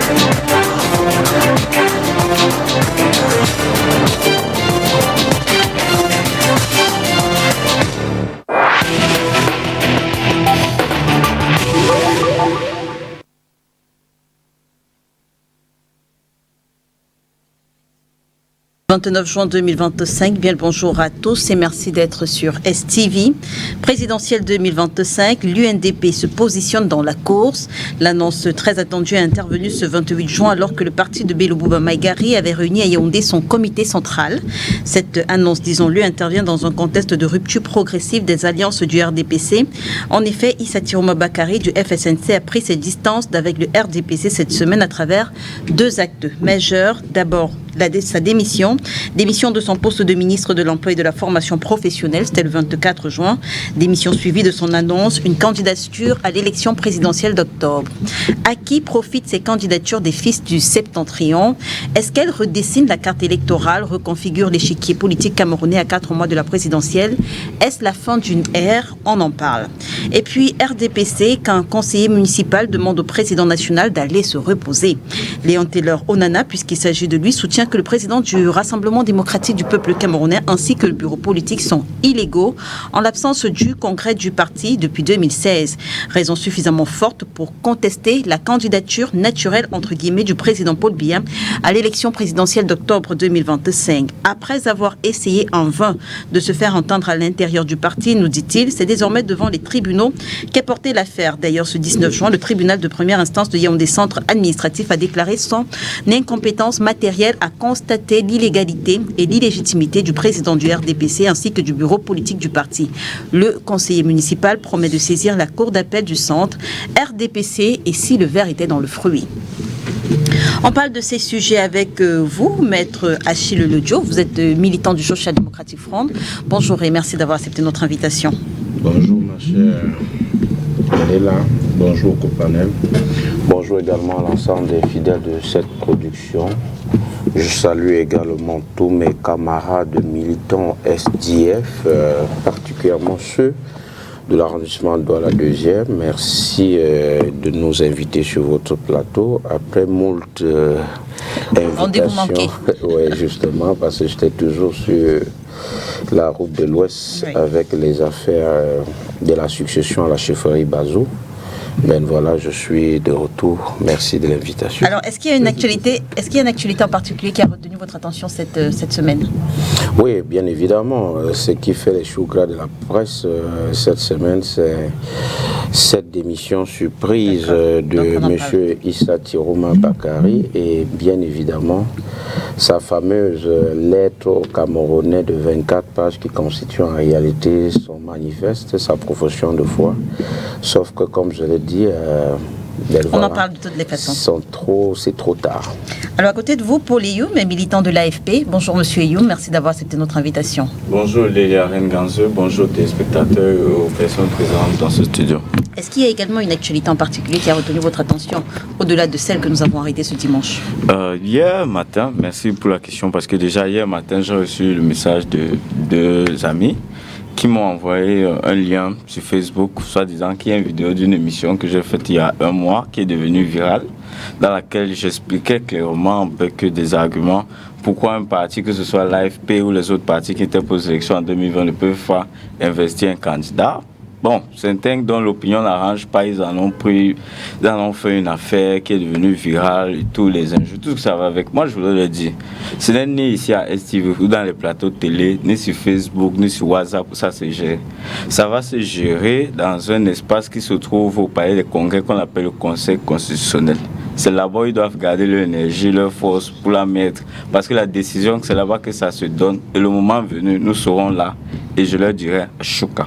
« 29 juin 2025, bien le bonjour à tous et merci d'être sur STV. Présidentielle 2025, l'UNDP se positionne dans la course. L'annonce très attendue est intervenue ce 28 juin alors que le parti de Bello Bouba Maïgari avait réuni à Yaoundé son comité central. Cette annonce, disons-le, intervient dans un contexte de rupture progressive des alliances du RDPC. En effet, Issa Tiroma Bakari du FSNC a pris ses distances avec le RDPC cette semaine à travers deux actes majeurs. D'abord, sa démission de son poste de ministre de l'Emploi et de la Formation professionnelle, c'était le 24 juin, démission suivie de son annonce, une candidature à l'élection présidentielle d'octobre. À qui profitent ces candidatures des fils du Septentrion? Est-ce qu'elles redessinent la carte électorale, reconfigurent l'échiquier politique camerounais à 4 mois de la présidentielle? Est-ce la fin d'une ère? On en parle. Et puis RDPC, qu'un conseiller municipal demande au président national d'aller se reposer. Léon Taylor Onana, puisqu'il s'agit de lui, soutient que le président du Rassemblement démocratique du peuple camerounais ainsi que le bureau politique sont illégaux en l'absence du congrès du parti depuis 2016. Raison suffisamment forte pour contester la candidature naturelle entre guillemets du président Paul Biya à l'élection présidentielle d'octobre 2025. Après avoir essayé en vain de se faire entendre à l'intérieur du parti, nous dit-il, c'est désormais devant les tribunaux qu'est portée l'affaire. D'ailleurs, ce 19 juin, le tribunal de première instance de Yaoundé Centre administratif a déclaré son incompétence matérielle à constater l'illégalité et l'illégitimité du président du RDPC ainsi que du bureau politique du parti. Le conseiller municipal promet de saisir la cour d'appel du centre RDPC et si le verre était dans le fruit. On parle de ces sujets avec vous, maître Achille Ledio. Vous êtes militant du Social Democratic Front. Bonjour et merci d'avoir accepté notre invitation. Bonjour ma chère Léla, bonjour Copanel. Bonjour également à l'ensemble des fidèles de cette production. Je salue également tous mes camarades militants SDF, particulièrement ceux de l'arrondissement de Douala 2e. Merci de nous inviter sur votre plateau. Après moult invitations, oui, justement, parce que j'étais toujours sur la route de l'Ouest avec les affaires de la succession à la chefferie Bazou. Ben voilà, je suis de retour. Merci de l'invitation. Alors, est-ce qu'il y a une actualité en particulier qui a retenu votre attention cette semaine? Oui, bien évidemment. Ce qui fait les choux gras de la presse cette semaine, c'est cette démission surprise de M. Issa Tiroma Bakari et bien évidemment sa fameuse lettre au Camerounais de 24 pages qui constitue en réalité son manifeste, sa profession de foi. Sauf que, comme je l'ai dit, on en parle de toutes les façons. C'est trop tard. Alors, à côté de vous, Paul Eyoum, militant de l'AFP. Bonjour, monsieur Eyoum, merci d'avoir accepté notre invitation. Bonjour, Lélia Renganze. Bonjour, téléspectateurs et aux personnes présentes dans ce studio. Est-ce qu'il y a également une actualité en particulier qui a retenu votre attention, au-delà de celle que nous avons arrêtée ce dimanche? Hier matin, merci pour la question, parce que déjà hier matin, j'ai reçu le message de deux amis qui m'ont envoyé un lien sur Facebook, soi-disant qu'il y a une vidéo d'une émission que j'ai faite il y a un mois, qui est devenue virale, dans laquelle j'expliquais clairement avec des arguments pourquoi un parti, que ce soit l'AFP ou les autres partis qui étaient pour les élections en 2020, ne peuvent pas investir un candidat. Bon, certains dont l'opinion n'arrange pas, ils en ont fait une affaire qui est devenue virale et tous les injures, tout ce que ça va avec. Moi, je voulais le dire, ce n'est ni ici à STV ou dans les plateaux de télé, ni sur Facebook, ni sur WhatsApp, ça se gère. Ça va se gérer dans un espace qui se trouve au palais des congrès qu'on appelle le Conseil constitutionnel. C'est là-bas ils doivent garder leur énergie, leur force pour la mettre. Parce que la décision, c'est là-bas que ça se donne. Et le moment venu, nous serons là. Et je leur dirai Chouka.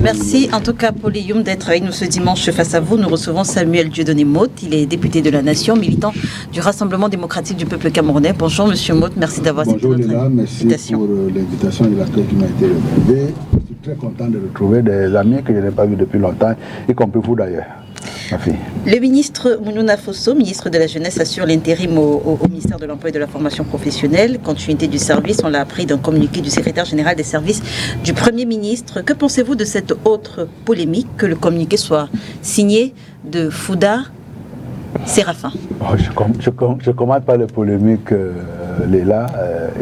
Merci en tout cas Paul Eyoum d'être avec nous ce dimanche face à vous. Nous recevons Samuel Dieudonné Motte, il est député de la Nation, militant du Rassemblement démocratique du peuple camerounais. Bonjour Monsieur Motte, merci d'avoir accepté notre invitation. Bonjour Léla, merci pour l'invitation et l'accueil qui m'a été réservé. Je suis très content de retrouver des amis que je n'ai pas vus depuis longtemps, y compris vous d'ailleurs. Le ministre Mounouna Fosso, ministre de la Jeunesse, assure l'intérim au ministère de l'Emploi et de la Formation professionnelle. Continuité du service, on l'a appris d'un communiqué du secrétaire général des services du Premier ministre. Que pensez-vous de cette autre polémique, que le communiqué soit signé de Fouda Séraphin. Je ne commente pas les polémiques, Léla.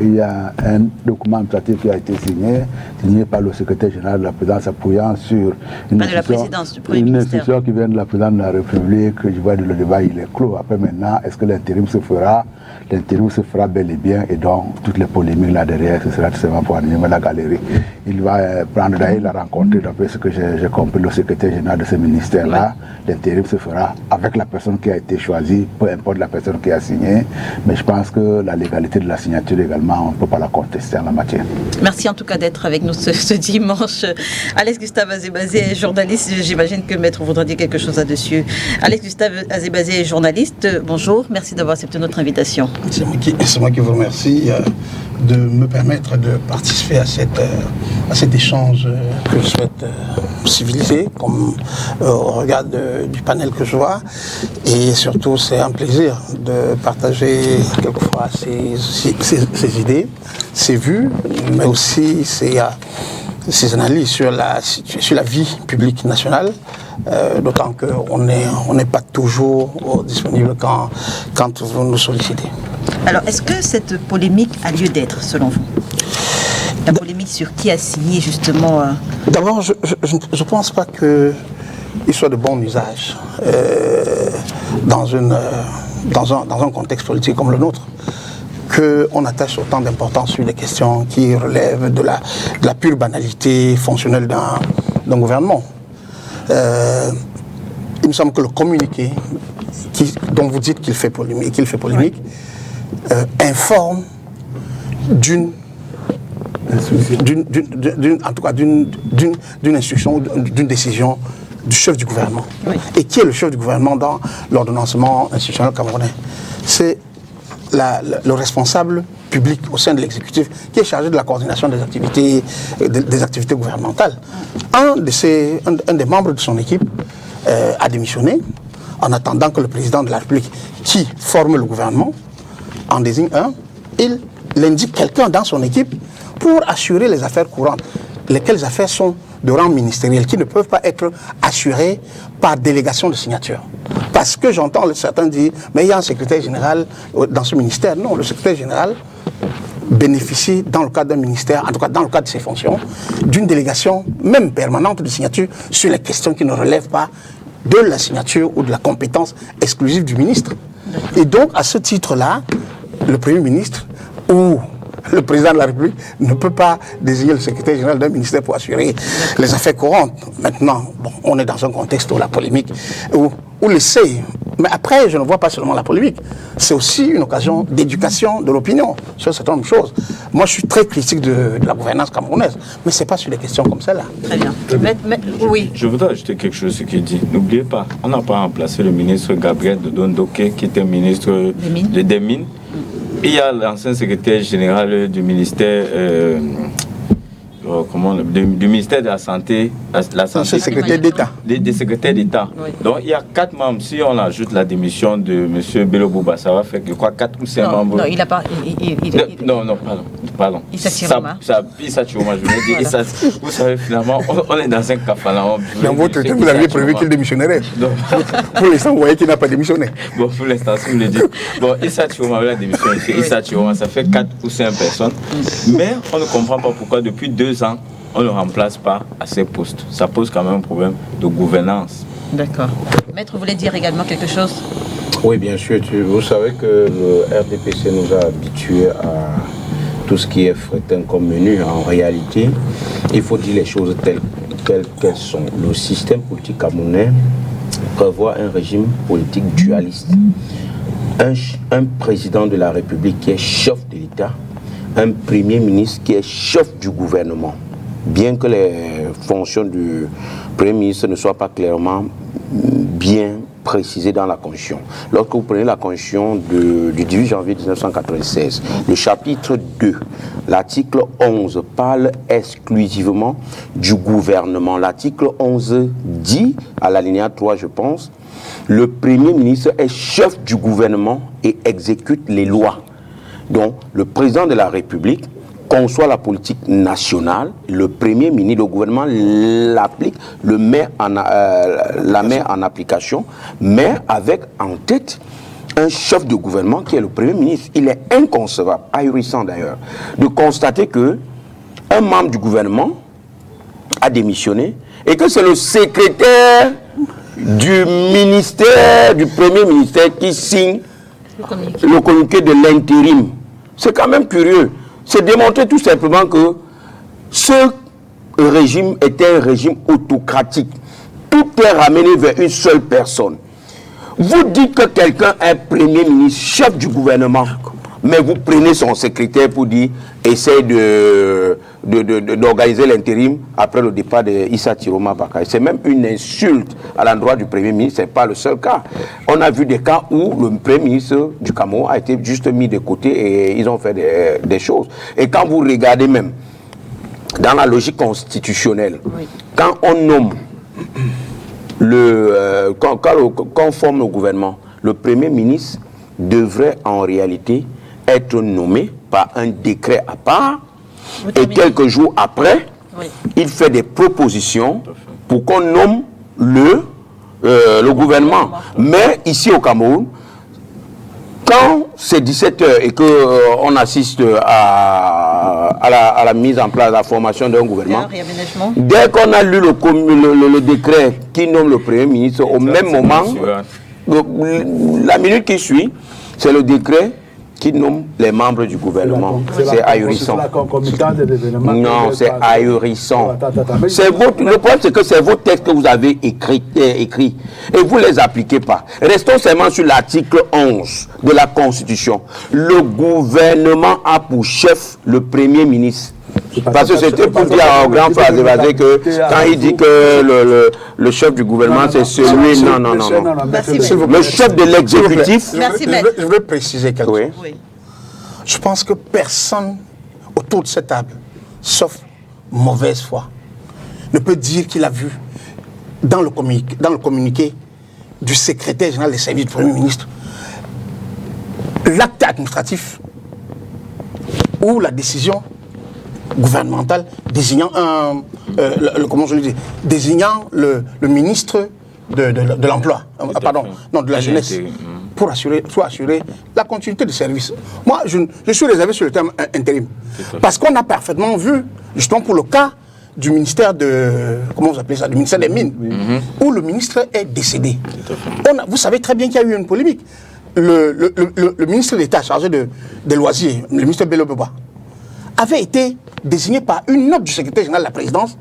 Il y a un document administratif qui a été signé par le secrétaire général de la présidence appuyant sur une instruction qui vient de la présidente de la République. Je vois que le débat il est clos. Après maintenant, est-ce que l'intérim se fera? L'intérim se fera bel et bien, et donc toutes les polémiques là derrière, ce sera tout simplement pour animer la galerie. Il va prendre d'ailleurs, il a rencontré, d'après ce que j'ai compris, le secrétaire général de ce ministère-là. L'intérim se fera avec la personne qui a été choisie, peu importe la personne qui a signé, mais je pense que la légalité de la signature également, on ne peut pas la contester en la matière. Merci en tout cas d'être avec nous ce dimanche. Alex Gustave Azebazé, journaliste, j'imagine que le maître voudra dire quelque chose là-dessus. Alex Gustave Azebazé, journaliste, bonjour, merci d'avoir accepté notre invitation. C'est moi qui vous remercie de me permettre de participer à cet échange que je souhaite civilisé, comme au regard du panel que je vois. Et surtout, c'est un plaisir de partager quelquefois ces idées, ces vues, mais aussi ces analyses sur la vie publique nationale. D'autant qu'on n'est pas toujours disponible quand vous nous sollicitez. Alors, est-ce que cette polémique a lieu d'être, selon vous? La polémique sur qui a signé, justement... D'abord, je ne pense pas qu'il soit de bon usage dans un contexte politique comme le nôtre, qu'on attache autant d'importance sur les questions qui relèvent de la pure banalité fonctionnelle d'un gouvernement. Il me semble que le communiqué dont vous dites qu'il fait polémique, informe d'une instruction, d'une décision du chef du gouvernement. Oui. Et qui est le chef du gouvernement dans l'ordonnancement institutionnel camerounais? C'est le responsable public au sein de l'exécutif qui est chargé de la coordination des activités gouvernementales. Un des membres de son équipe a démissionné en attendant que le président de la République, qui forme le gouvernement, en désigne un. Il indique quelqu'un dans son équipe pour assurer les affaires courantes, lesquelles affaires sont de rang ministériel, qui ne peuvent pas être assurées par délégation de signature. Parce que j'entends certains dire, mais il y a un secrétaire général dans ce ministère. Non, le secrétaire général bénéficie, dans le cadre d'un ministère, en tout cas dans le cadre de ses fonctions, d'une délégation, même permanente, de signature sur les questions qui ne relèvent pas de la signature ou de la compétence exclusive du ministre. Et donc, à ce titre-là, le Premier ministre ou le président de la République ne peut pas désigner le secrétaire général d'un ministère pour assurer les affaires courantes. Maintenant, on est dans un contexte où la polémique, où l'essai, mais après, je ne vois pas seulement la polémique, c'est aussi une occasion d'éducation de l'opinion sur certaines nombre de choses. Moi, je suis très critique de la gouvernance camerounaise, mais ce n'est pas sur des questions comme celle-là. Très bien. Oui. Je voudrais ajouter quelque chose à ce qu'il dit. N'oubliez pas, on n'a pas remplacé le ministre Gabriel Dodon-Doké, qui était ministre des Mines. Il y a l'ancien secrétaire général du ministère, du ministère de la Santé, secrétaire d'État. Des secrétaires d'État. Oui. Donc il y a 4 membres. Si on ajoute la démission de M. Bello Bouba, ça va faire que quoi, 4 ou 5 membres. Non, il n'a pas. Non, pardon. Issa Chiroma, je voulais dire. Vous savez, finalement, on est dans un cafarnaum. Dans votre temps, vous aviez prévu qu'il démissionnerait. Pour l'instant, vous voyez qu'il n'a pas démissionné. Bon, pour l'instant, si vous le dites. Bon, Issa Chiroma avait la démission. Issa Chiroma, ça fait 4 ou 5 personnes. Mais on ne comprend pas pourquoi depuis 2 ans, on ne le remplace pas à ces postes. Ça pose quand même un problème de gouvernance. D'accord. Maître, vous voulez dire également quelque chose? Oui, bien sûr. Vous savez que le RDPC nous a habitués à tout ce qui est fretin comme menu. En réalité, il faut dire les choses telles qu'elles sont. Le système politique camerounais prévoit un régime politique dualiste. Un président de la République qui est chef de l'État, un premier ministre qui est chef du gouvernement. Bien que les fonctions du Premier ministre ne soient pas clairement bien précisées dans la Constitution. Lorsque vous prenez la Constitution du 18 janvier 1996, le chapitre 2, l'article 11 parle exclusivement du gouvernement. L'article 11 dit, à l'alinéa 3 je pense, le Premier ministre est chef du gouvernement et exécute les lois. Donc le président de la République conçoit la politique nationale, le Premier ministre, le gouvernement l'applique, la met en application, mais avec en tête un chef de gouvernement qui est le Premier ministre. Il est inconcevable, ahurissant d'ailleurs, de constater que un membre du gouvernement a démissionné et que c'est le secrétaire du ministère, du Premier ministère qui signe le communiqué de l'intérim. C'est quand même curieux. C'est démontrer tout simplement que ce régime était un régime autocratique. Tout est ramené vers une seule personne. Vous dites que quelqu'un est Premier ministre, chef du gouvernement, mais vous prenez son secrétaire pour dire essaye d'organiser l'intérim après le départ d'Issa Tiroma Bakari. C'est même une insulte à l'endroit du Premier ministre, ce n'est pas le seul cas. On a vu des cas où le Premier ministre du Cameroun a été juste mis de côté et ils ont fait des choses. Et quand vous regardez même dans la logique constitutionnelle, quand on nomme quand on forme le gouvernement, le Premier ministre devrait en réalité être nommé par un décret à part et quelques jours après, il fait des propositions pour qu'on nomme le gouvernement. Mais ici au Cameroun, quand c'est 17h et qu'on assiste à la mise en place, à la formation d'un gouvernement, dès qu'on a lu le décret qui nomme le Premier ministre, au même moment, la minute qui suit, c'est le décret qui nomme les membres du gouvernement. C'est ahurissant. Non, c'est ahurissant. Le problème, c'est que c'est vos textes que vous avez écrits et vous ne les appliquez pas. Restons seulement sur l'article 11 de la Constitution. Le gouvernement a pour chef le Premier ministre. Parce que c'était pour dire au grand frère Zévazé que quand il dit que le chef du gouvernement c'est celui... Non. Le chef de l'exécutif... Je veux préciser quelque chose. Oui. Je pense que personne autour de cette table, sauf mauvaise foi, ne peut dire qu'il a vu dans le communiqué du secrétaire général des services du Premier ministre l'acte administratif ou la décision gouvernementale désignant le ministre de l'emploi, de la jeunesse, pour assurer la continuité du service. Moi, je suis réservé sur le terme intérim, parce qu'on a parfaitement vu, justement pour le cas du ministère du ministère des Mines, où le ministre est décédé. Vous savez très bien qu'il y a eu une polémique. Le ministre d'État chargé des loisirs, le ministre Bello Beba, avait été désigné par une note du secrétaire général de la présidence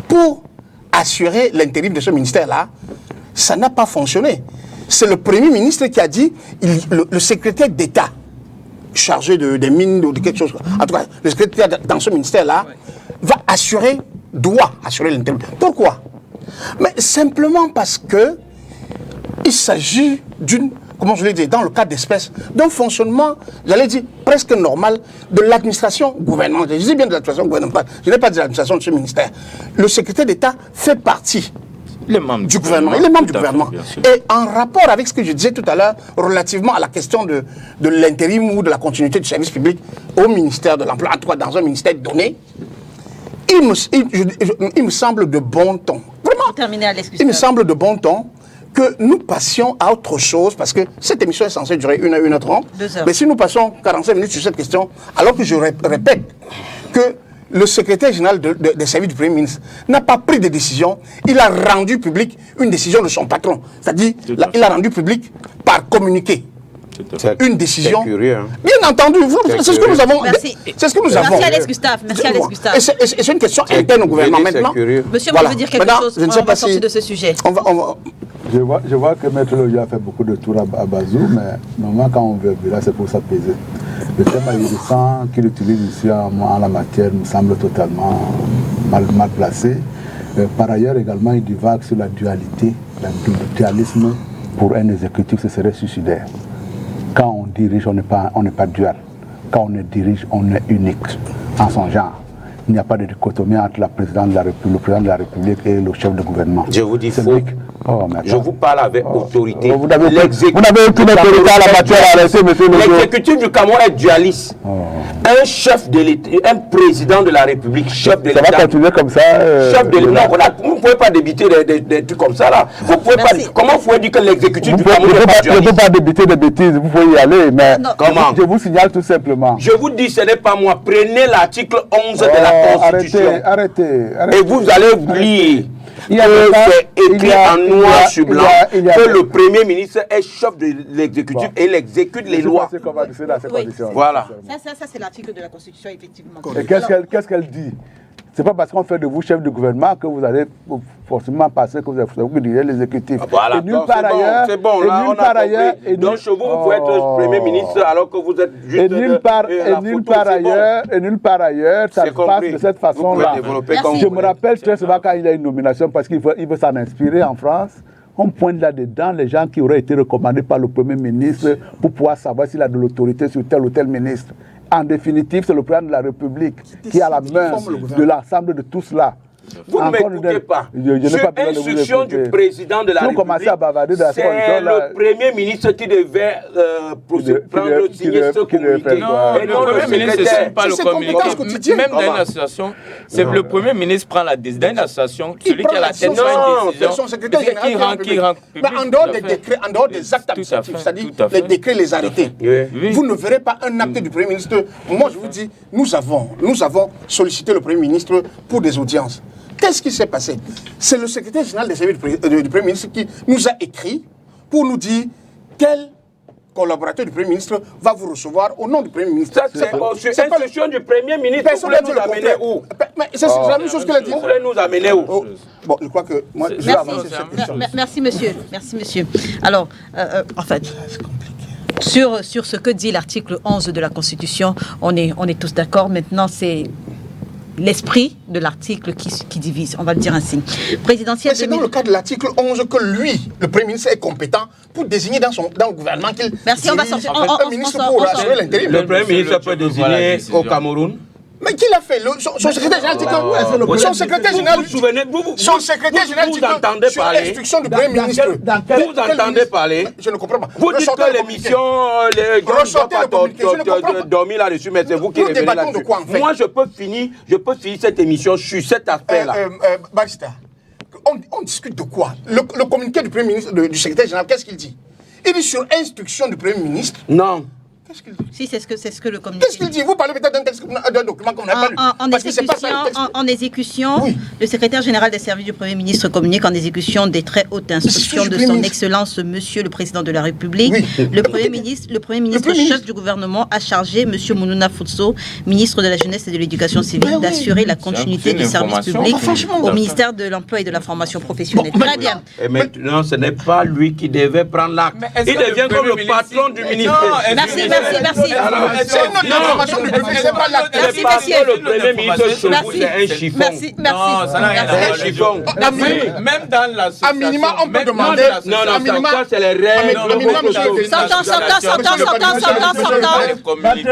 pour assurer l'intérim de ce ministère-là. Ça n'a pas fonctionné. C'est le Premier ministre qui a dit, le secrétaire d'État chargé des mines ou de quelque chose, en tout cas, le secrétaire dans ce ministère-là, doit assurer l'intérim. Pourquoi? Mais simplement parce que il s'agit d'une, comment je l'ai dit, dans le cas d'espèce, d'un fonctionnement, j'allais dire, presque normal de l'administration gouvernementale. Je dis bien de l'administration gouvernementale, je n'ai pas dit l'administration de ce ministère. Le secrétaire d'État fait partie du gouvernement. Il est membre du gouvernement. Et en rapport avec ce que je disais tout à l'heure, relativement à la question de l'intérim ou de la continuité du service public au ministère de l'Emploi, en tout cas dans un ministère donné, il me semble de bon ton. Vraiment, il me semble de bon ton que nous passions à autre chose, parce que cette émission est censée durer 1h30. Mais si nous passons 45 minutes sur cette question, alors que je répète que le secrétaire général des services du Premier ministre n'a pas pris de décision, il a rendu public une décision de son patron. C'est-à-dire, il a rendu public par communiqué. Une décision. C'est curieux, hein. Bien entendu, c'est ce que nous avons. C'est ce que nous avons. Merci Alex Gustave. Et c'est une question interne au gouvernement maintenant. Monsieur, vous voulez dire quelque chose? Je ne sais pas si de ce sujet. Je vois que Maître Loya a fait beaucoup de tours à Bazou, mais normalement quand on veut là, c'est pour s'apaiser. Le thème ahurissant qu'il utilise ici en la matière me semble totalement mal placé. Par ailleurs également, il divague sur la dualité. Le dualisme pour un exécutif, ce serait suicidaire. Quand on dirige, on n'est pas dual. Quand on dirige, on est unique en son genre. Il n'y a pas de dichotomie entre le président de la République et le chef de gouvernement. Je vous dis faux. Je vous parle avec autorité. Vous n'avez aucune autorité à la matière à laisser, monsieur. L'exécutif du Cameroun est dualiste. un chef de l'État, un président de la République, chef de l'État. Ça va continuer comme ça. Chef de l'État. Vous ne pouvez pas débiter des trucs comme ça là. Vous pouvez pas, comment vous pouvez dire que l'exécutif du Cameroun n'est pas journaliste? Vous ne pouvez pas débiter des bêtises, vous pouvez y aller, mais comment? Je vous signale tout simplement. Je vous dis, ce n'est pas moi. Prenez l'article 11 de la Constitution. Arrêtez. Et vous allez lire. C'est écrit en noir sur blanc que le Premier ministre est chef de l'exécutif et il exécute les lois. Voilà. Ça c'est l'article de la Constitution, effectivement. Et qu'est-ce qu'elle dit? C'est pas parce qu'on fait de vous chef de gouvernement que vous allez forcément passer, que vous dirigez l'exécutif. Voilà, c'est bon, là on a compris. Donc chez vous, vous pouvez être Premier ministre alors que vous êtes juste et nulle part ailleurs, ça se passe de cette façon-là. Je me rappelle très souvent quand il y a une nomination, parce qu'il veut s'en inspirer en France, on pointe là-dedans les gens qui auraient été recommandés par le Premier ministre pour pouvoir savoir s'il a de l'autorité sur tel ou tel ministre. En définitive, c'est le président de la République qui a la main de l'ensemble de tout cela. Vous ne m'écoutez pas. Sur instruction du président de la République, c'est le Premier ministre qui devait signer ce communiqué. Non, le Premier ministre ne signe pas le communiqué. Même dans une association, c'est le Premier ministre prend la décision. Dans une association, celui qui a la tête sur une décision, qui rend public. En dehors des décrets, en dehors des actes administratifs, c'est-à-dire les décrets, les arrêtés, vous ne verrez pas un acte du Premier ministre. Moi, je vous dis, nous avons sollicité le Premier ministre pour des audiences. Qu'est-ce qui s'est passé? C'est le secrétaire général des services du Premier ministre qui nous a écrit pour nous dire quel collaborateur du Premier ministre va vous recevoir au nom du Premier ministre. C'est pas l'instruction du Premier ministre. Personne n'a dit le contraire. C'est la même chose qu'elle a dit. Vous voulez nous amener où? Bon, je crois que moi, je vais avancer cette question. Merci, monsieur. Alors, en fait, sur ce que dit l'article 11 de la Constitution, on est tous d'accord. Maintenant, c'est l'esprit de l'article qui divise, on va le dire ainsi. Présidentiel. C'est dans le cas de l'article 11 que lui, le Premier ministre, est compétent pour désigner dans le gouvernement qu'il Merci, on va sortir. un ministre pour assurer l'intérim. Le Premier ministre peut désigner au Cameroun. Mais qui l'a fait? Son secrétaire général dit que son secrétaire général dit que sur l'instruction du Premier ministre. Vous entendez parler? Je ne comprends pas. Vous dites que l'émission, les gens ne doivent pas dormir là-dessus, mais c'est vous qui revenez là-dessus. Moi, je peux finir cette émission sur cet aspect-là. Barista, on discute de quoi? Le communiqué du Premier ministre, du secrétaire général, qu'est-ce qu'il dit? Il dit sur instruction du Premier ministre. Non. Qu'est-ce qu'il dit? Si, c'est ce que le communiqué. Qu'est-ce qu'il dit? Vous parlez peut-être d'un document qu'on n'a pas lu. En exécution, oui. Le secrétaire général des services du Premier ministre communique en exécution des très hautes instructions de son Excellence Monsieur le Président de la République. Oui. Le Premier ministre chef du gouvernement a chargé Monsieur Mounouna Foutso, ministre de la Jeunesse et de l'Éducation civique, d'assurer la continuité du service public au ministère de l'Emploi et de la Formation professionnelle. Très bien. Et maintenant, ce n'est pas lui qui devait prendre l'acte. Il devient comme le patron du ministère. Merci. C'est une information du public, c'est pas l'acte. Merci, monsieur. Le Premier ministre chez vous, c'est un chiffon. Merci. Non, ça n'a rien à voir. Un chiffon. Même dans l'association. À minima, on peut demander. Non, ça c'est les règles. À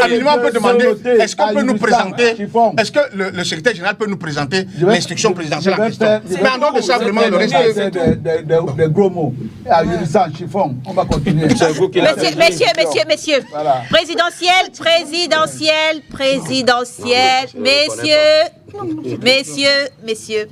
minima, on peut demander, est-ce qu'on peut nous présenter, est-ce que le secrétaire général peut nous présenter l'instruction présidentielle en question? Mais en dehors de ça, vraiment, le reste des gros mots. Sans chiffon, on va continuer. C'est vous qui l'avez dit. Messieurs. Voilà. Présidentielle. Messieurs.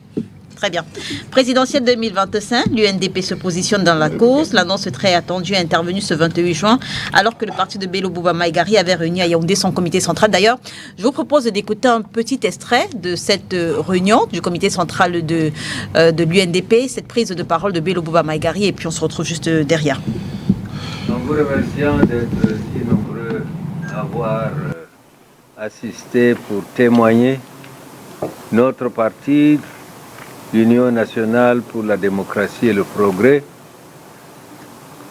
Très bien. Présidentielle 2025, l'UNDP se positionne dans la cause. L'annonce très attendue est intervenue ce 28 juin, alors que le parti de Bello Bouba Maïgari avait réuni à Yaoundé son comité central. D'ailleurs, je vous propose d'écouter un petit extrait de cette réunion du comité central de l'UNDP, cette prise de parole de Bello Bouba Maïgari, et puis on se retrouve juste derrière. Nous vous remercions d'être si nombreux à avoir assisté pour témoigner. Notre parti, l'Union nationale pour la démocratie et le progrès,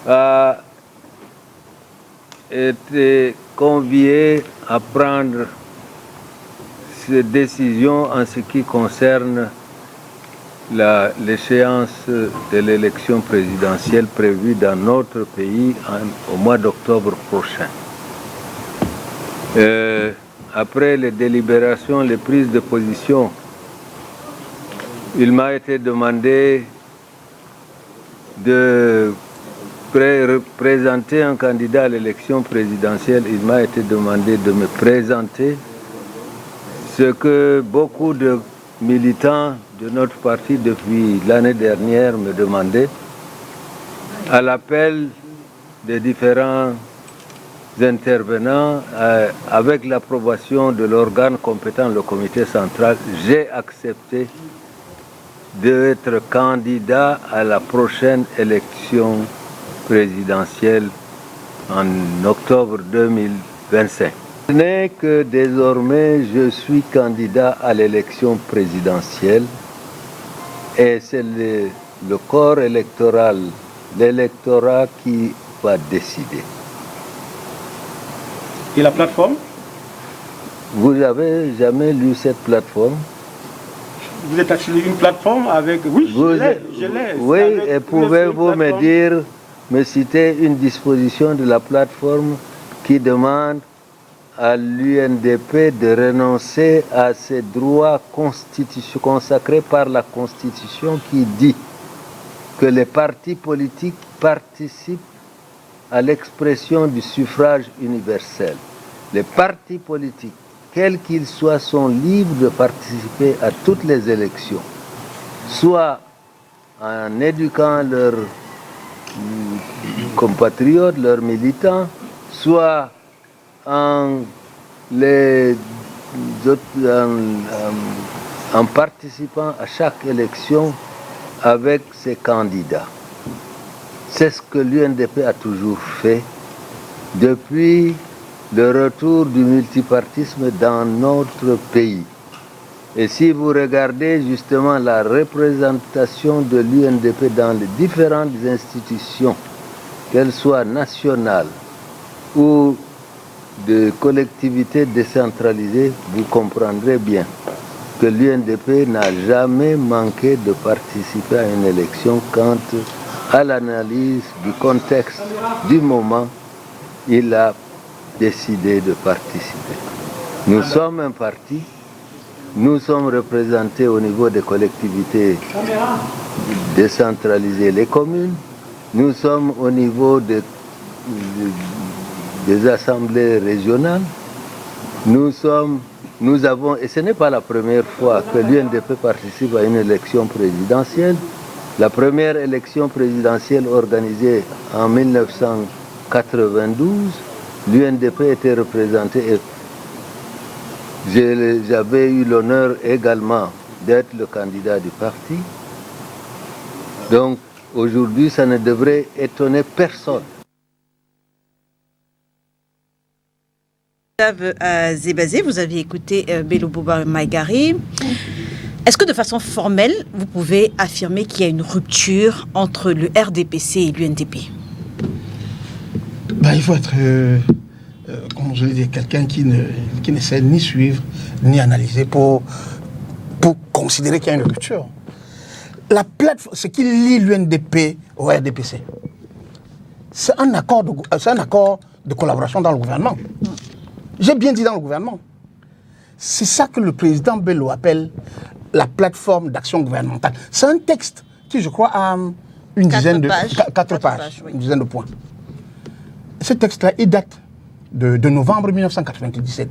a été convié à prendre ces décisions en ce qui concerne l'échéance de l'élection présidentielle prévue dans notre pays au mois d'octobre prochain. Après les délibérations, les prises de position, il m'a été demandé de présenter un candidat à l'élection présidentielle, il m'a été demandé de me présenter, ce que beaucoup de militants de notre parti depuis l'année dernière me demandaient, à l'appel des différents intervenants, avec l'approbation de l'organe compétent, le comité central, j'ai accepté d'être candidat à la prochaine élection présidentielle en octobre 2025. Ce n'est que désormais je suis candidat à l'élection présidentielle et c'est le corps électoral, l'électorat qui va décider. Et la plateforme? Vous n'avez jamais lu cette plateforme? Vous êtes sur une plateforme avec... Oui, je l'ai. Oui, et pouvez-vous me citer une disposition de la plateforme qui demande à l'UNDP de renoncer à ses droits consacrés par la Constitution qui dit que les partis politiques participent à l'expression du suffrage universel. Les partis politiques, quels qu'ils soient, sont libres de participer à toutes les élections, soit en éduquant leurs compatriotes, leurs militants, soit en participant à chaque élection avec ses candidats. C'est ce que l'UNDP a toujours fait depuis le retour du multipartisme dans notre pays. Et si vous regardez justement la représentation de l'UNDP dans les différentes institutions, qu'elles soient nationales ou de collectivités décentralisées, vous comprendrez bien que l'UNDP n'a jamais manqué de participer à une élection quand, à l'analyse du contexte du moment, il a décidé de participer. Nous sommes un parti, nous sommes représentés au niveau des collectivités décentralisées, les communes, nous sommes au niveau des assemblées régionales, nous avons, et ce n'est pas la première fois que l'UNDP participe à une élection présidentielle. La première élection présidentielle organisée en 1992, l'UNDP était représentée et j'avais eu l'honneur également d'être le candidat du parti. Donc aujourd'hui, ça ne devrait étonner personne. Zébazé, vous avez écouté Bello Bouba Maïgari. Est-ce que de façon formelle, vous pouvez affirmer qu'il y a une rupture entre le RDPC et l'UNDP? Il faut être, comme je l'ai dit, quelqu'un qui ne sait ni suivre, ni analyser pour considérer qu'il y a une rupture. La plateforme, ce qui lie l'UNDP au RDPC, c'est un accord de collaboration dans le gouvernement. J'ai bien dit dans le gouvernement. C'est ça que le président Bello appelle la plateforme d'action gouvernementale. C'est un texte qui, je crois, a une dizaine de pages, oui. Une dizaine de points. Ce texte-là, il date de novembre 1997,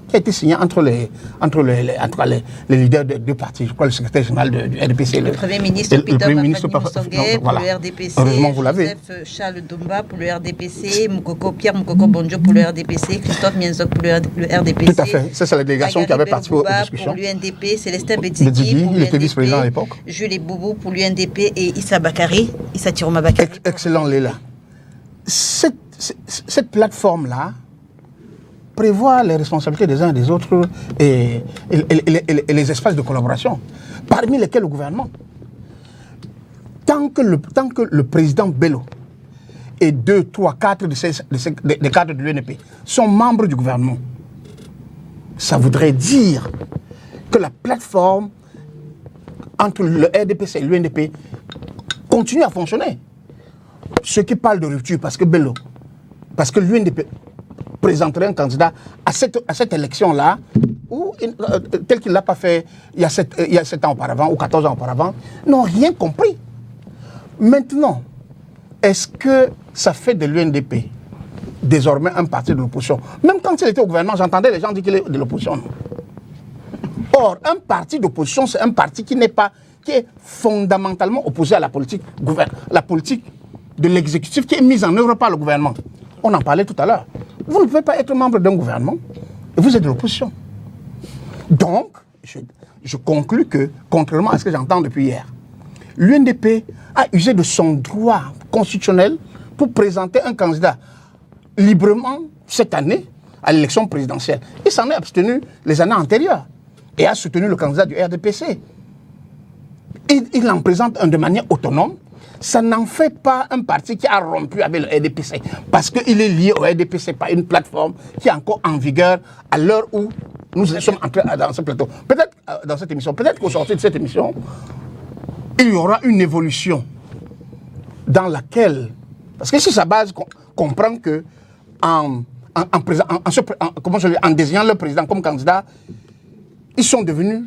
qui a été signé entre les leaders de deux partis. Je crois le secrétaire général du RDPC. Le Premier ministre Peter Bafani pour le RDPC, heureusement, vous l'avez. Joseph Charles Domba pour le RDPC, Pierre Moukoko Bonjo pour le RDPC, Christophe Mienzok pour le RDPC. Tout à fait. Ça, c'est la délégation qui avait participé aux discussions. Pour l'UNDP, Célestin Bedjidji pour il était vice-président à l'époque. Jules Boubou pour l'UNDP et Issa Bakari, Issa Tiroma Bakari. Excellent, Léla. Cette plateforme-là prévoit les responsabilités des uns et des autres et les espaces de collaboration, parmi lesquels le gouvernement. Tant que le président Bello et 2, 3, 4 des cadres de l'UNDP sont membres du gouvernement, ça voudrait dire que la plateforme entre le RDPC et l'UNDP continue à fonctionner. Ceux qui parlent de rupture, parce que l'UNDP présenterait un candidat à cette élection-là, tel qu'il ne l'a pas fait il y a 7 ans auparavant ou 14 ans auparavant, n'ont rien compris. Maintenant est-ce que ça fait de l'UNDP désormais un parti de l'opposition? Même quand il était au gouvernement, j'entendais les gens dire qu'il est de l'opposition. Or, un parti d'opposition, c'est un parti qui est fondamentalement opposé à la politique de l'exécutif qui est mise en œuvre par le gouvernement. On en parlait tout à l'heure. Vous ne pouvez pas être membre d'un gouvernement et vous êtes de l'opposition. Donc, je conclus que, contrairement à ce que j'entends depuis hier, l'UNDP a usé de son droit constitutionnel pour présenter un candidat librement cette année à l'élection présidentielle. Il s'en est abstenu les années antérieures et a soutenu le candidat du RDPC. Il en présente un de manière autonome. Ça n'en fait pas un parti qui a rompu avec le RDPC parce qu'il est lié au RDPC par une plateforme qui est encore en vigueur à l'heure où nous sommes entrés dans ce plateau. Peut-être dans cette émission, peut-être qu'au sortir de cette émission, il y aura une évolution dans laquelle, parce que si sa base comprend que en désignant le président comme candidat, ils sont devenus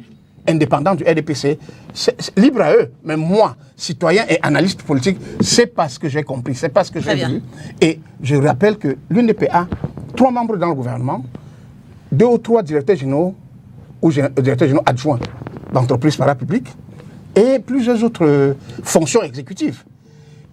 indépendants du RDPC, c'est libre à eux. Mais moi, citoyen et analyste politique, c'est pas ce que j'ai compris, c'est pas ce que j'ai vu. Et je rappelle que l'UNDP a 3 membres dans le gouvernement, 2 ou 3 directeurs généraux ou directeurs généraux adjoints d'entreprises parapubliques et plusieurs autres fonctions exécutives.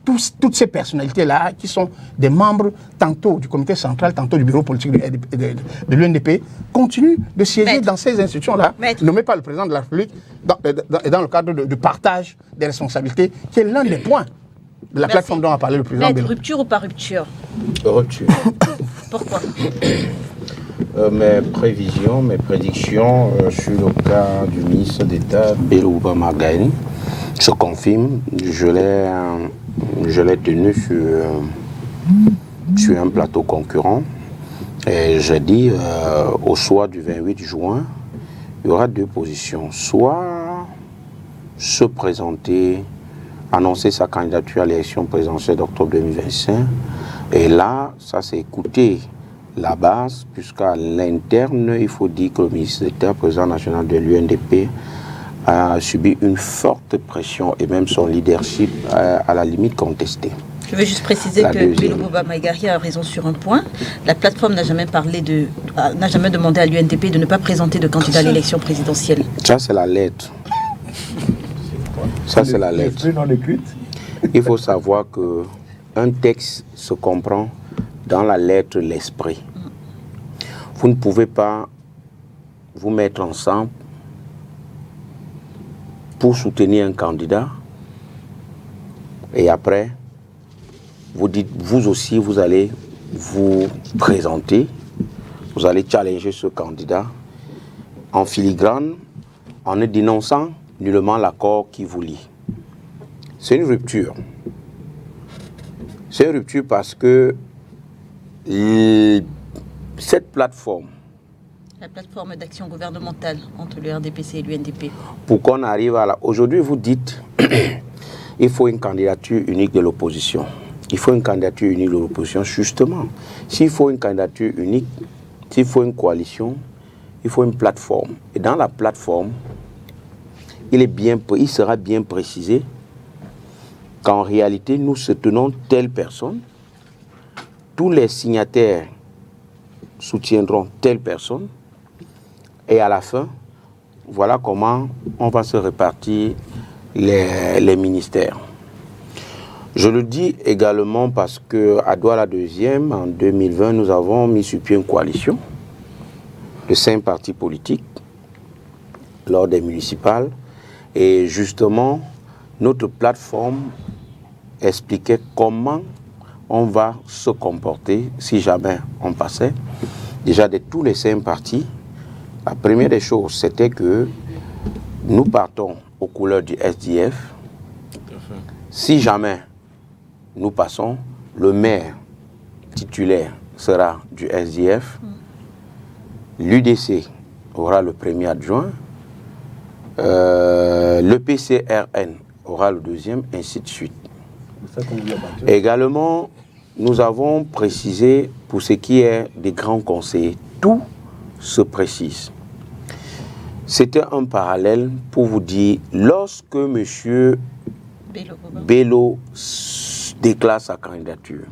Toutes ces personnalités-là, qui sont des membres tantôt du comité central, tantôt du bureau politique de l'UNDP, continuent de siéger dans ces institutions-là, nommées par le président de la République, dans le cadre de partage des responsabilités, qui est l'un des points de la plateforme dont a parlé le président. Rupture ou pas rupture? Rupture. Pourquoi? Mes prévisions, mes prédictions sur le cas du ministre d'État Bello Bubba-Magaïne se confirment. Je l'ai tenu sur un plateau concurrent et j'ai dit au soir du 28 juin, il y aura 2 positions. Soit se présenter, annoncer sa candidature à l'élection présidentielle d'octobre 2025 et là, ça c'est écouter la base, puisqu'à l'interne, il faut dire que le ministre d'État, président national de l'UNDP, a subi une forte pression et même son leadership à la limite contesté. Je veux juste préciser que Bello Bubba-Magaïne a raison sur un point. La plateforme n'a jamais demandé à l'UNDP de ne pas présenter de candidat à l'élection présidentielle. Ça, c'est la lettre. Ça, c'est la lettre. Il faut savoir qu'un texte se comprend dans la lettre, l'esprit. Vous ne pouvez pas vous mettre ensemble pour soutenir un candidat et après, vous dites, vous aussi, vous allez vous présenter, vous allez challenger ce candidat en filigrane, en ne dénonçant nullement l'accord qui vous lie. C'est une rupture. C'est une rupture parce que cette plateforme, la plateforme d'action gouvernementale entre le RDPC et l'UNDP. Pour qu'on arrive à la... Aujourd'hui, vous dites il faut une candidature unique de l'opposition. Il faut une candidature unique de l'opposition, justement. S'il faut une candidature unique, s'il faut une coalition, il faut une plateforme. Et dans la plateforme, il sera bien précisé qu'en réalité, nous soutenons telle personne. Tous les signataires soutiendront telle personne et à la fin, voilà comment on va se répartir les ministères. Je le dis également parce qu'à Douala 2e, en 2020, nous avons mis sur pied une coalition de 5 partis politiques lors des municipales et justement, notre plateforme expliquait comment on va se comporter si jamais on passait. Déjà de tous les 5 partis, la première des choses, c'était que nous partons aux couleurs du SDF. Si jamais nous passons, le maire titulaire sera du SDF, l'UDC aura le premier adjoint, le PCRN aura le deuxième, ainsi de suite. Également, nous avons précisé pour ce qui est des grands conseillers, tout se précise. C'était un parallèle pour vous dire, lorsque M. Bello déclare sa candidature.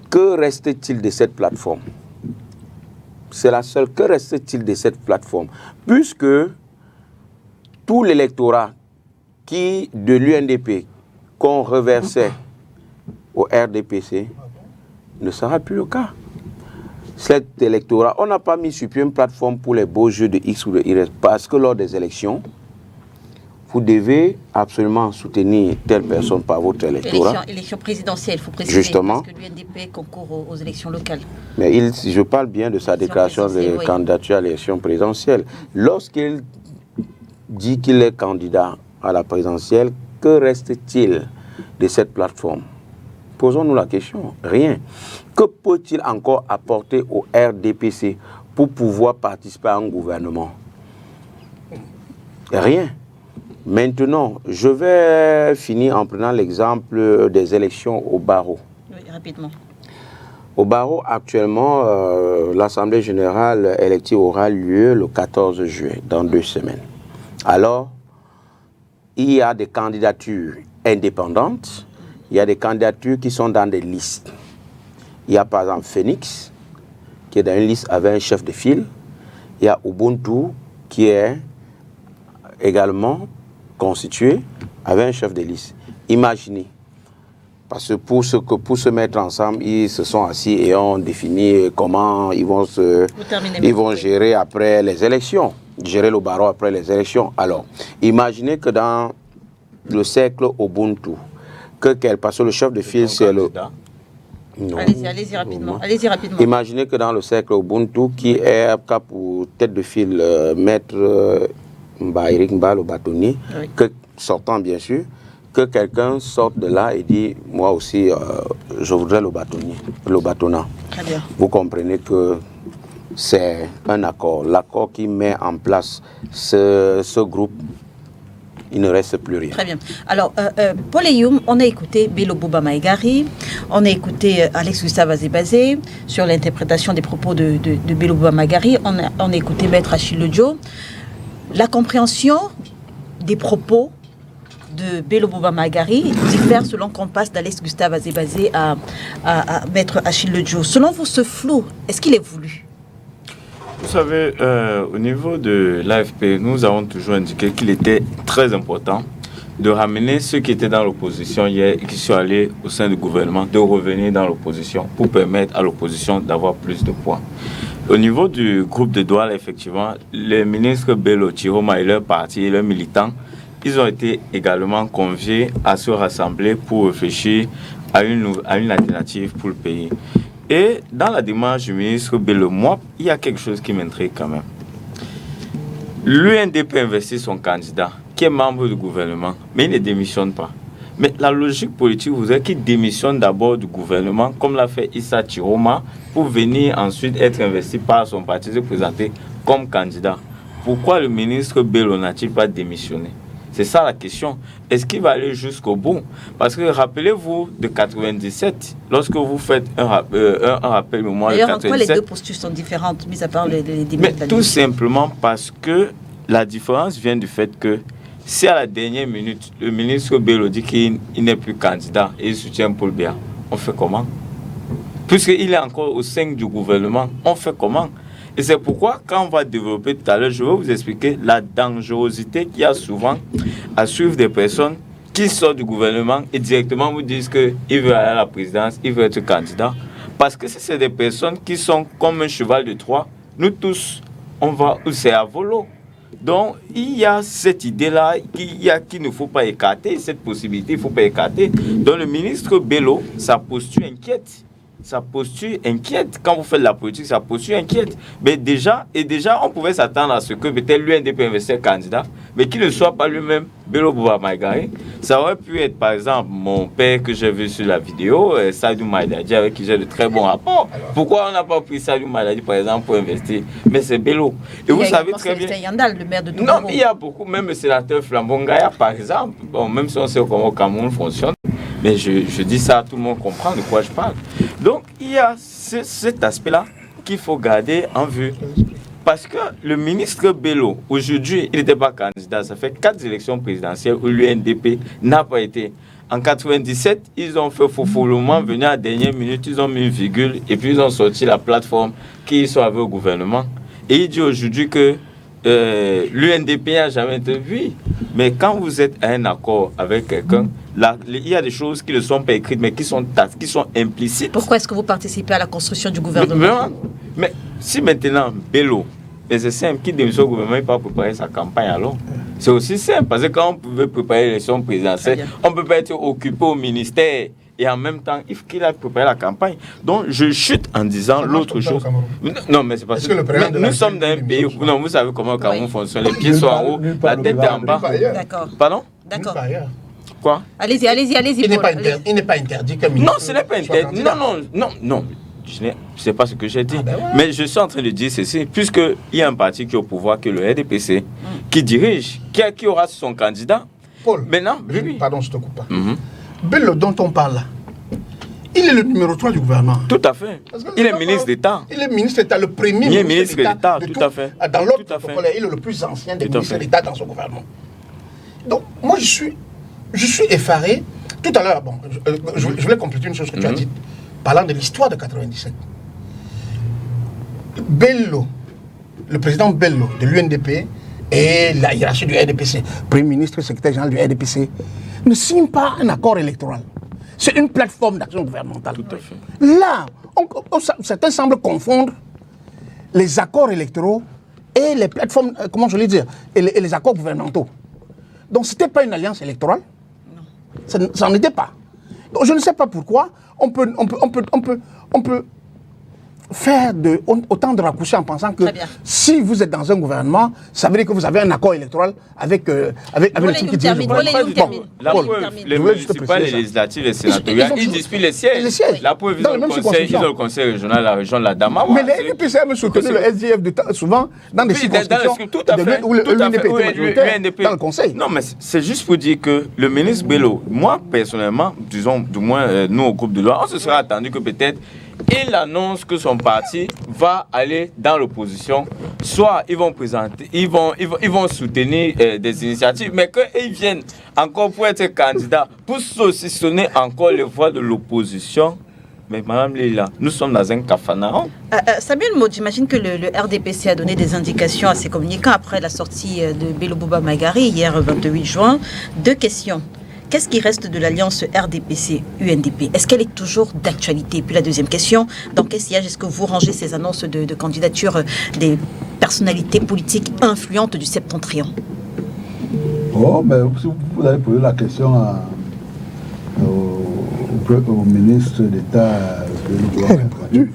Que reste-t-il de cette plateforme? C'est la seule. Que reste-t-il de cette plateforme? Puisque tout l'électorat qui de l'UNDP qu'on reversait au RDPC ne sera plus le cas. Cet électorat, on n'a pas mis sur pied une plateforme pour les beaux jeux de X ou de Y, parce que lors des élections, vous devez absolument soutenir telle personne par votre électorat. Élection présidentielle, il faut préciser. Justement. Parce que l'UNDP concourt aux élections locales. Mais je parle bien de sa déclaration de candidature à l'élection présidentielle. Lorsqu'il dit qu'il est candidat à la présidentielle, que reste-t-il de cette plateforme? Posons-nous la question. Rien. Que peut-il encore apporter au RDPC pour pouvoir participer à un gouvernement? Rien. Maintenant, je vais finir en prenant l'exemple des élections au barreau. Oui, rapidement. Au barreau, actuellement, l'Assemblée générale élective aura lieu le 14 juillet, dans 2 semaines. Alors, il y a des candidatures indépendantes, il y a des candidatures qui sont dans des listes. Il y a par exemple Phoenix, qui est dans une liste avec un chef de file. Il y a Ubuntu, qui est également constitué avec un chef de liste. Imaginez, parce que pour se mettre ensemble, ils se sont assis et ont défini comment ils vont gérer après les élections, gérer le barreau après les élections. Alors, imaginez que dans le cercle Ubuntu, parce que le chef de file, c'est le... Non. Allez-y rapidement. Allez-y rapidement. Imaginez que dans le cercle Ubuntu, qui est pour tête de file maître Eric Mba, le bâtonnier, oui, que, sortant bien sûr, que quelqu'un sorte de là et dit, moi aussi, je voudrais le bâtonnat. Très bien. Vous comprenez que c'est un accord. L'accord qui met en place ce groupe, il ne reste plus rien. Très bien. Alors, Paul Eyoum, on a écouté Bello Bouba Maïgari, on a écouté Alex Gustave Azebazé sur l'interprétation des propos de Bello Bouba Maïgari, on a écouté Maître Achille Dio. La compréhension des propos de Bello Bouba Maïgari diffère selon qu'on passe d'Alex Gustave Azebazé à Maître Achille Dio. Selon vous, ce flou, est-ce qu'il est voulu? Vous savez, au niveau de l'AFP, nous avons toujours indiqué qu'il était très important de ramener ceux qui étaient dans l'opposition hier et qui sont allés au sein du gouvernement, de revenir dans l'opposition pour permettre à l'opposition d'avoir plus de poids. Au niveau du groupe de Douala, effectivement, les ministres Bello, Chiroma et leur parti et leurs militants, ils ont été également conviés à se rassembler pour réfléchir à une alternative pour le pays. Et dans la démarche du ministre Bello, moi, il y a quelque chose qui m'intrigue quand même. L'UNDP investit son candidat, qui est membre du gouvernement, mais il ne démissionne pas. Mais la logique politique voudrait qu'il démissionne d'abord du gouvernement, comme l'a fait Issa Chiroma, pour venir ensuite être investi par son parti, se présenter comme candidat. Pourquoi le ministre Bello n'a-t-il pas démissionné? C'est ça la question. Est-ce qu'il va aller jusqu'au bout? Parce que rappelez-vous de 97, lorsque vous faites un rappel mémoire de 97... D'ailleurs, pourquoi les deux postures sont différentes, mis à part les Mais tout simplement parce que la différence vient du fait que si à la dernière minute, le ministre Bello dit qu'il n'est plus candidat et il soutient Paul Biya, on fait comment? Puisqu'il est encore au sein du gouvernement, on fait comment? Et c'est pourquoi, quand on va développer tout à l'heure, je vais vous expliquer la dangerosité qu'il y a souvent à suivre des personnes qui sortent du gouvernement et directement vous disent qu'ils veulent aller à la présidence, ils veulent être candidat. Parce que si c'est des personnes qui sont comme un cheval de Troie, nous tous, on va, c'est à volo. Donc, il y a cette idée-là qu'il ne faut pas écarter, cette possibilité, il ne faut pas écarter. Donc, le ministre Bello, sa posture inquiète. Sa posture inquiète. Quand vous faites la politique, sa posture inquiète. Mais déjà, on pouvait s'attendre à ce que peut-être l'UNDP investisse un candidat, mais qu'il ne soit pas lui-même Bello Bouba Maïgari. Ça aurait pu être, par exemple, mon père que j'ai vu sur la vidéo, Sadou Maïdadi, avec qui j'ai de très bons rapports. Pourquoi on n'a pas pris Sadou Maïdadi, par exemple, pour investir? Mais c'est Bello. Et vous savez très bien... Yandal, le maire de Toubaro. Non, il y a beaucoup, même le sénateur Flambongaya, par exemple. Bon, même si on sait comment au Cameroun fonctionne, mais je dis ça, tout le monde comprend de quoi je parle. Donc, il y a cet aspect-là qu'il faut garder en vue. Parce que le ministre Bello, aujourd'hui, il n'était pas candidat. Ça fait 4 élections présidentielles où l'UNDP n'a pas été En 97, ils ont fait faux-foulement, venu à la dernière minute, ils ont mis une virgule et puis ils ont sorti la plateforme qui sont avec au gouvernement. Et il dit aujourd'hui que l'UNDP n'a jamais été vu. Mais quand vous êtes à un accord avec quelqu'un, il y a des choses qui ne sont pas écrites, mais qui sont implicites. Pourquoi est-ce que vous participez à la construction du gouvernement? Mais si maintenant, Bello, et c'est simple, qui démissionne au gouvernement, il ne peut pas préparer sa campagne alors. C'est aussi simple, parce que quand on pouvait préparer l'élection présidentielle, on ne peut pas être occupé au ministère et en même temps, il faut qu'il a préparé la campagne. Donc, je chute en disant l'autre chose. Non, mais c'est parce que nous sommes dans un pays où, non, vous savez comment le Cameroun fonctionne. Les pieds sont en haut, la tête est en bas. D'accord. Pardon? D'accord. Quoi? Allez-y. Il n'est pas interdit comme non, ce n'est pas interdit. Non. Je ne sais pas ce que j'ai dit. Mais je suis en train de dire ceci, puisqu'il y a un parti qui est au pouvoir, qui est le RDPC, qui dirige, qui aura son candidat. Paul, maintenant, pardon, je ne te coupe pas. Bello dont on parle là, il est le numéro 3 du gouvernement. Tout à fait. Il est ministre d'État. Il est ministre d'État, le premier ministre d'État. Tout à fait. Dans l'ordre protocolaire, il est le plus ancien des ministres d'État dans son gouvernement. Donc, moi, je suis effaré. Tout à l'heure, bon, je voulais compléter une chose que tu as dit, parlant de l'histoire de 97. Bello, le président Bello de l'UNDP et la hiérarchie du RDPC, Premier ministre, secrétaire général du RDPC, ne signent pas un accord électoral. C'est une plateforme d'action gouvernementale. Tout à fait. Là, certains semblent confondre les accords électoraux et les plateformes, comment je vais dire, et les accords gouvernementaux. Donc, ce n'était pas une alliance électorale. Non. Ça n'en était pas. Donc, je ne sais pas pourquoi on peut faire autant de raccourcis en pensant que si vous êtes dans un gouvernement, ça veut dire que vous avez un accord électoral avec le truc qui dirige. La preuve, les municipales, les législatives, les sénatoriales, ils disputent les sièges. La preuve, ils ont le conseil régional, la région de la Damawa. Mais les RDPC ont soutenu le SDF souvent dans des circonscriptions où l'UNDP était majoritaire dans le conseil. Non, mais c'est juste pour dire que le ministre Bello, moi personnellement, disons, du moins nous au groupe de loi, on se serait attendu que peut-être il annonce que son parti va aller dans l'opposition. Soit ils vont présenter, ils vont soutenir des initiatives, mais qu'ils viennent encore pour être candidats, pour saucissonner encore les voix de l'opposition. Mais Madame Lila, nous sommes dans un cafanard. Samuel Maud, j'imagine que le RDPC a donné des indications à ses communicants après la sortie de Bello Bouba Magari, hier 28 juin. 2 questions. Qu'est-ce qui reste de l'alliance RDPC-UNDP? Est-ce qu'elle est toujours d'actualité? Puis la deuxième question, dans quel sillage est-ce que vous rangez ces annonces de candidature des personnalités politiques influentes du septentrion? Oh, mais si vous avez posé la question au ministre d'État de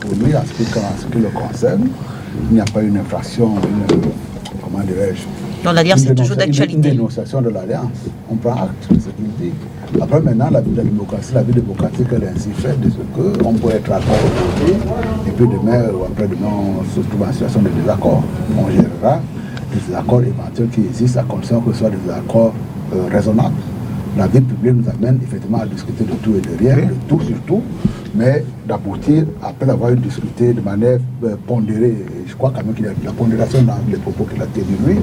pour lui, en ce qui le concerne, il n'y a pas une infraction, comment dirais-je? Dans l'alliance, c'est toujours d'actualité. Une dénonciation de l'alliance. On prend acte de ce qu'il dit. Après, maintenant, la vie de la démocratie, elle est ainsi faite de ce qu'on peut être d'accord aujourd'hui, et puis demain ou après-demain, on se trouve en situation de désaccord. On gérera les désaccords éventuels qui existent à condition que ce soit des désaccords raisonnables. La vie publique nous amène effectivement à discuter de tout et de rien, de tout surtout, mais d'aboutir, après avoir discuté de manière pondérée, je crois quand même qu'il y a la pondération dans les propos qu'il a tenus lui,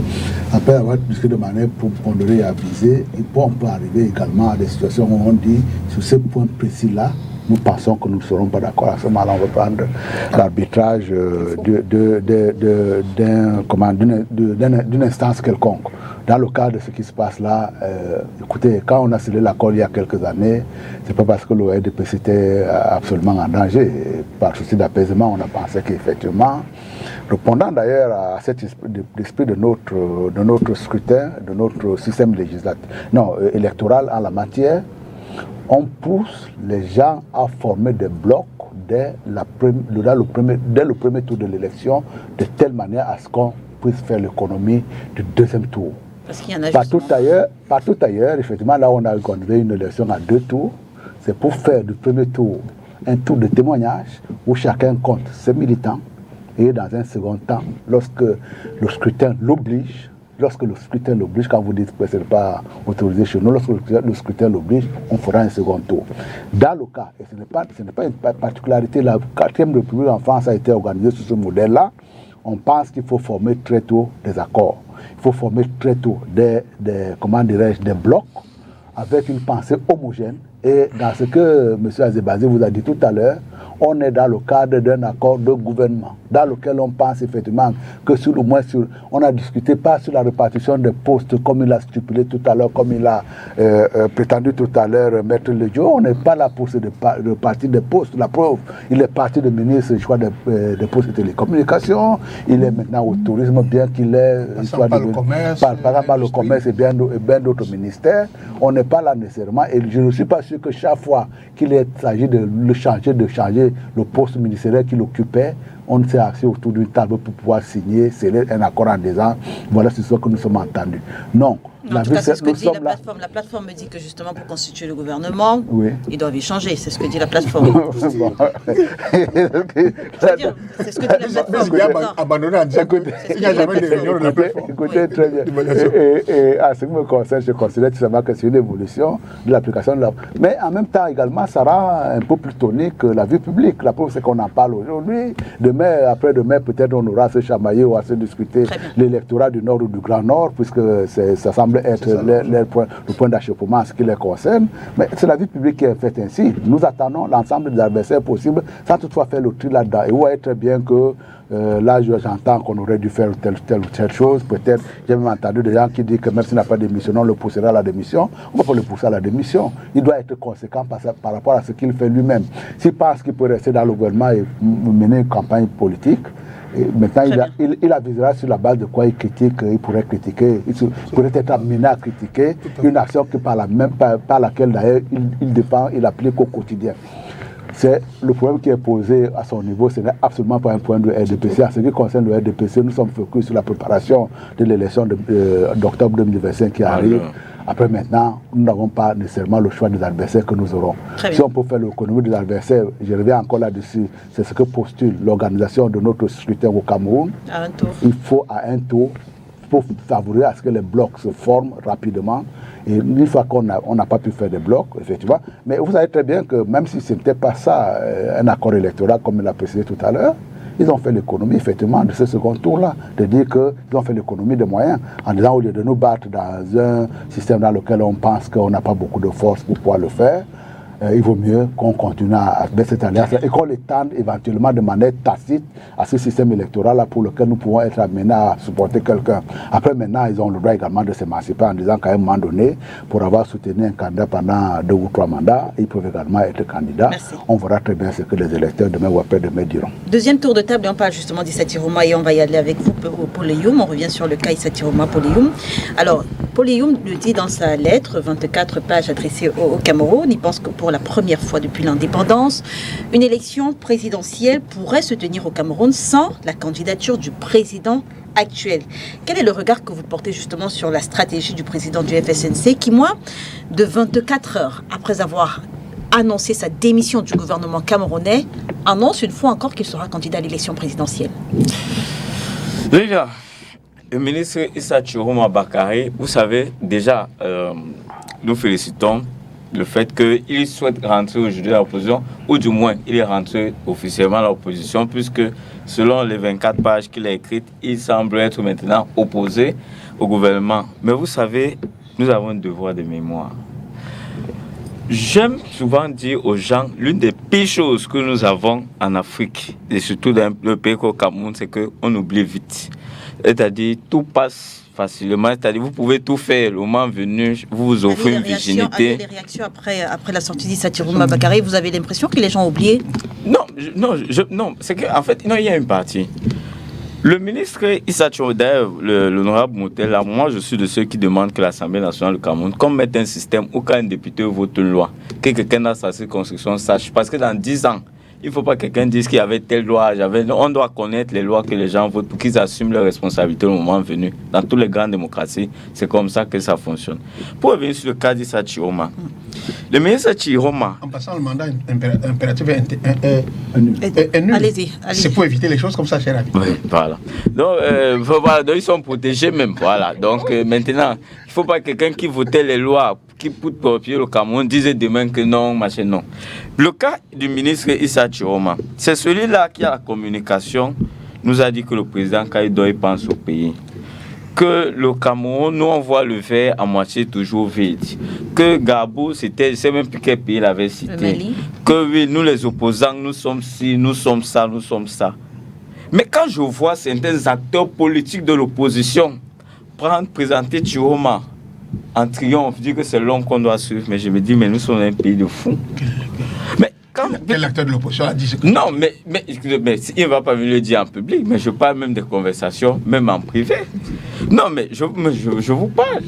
après avoir discuté de manière pondérée et avisée, on peut arriver également à des situations où on dit, sur ce point précis-là, nous pensons que nous ne serons pas d'accord. À ce moment-là, on va prendre l'arbitrage d'une instance quelconque. Dans le cas de ce qui se passe là, écoutez, quand on a scellé l'accord il y a quelques années, c'est pas parce que le RDPC était absolument en danger. Par souci d'apaisement, on a pensé qu'effectivement, répondant d'ailleurs à cet esprit de notre scrutin, de notre système législatif, électoral en la matière, on pousse les gens à former des blocs dès le premier tour de l'élection, de telle manière à ce qu'on puisse faire l'économie du deuxième tour. Parce qu'il y en a partout ailleurs, effectivement, là on a organisé une élection à 2 tours, c'est pour faire du premier tour un tour de témoignage où chacun compte ses militants et dans un second temps, lorsque le scrutin l'oblige, quand vous dites que ce n'est pas autorisé chez nous, lorsque le scrutin l'oblige, on fera un second tour. Dans le cas, et ce n'est pas une particularité, la 4e République en France a été organisée sur ce modèle-là, on pense qu'il faut former très tôt des accords. il faut former très tôt des blocs avec une pensée homogène. Et dans ce que M. Azebazé vous a dit tout à l'heure, on est dans le cadre d'un accord de gouvernement, dans lequel on pense effectivement que on a discuté pas sur la répartition des postes comme il a stipulé tout à l'heure, comme il a prétendu tout à l'heure, Maître Ledio. On n'est pas là pour se répartir des postes. La preuve, il est parti de ministre du choix des postes de télécommunications, il est maintenant au tourisme, bien qu'il ait par le commerce et bien d'autres ministères. On n'est pas là nécessairement, et je ne suis pas sûr que chaque fois qu'il s'agit de changer le poste ministériel qu'il occupait, on s'est assis autour d'une table pour pouvoir signer, sceller un accord en disant voilà, c'est ce que nous sommes entendus. Non. En tout cas, c'est ce que dit la plateforme. La plateforme dit que justement pour constituer le gouvernement, ils doivent y changer. C'est ce que dit la plateforme. C'est ce que dit la plateforme. Il y a abandonné en disant qu'il n'y a jamais de réunion de la plateforme. Écoutez, très bien. Et à ce qui me concerne, je considère tout simplement que c'est une évolution de l'application de la... Mais en même temps, également, ça rend un peu plus tonique la vie publique. La preuve, c'est qu'on en parle aujourd'hui. Demain, après-demain, peut-être on aura à se chamailler ou à se discuter l'électorat du Nord ou du Grand Nord, puisque ça semble être le point d'achoppement en ce qui les concerne. Mais c'est la vie publique qui est faite ainsi. Nous attendons l'ensemble des adversaires possibles sans toutefois faire le tri là-dedans. Et vous voyez très bien que là, j'entends qu'on aurait dû faire telle ou telle chose. Peut-être, j'ai même entendu des gens qui disent que même s'il n'a pas de démission, on le poussera à la démission. On ne va pas le pousser à la démission. Il doit être conséquent par rapport à ce qu'il fait lui-même. S'il pense qu'il peut rester dans le gouvernement et mener une campagne politique, et maintenant, il avisera sur la base de quoi il critique, il pourrait critiquer, il pourrait être amené à critiquer une action par laquelle d'ailleurs il défend, il applique au quotidien. C'est le problème qui est posé à son niveau, ce n'est absolument pas un point de RDPC. En ce qui concerne le RDPC, nous sommes focus sur la préparation de l'élection d'octobre 2025 qui arrive. Après, maintenant, nous n'avons pas nécessairement le choix des adversaires que nous aurons. Si on peut faire l'économie des adversaires, je reviens encore là-dessus, c'est ce que postule l'organisation de notre scrutin au Cameroun. À un tour. Il faut à un tour, pour favoriser à ce que les blocs se forment rapidement. Et une fois qu'on n'a pas pu faire des blocs, effectivement. Mais vous savez très bien que même si ce n'était pas ça, un accord électoral, comme il l'a précisé tout à l'heure, ils ont fait l'économie, effectivement, de ce second tour-là, de dire qu'ils ont fait l'économie de moyens, en disant, au lieu de nous battre dans un système dans lequel on pense qu'on n'a pas beaucoup de force pour pouvoir le faire, il vaut mieux qu'on continue à faire cette alliance et qu'on l'étende éventuellement de manière tacite à ce système électoral-là pour lequel nous pouvons être amenés à supporter quelqu'un. Après, maintenant, ils ont le droit également de s'émanciper en disant qu'à un moment donné, pour avoir soutenu un candidat pendant 2 ou 3 mandats, ils peuvent également être candidats. Merci. On verra très bien ce que les électeurs demain ou après-demain diront. Deuxième tour de table, et on parle justement d'Issa Tiroma et on va y aller avec vous, Poléyoum. On revient sur le cas Issa Tiroma, Poléyoum. Alors, Poléyoum le dit dans sa lettre, 24 pages adressée au Cameroun. Il pense que pour la première fois depuis l'indépendance, une élection présidentielle pourrait se tenir au Cameroun sans la candidature du président actuel. Quel est le regard que vous portez justement sur la stratégie du président du FSNC qui, moins de 24 heures après avoir annoncé sa démission du gouvernement camerounais, annonce une fois encore qu'il sera candidat à l'élection présidentielle? Déjà, le ministre Issa Tiroma Bakary, vous savez, déjà, nous félicitons le fait qu'il souhaite rentrer aujourd'hui à l'opposition, ou du moins, il est rentré officiellement à l'opposition, puisque selon les 24 pages qu'il a écrites, il semble être maintenant opposé au gouvernement. Mais vous savez, nous avons un devoir de mémoire. J'aime souvent dire aux gens, l'une des pires choses que nous avons en Afrique, et surtout dans le pays comme le Cameroun, c'est qu'on oublie vite. C'est-à-dire, tout passe facilement, c'est-à-dire vous pouvez tout faire, le moment venu, vous vous offrez une virginité. Les réactions après la sortie d'Issa Tiroma Bakary, vous avez l'impression que les gens ont oublié? Non, c'est qu'en fait, il y a une partie. Le ministre Issa Tiroma, d'ailleurs, l'honorable Moutel, là, moi je suis de ceux qui demandent que l'Assemblée nationale du Cameroun, comme mettre un système où quand un député vote une loi, que quelqu'un dans sa circonscription sache, parce que dans 10 ans, il ne faut pas que quelqu'un dise qu'il y avait telle loi, on doit connaître les lois que les gens votent pour qu'ils assument leurs responsabilités au moment venu. Dans toutes les grandes démocraties, c'est comme ça que ça fonctionne. Pour revenir sur le cas d'Issa Tiroma, le ministre Tiroma... En passant, le mandat impératif est nul. Allez-y. C'est pour éviter les choses comme ça, cher ami. Oui, voilà. Donc, ils sont protégés même. Voilà. Donc, maintenant, il ne faut pas que quelqu'un qui votait les lois, qui pousse pour pied le Cameroun, dise demain que non, machin, non. Le cas du ministre Issa Tiroma, c'est celui-là qui a la communication, nous a dit que le président Kaïdo pense au pays. que le Cameroun, nous on voit le verre à moitié toujours vide. Que Gbagbo, c'était, je ne sais même plus quel pays il avait cité. Que oui, nous les opposants, nous sommes ci, nous sommes ça, nous sommes ça. Mais quand je vois certains acteurs politiques de l'opposition présenter Chiroma en triomphe, dire que c'est l'homme qu'on doit suivre, mais je me dis, mais nous sommes un pays de fous. Mais quel acteur de l'opposition a dit ce que... Non, mais il ne va pas me le dire en public, mais je parle même des conversations, même en privé. Non, mais je vous parle.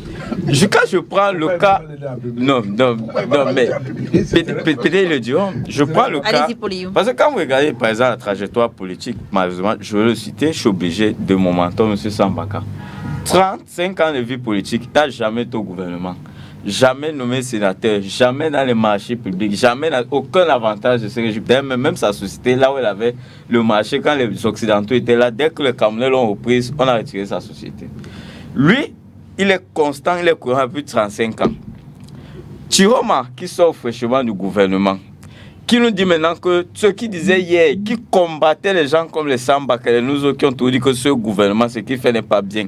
Quand je prends le cas... Non, mais peut-être le diront. Je prends le cas... Parce que quand vous regardez, par exemple, la trajectoire politique, malheureusement, je veux le citer, je suis obligé de mon mentor, M. Sambaka. 35 ans de vie politique, il n'a jamais été au gouvernement. Jamais nommé sénateur, jamais dans les marchés publics, jamais aucun avantage de ce régime. Même sa société, là où elle avait le marché, quand les Occidentaux étaient là, dès que les Camerounais l'ont reprise, on a retiré sa société. Lui, il est constant, il est courant depuis 35 ans. Chiroma, qui sort fraîchement du gouvernement, qui nous dit maintenant que ceux qui disaient hier, qui combattaient les gens comme les Samba, les nous qui ont tout dit que ce gouvernement, ce qu'il fait n'est pas bien.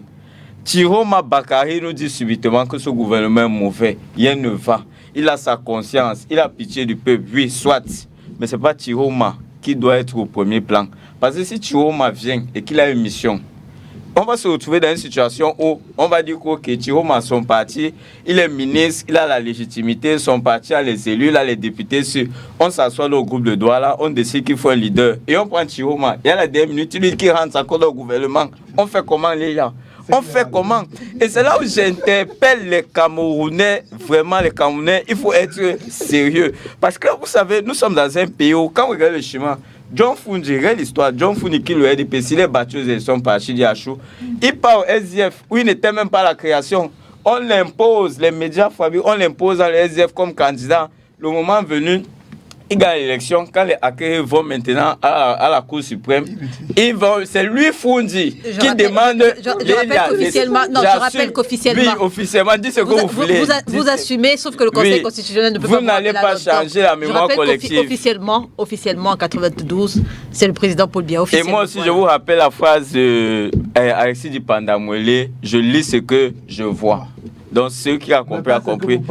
Chiroma Bakari nous dit subitement que ce gouvernement est mauvais, rien ne va. Il a sa conscience, il a pitié du peuple, oui, soit. Mais ce n'est pas Chiroma qui doit être au premier plan. Parce que si Chiroma vient et qu'il a une mission, on va se retrouver dans une situation où on va dire que Chiroma, son parti, il est ministre, il a la légitimité, son parti a les élus, il a les députés. On s'assoit dans le groupe de Douala, on décide qu'il faut un leader. Et on prend Chiroma, il y a la dernière minute, il dit qu'il rentre encore dans le gouvernement. On fait comment les gars? On fait comment? Et c'est là où j'interpelle les Camerounais, vraiment les Camerounais, il faut être sérieux. Parce que vous savez, nous sommes dans un pays où, quand vous regardez le chemin, John Fundi, regarde l'histoire, John Fundi qui le RDP, s'il est battu aux élections par Chidi Achou, il part au SDF, où il n'était même pas à la création. On l'impose, les médias fabriques, on l'impose à le SDF comme candidat. Le moment venu, il gagne l'élection. Quand les hackers vont maintenant à la Cour suprême, c'est lui Fundi qui demande. Je rappelle qu'officiellement. Oui, officiellement, dis ce que vous voulez. Vous assumez, sauf que le Conseil constitutionnel ne peut pas. Vous n'allez pas changer la mémoire collective. Officiellement, en 92, c'est le président Paul Biya. Et moi aussi, je vous rappelle la phrase d'Alexis Dipandamouele, je lis ce que je vois. Donc, ceux qui ont compris, a compris.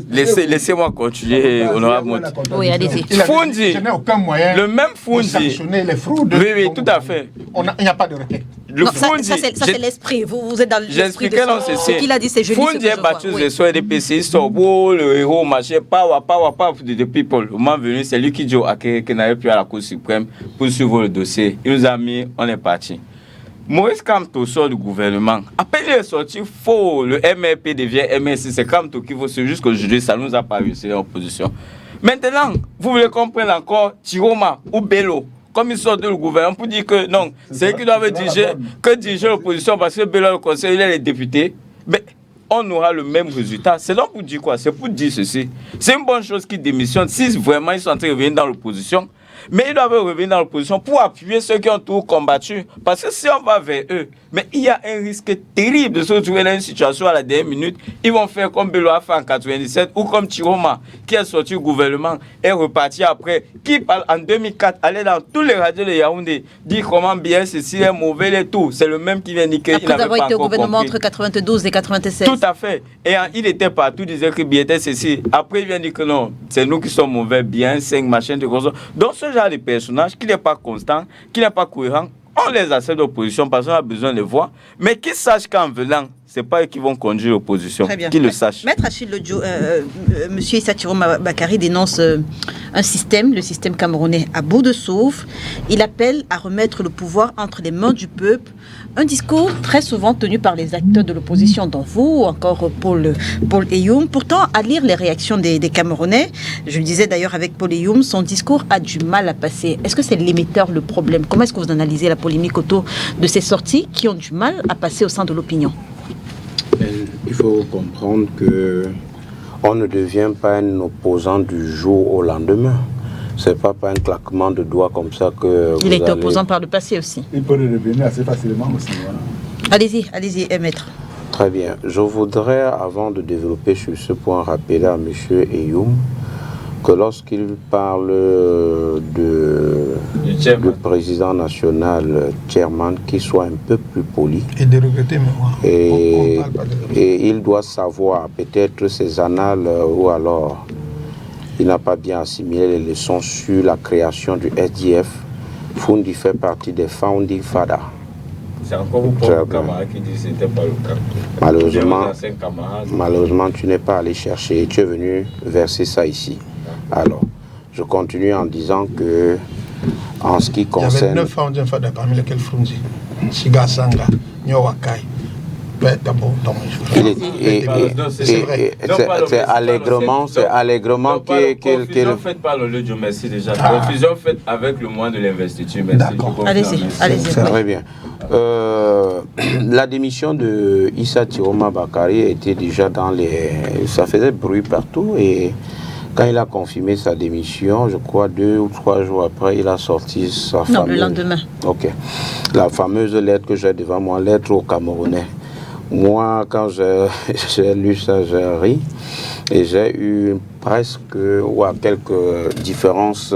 Laissez-moi continuer, honorable Moti. Oui, allez-y. Fundi, je n'ai aucun moyen le même Fundi. de sanctionner les fraudes. Oui, tout à fait. Il n'y a pas de requête. Non, ça c'est l'esprit. Vous êtes dans l'esprit de ce qu'il a dit, c'est je lis ce que je vois. Fundi est battu les soins des PC, le héros, machin, power de people. Au moment venu, c'est lui qui dit qu'il n'avait plus à la Cour suprême pour suivre le dossier. Il nous a mis, on est parti. Maurice Kamto sort du gouvernement. Après il est sorti faux, le MRP devient MRC. C'est Kamto qui vaut, c'est juste qu'aujourd'hui, ça nous a pas réussi en opposition. Maintenant, vous voulez comprendre encore Chiroma ou Bello, comme ils sortent du gouvernement pour dire que non, c'est eux qui doivent diriger l'opposition parce que Bello, le conseil, il est les députés. Mais on aura le même résultat. C'est donc pour dire quoi? C'est pour dire ceci. C'est une bonne chose qu'ils démissionnent si vraiment ils sont en train de revenir dans l'opposition. Mais ils doivent revenir dans l'opposition pour appuyer ceux qui ont tout combattu. Parce que si on va vers eux, mais il y a un risque terrible de se retrouver dans une situation à la dernière minute. Ils vont faire comme Bello a fait en 97 ou comme Chiroma qui est sorti du gouvernement et reparti après. Qui parle en 2004, allait dans tous les radios de Yaoundé, dit comment bien ceci est mauvais et tout. C'est le même qui vient dire qu'il n'avait pas encore compris. Après avoir été au gouvernement entre 92 et 96. Tout à fait. Et il était partout, disait que bien était ceci. Après il vient dire que non, c'est nous qui sommes mauvais, bien, 5 machins de gros. Donc ce genre de personnage qui n'est pas constant, qui n'est pas cohérent, on les accepte d'opposition parce qu'on a besoin de voir, mais qu'ils sachent qu'en venant, ce n'est pas eux qui vont conduire l'opposition, qu'ils le sachent. Maître Achille Lodjo, M. Issa Chiroma Bakari dénonce un système, le système camerounais, à bout de souffle. Il appelle à remettre le pouvoir entre les mains du peuple. Un discours très souvent tenu par les acteurs de l'opposition, dont vous, ou encore Paul Eyoum. Pourtant, à lire les réactions des Camerounais, je le disais d'ailleurs avec Paul Eyoum, son discours a du mal à passer. Est-ce que c'est l'émetteur le problème? Comment est-ce que vous analysez la polémique autour de ces sorties qui ont du mal à passer au sein de l'opinion? Il faut comprendre qu'on ne devient pas un opposant du jour au lendemain. C'est pas un claquement de doigts comme ça que il était opposant par le passé aussi. Il peut revenir assez facilement aussi. Voilà. Allez-y, maître. Très bien. Je voudrais, avant de développer sur ce point, rappeler à M. Eyoum que lorsqu'il parle de du président national, chairman, qui soit un peu plus poli. Et de regretter, mais moi, et, on parle pas de regretter. Et il doit savoir peut-être ses annales ou alors il n'a pas bien assimilé les leçons sur la création du SDF. Fundi fait partie des founding fathers. C'est encore vos propres camarades qui disent que ce n'était pas le cas. Malheureusement, tu n'es pas allé chercher. Tu es venu verser ça ici. Alors, je continue en disant que, en ce qui concerne... Il y avait 9 founding fathers parmi lesquels Frunzi, Siga Sanga, Nyowakai. C'est allègrement confusion faite par le lieu de merci déjà. Confusion faite avec le mois de l'investiture. Allez-y. Très bien. La démission de Issa Tiroma Bakari était déjà dans les... Ça faisait bruit partout et quand il a confirmé sa démission, je crois 2 ou 3 jours après, il a sorti sa fameuse... Non, le lendemain. Ok. La fameuse lettre que j'ai devant moi, lettre aux Camerounais. Moi, quand j'ai lu ça, j'ai ri et j'ai eu presque quelques différences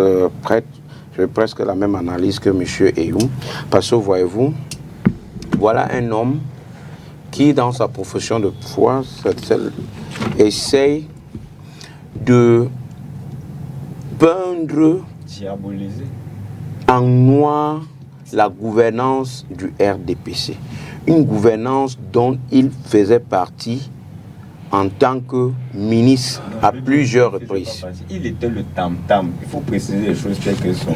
j'ai presque la même analyse que M. Eyoum. Parce que, voyez-vous, voilà un homme qui, dans sa profession de foi, essaye de peindre, diaboliser en noir la gouvernance du RDPC. Une gouvernance dont il faisait partie en tant que ministre à plusieurs reprises. Il était le tam-tam. Il faut préciser les choses telles qu'elles sont.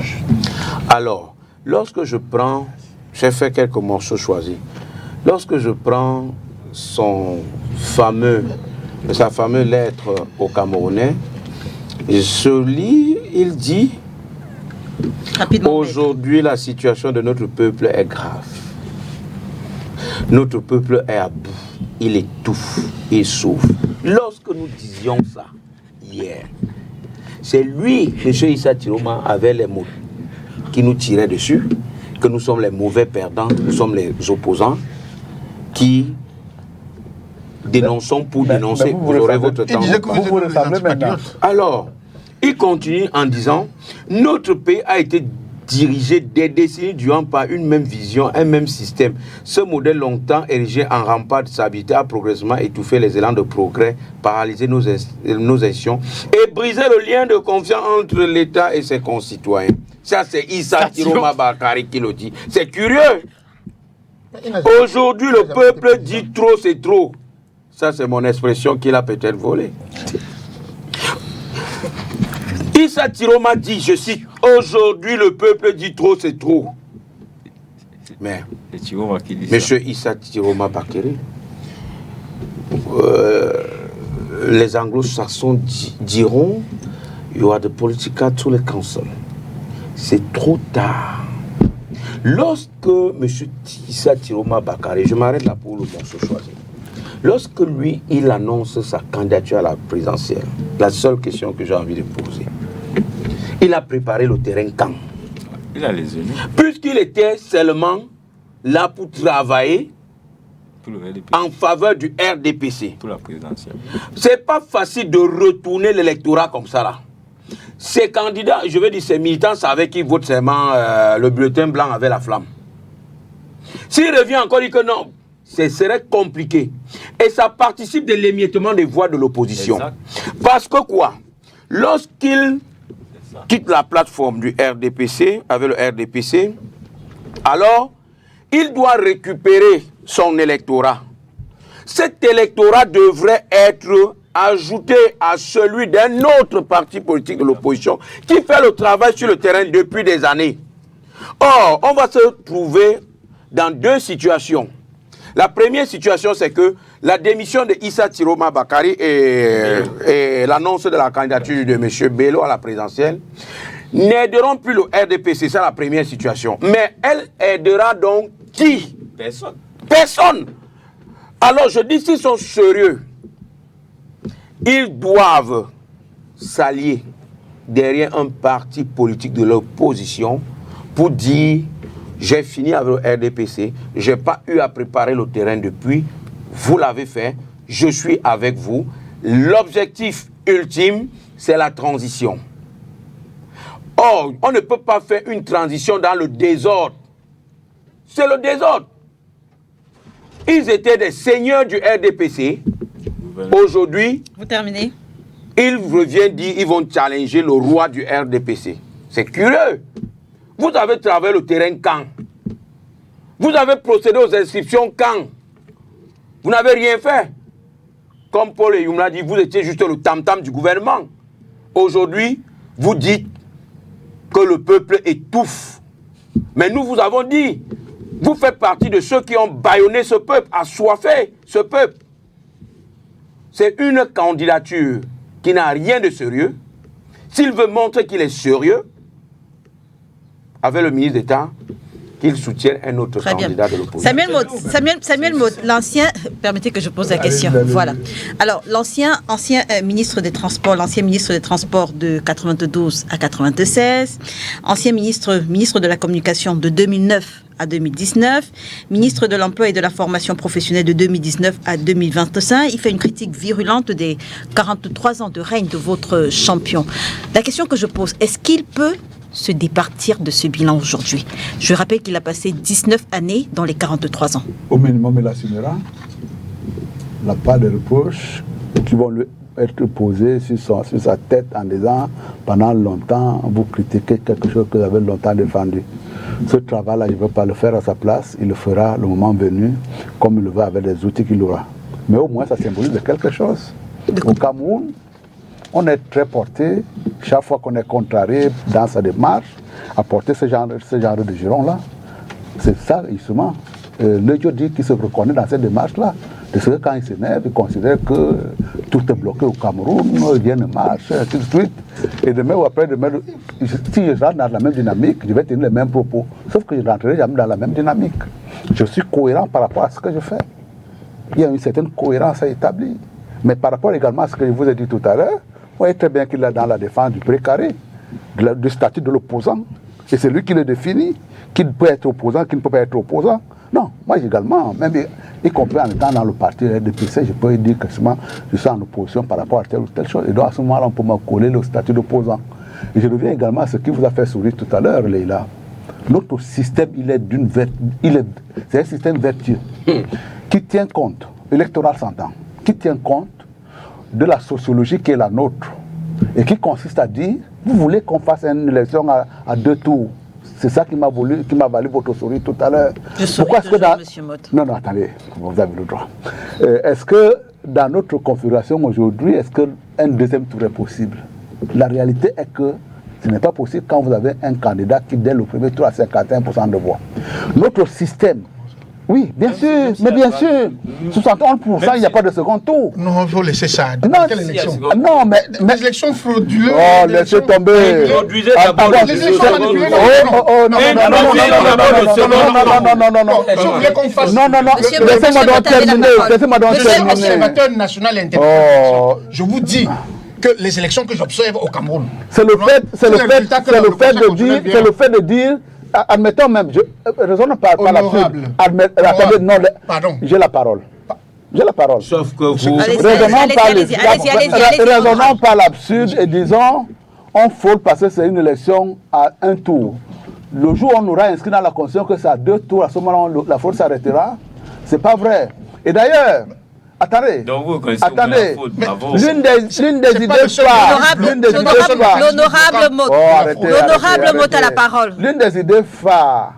Alors, lorsque je prends, j'ai fait quelques morceaux choisis. Lorsque je prends sa fameuse lettre au Camerounais, je lis, il dit aujourd'hui la situation de notre peuple est grave. Notre peuple est à bout, il étouffe, il souffre. Lorsque nous disions ça hier, c'est lui, M. Issa Tiroma, avait les mots qui nous tiraient dessus, que nous sommes les mauvais perdants, nous sommes les opposants, qui dénonçons pour dénoncer. Vous aurez votre temps. Vous ressemblez maintenant. Alors, il continue en disant, notre pays a été dirigé des décennies durant par une même vision, un même système. Ce modèle longtemps érigé en rempart de stabilité a progressivement étouffé les élans de progrès, paralysé nos actions et brisé le lien de confiance entre l'État et ses concitoyens. Ça, c'est Issa Tiroma Bakari qui le dit. C'est curieux. Aujourd'hui, le peuple dit trop, c'est trop. Ça, c'est mon expression qu'il a peut-être volée. Issa Tiroma dit, je cite, aujourd'hui le peuple dit trop, c'est trop. Mais, monsieur Issa Tiroma Bakari, les anglo-saxons diront, you are the political to the council. C'est trop tard. Lorsque monsieur Issa Tiroma Bakari, je m'arrête là pour le morceau choisi. Lorsque lui, il annonce sa candidature à la présidentielle, la seule question que j'ai envie de poser, il a préparé le terrain quand? Il a les élus. Puisqu'il était seulement là pour travailler en faveur du RDPC. Pour la présidentielle. C'est pas facile de retourner l'électorat comme ça là. Ces candidats, je veux dire, ces militants savaient qu'ils votent seulement le bulletin blanc avec la flamme. S'il revient encore, il dit que non, ce serait compliqué. Et ça participe de l'émiettement des voix de l'opposition. Parce que quoi? Lorsqu'il quitte la plateforme du RDPC, avec le RDPC, alors il doit récupérer son électorat. Cet électorat devrait être ajouté à celui d'un autre parti politique de l'opposition qui fait le travail sur le terrain depuis des années. Or, on va se trouver dans deux situations. La première situation, c'est que la démission de Issa Tiroma Bakari et l'annonce de la candidature de M. Bello à la présidentielle n'aideront plus le RDPC. C'est la première situation. Mais elle aidera donc qui? Personne. Personne. Alors je dis, s'ils sont sérieux, ils doivent s'allier derrière un parti politique de l'opposition pour dire: j'ai fini avec le RDPC, je n'ai pas eu à préparer le terrain depuis, vous l'avez fait, je suis avec vous. L'objectif ultime, c'est la transition. Or, on ne peut pas faire une transition dans le désordre. C'est le désordre. Ils étaient des seigneurs du RDPC. Aujourd'hui, vous terminez. Ils reviennent dire qu'ils vont challenger le roi du RDPC. C'est curieux. Vous avez travaillé le terrain quand? Vous avez procédé aux inscriptions quand? Vous n'avez rien fait. Comme Paul Eyoum l'a dit, vous étiez juste le tam-tam du gouvernement. Aujourd'hui, vous dites que le peuple étouffe. Mais nous vous avons dit, vous faites partie de ceux qui ont bâillonné ce peuple, assoiffé ce peuple. C'est une candidature qui n'a rien de sérieux. S'il veut montrer qu'il est sérieux, avec le ministre d'État, qu'il soutienne un autre candidat de l'opposition. Samuel Maud, l'ancien... Permettez que je pose la question. Voilà. Alors, l'ancien ministre des Transports, de 92 à 96, ancien ministre de la Communication de 2009 à 2019, ministre de l'Emploi et de la Formation professionnelle de 2019 à 2025. Il fait une critique virulente des 43 ans de règne de votre champion. La question que je pose, est-ce qu'il peut se départir de ce bilan aujourd'hui? Je rappelle qu'il a passé 19 années dans les 43 ans. Au minimum, il assumera la part de reproches qui vont lui être posées sur sa tête en disant pendant longtemps, vous critiquez quelque chose que vous avez longtemps défendu. Ce travail-là, je ne veux pas le faire à sa place, il le fera le moment venu, comme il le veut avec les outils qu'il aura. Mais au moins, ça symbolise de quelque chose. Au Cameroun, on est très porté, chaque fois qu'on est contrarié dans sa démarche, à porter ce genre de giron-là. C'est ça, justement. Le Jodi qui se reconnaît dans cette démarche-là, parce que quand il s'énerve, il considère que tout est bloqué au Cameroun, rien ne marche, tout de suite. Et demain ou après-demain, si je rentre dans la même dynamique, je vais tenir les mêmes propos. Sauf que je ne rentrerai jamais dans la même dynamique. Je suis cohérent par rapport à ce que je fais. Il y a une certaine cohérence à établir. Mais par rapport également à ce que je vous ai dit tout à l'heure, vous voyez très bien qu'il est dans la défense du précaré, du statut de l'opposant. Et c'est lui qui le définit, qui peut être opposant, qui ne peut pas être opposant. Non, moi également, même y compris en étant dans le parti RDPC, je peux dire que je suis en opposition par rapport à telle ou telle chose. Et donc à ce moment-là, on peut me coller le statut d'opposant. Et je reviens également à ce qui vous a fait sourire tout à l'heure, Leïla. Notre système, c'est un système vertueux qui tient compte, électoral s'entend, qui tient compte de la sociologie qui est la nôtre et qui consiste à dire, vous voulez qu'on fasse une élection à 2 tours. C'est ça qui m'a valu votre sourire tout à l'heure. Pourquoi est-ce que Monsieur Mott. Non, attendez, vous avez le droit. Est-ce que dans notre configuration aujourd'hui, est-ce qu'un deuxième tour est possible? La réalité est que ce n'est pas possible quand vous avez un candidat qui, dès le premier tour, a 51% de voix. Notre système, oui, bien sûr, mais bien sûr, 71%, il n'y a pas de second tour. Non, il faut laisser ça. Non, quelle élection? Non, mais les élections frauduleuses. Oh, laissez tomber. Non. Je voulais qu'on fasse. Non. Laissez-moi donc terminer. L'observateur national interprète. Je vous dis que les élections que j'observe au Cameroun. C'est le fait de dire. Admettons même, raisonnons par l'absurde. Pardon. J'ai la parole. Sauf que vous... Raisonnons par l'absurde et disons, on faut passer c'est une élection à 1 tour. Le jour où on aura inscrit dans la Constitution que c'est à 2 tours, à ce moment-là, la faute s'arrêtera. C'est pas vrai. Et d'ailleurs, attendez, l'une des idées phares, l'honorable Mott à la parole. L'une des idées phares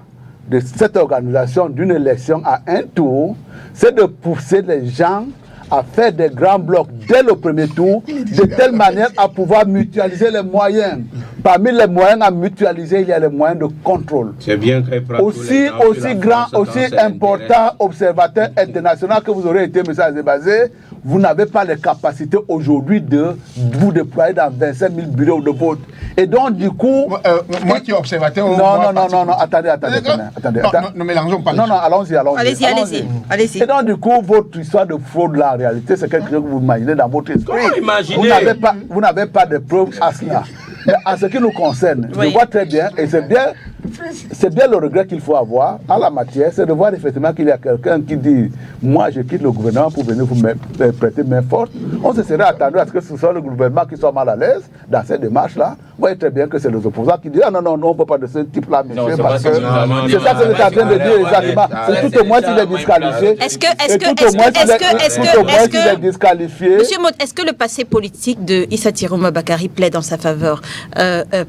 de cette organisation d'une élection à 1 tour, c'est de pousser les gens à faire des grands blocs dès le premier tour, de telle manière à pouvoir mutualiser les moyens. Parmi les moyens à mutualiser, il y a les moyens de contrôle. C'est bien aussi grand, aussi important observateur international que vous aurez été, M. Azebazé, vous n'avez pas les capacités aujourd'hui de vous déployer dans 25 000 bureaux de vote. Et donc, du coup... moi qui suis observateur... Non, attendez. Ne mélangeons pas. Non, allons-y. Allez-y. Et donc, du coup, votre histoire de fraude, là, en réalité, c'est quelque chose que vous imaginez dans votre esprit. Comment imaginer? Vous n'avez pas de preuves à cela. Mais en ce qui nous concerne, je vois très bien, et c'est bien c'est bien le regret qu'il faut avoir en la matière, c'est de voir effectivement qu'il y a quelqu'un qui dit « Moi, je quitte le gouvernement pour venir vous prêter main forte ». On se serait attendu à ce que ce soit le gouvernement qui soit mal à l'aise dans cette démarche-là. Vous voyez très bien que c'est les opposants qui disent « Ah non, non, non, on ne peut pas de ce type-là, monsieur, parce que c'est ça que vous êtes en train de dire exactement. C'est tout au moins s'il est disqualifié. Est-ce que est disqualifié. Monsieur Maud, est-ce que le passé politique de Issa Tiroma Bakary plaide en sa faveur?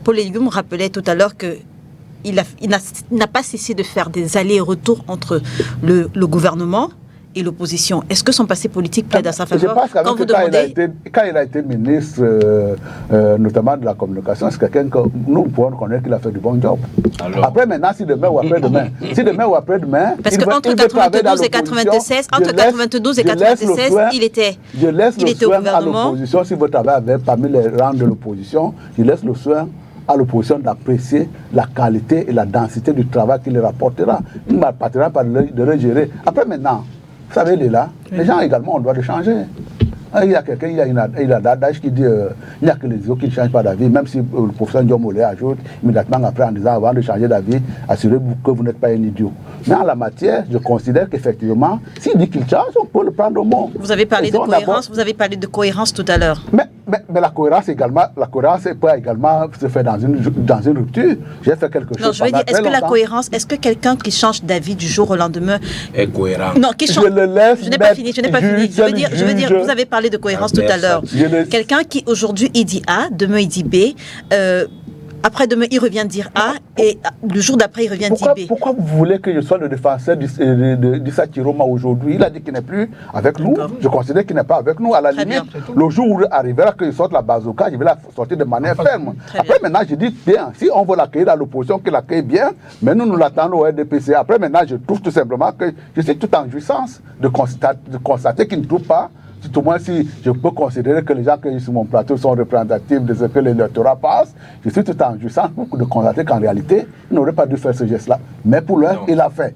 Paul Elioum rappelait tout à l'heure que il n'a pas cessé de faire des allers-retours entre le gouvernement et l'opposition. Est-ce que son passé politique plaide à sa faveur? Je pense quand il a été ministre, notamment de la communication, c'est quelqu'un que nous pouvons reconnaître qu'il a fait du bon job. Alors, après maintenant, si demain ou après-demain, parce qu'entre 92 et 96, il était au gouvernement. À l'opposition, si vous travaillez parmi les rangs de l'opposition, je laisse le soin à l'opposition d'apprécier la qualité et la densité du travail qu'il leur apportera. Il ne m'appartiendra pas de le gérer. Après maintenant, vous savez, les gens également, on doit le changer. Il y a quelqu'un, il y a un adage qui dit il n'y a que les autres qui ne changent pas d'avis, même si le professeur Ndiomolé ajoute immédiatement après en disant avant de changer d'avis, assurez-vous que vous n'êtes pas un idiot. Mais en la matière, je considère qu'effectivement, s'il dit qu'il change, on peut le prendre au mot. Vous avez parlé de cohérence tout à l'heure. Mais la cohérence peut également se faire dans une rupture. J'ai fait quelque chose. Non, je veux dire, est-ce que la cohérence, est-ce que quelqu'un qui change d'avis du jour au lendemain est cohérent? Non, qui change. Je n'ai pas fini. Je veux dire, vous avez parlé de cohérence tout à l'heure. Quelqu'un qui aujourd'hui il dit A, demain il dit B. Après-demain, il revient dire A et le jour d'après, il revient dire B. Pourquoi vous voulez que je sois le défenseur d'Issa Tiroma aujourd'hui? Il a dit qu'il n'est plus avec nous. Je considère qu'il n'est pas avec nous. À la limite, le jour où il arrivera qu'il sorte la bazooka, je vais la sortir de manière ferme. Après, maintenant, je dis bien, si on veut l'accueillir dans l'opposition, qu'il l'accueille bien, mais nous l'attendons au RDPC. Après, maintenant, je trouve tout simplement que je suis tout en jouissance de constater qu'il ne trouve pas. Tout au moins, si je peux considérer que les gens qui sont sur mon plateau sont représentatifs de ce que l'électorat passe, je suis tout en jouissance de constater qu'en réalité, il n'aurait pas dû faire ce geste-là. Mais pour l'heure, il l'a fait.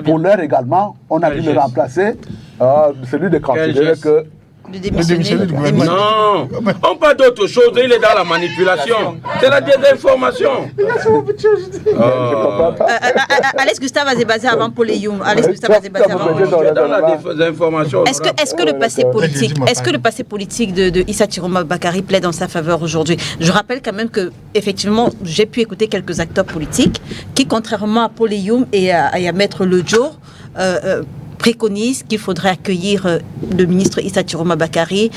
Pour l'heure également, on a dû le remplacer, celui de considérer que... De démissionner du gouvernement. Non, on parle d'autre chose, il est dans la manipulation. C'est la désinformation. Alex Gustave Azébazé avant Paul Elioum. Alex Gustave Azébazé avant Paul Elioum. Dans la désinformation. Est-ce que le passé politique de Issa Tiroma Bakary plaide dans sa faveur aujourd'hui? Je rappelle quand même que effectivement, j'ai pu écouter quelques acteurs politiques qui, contrairement à Paul Elioum et à Maître Lodjo, préconise qu'il faudrait accueillir le ministre Issa Tiroma Bakary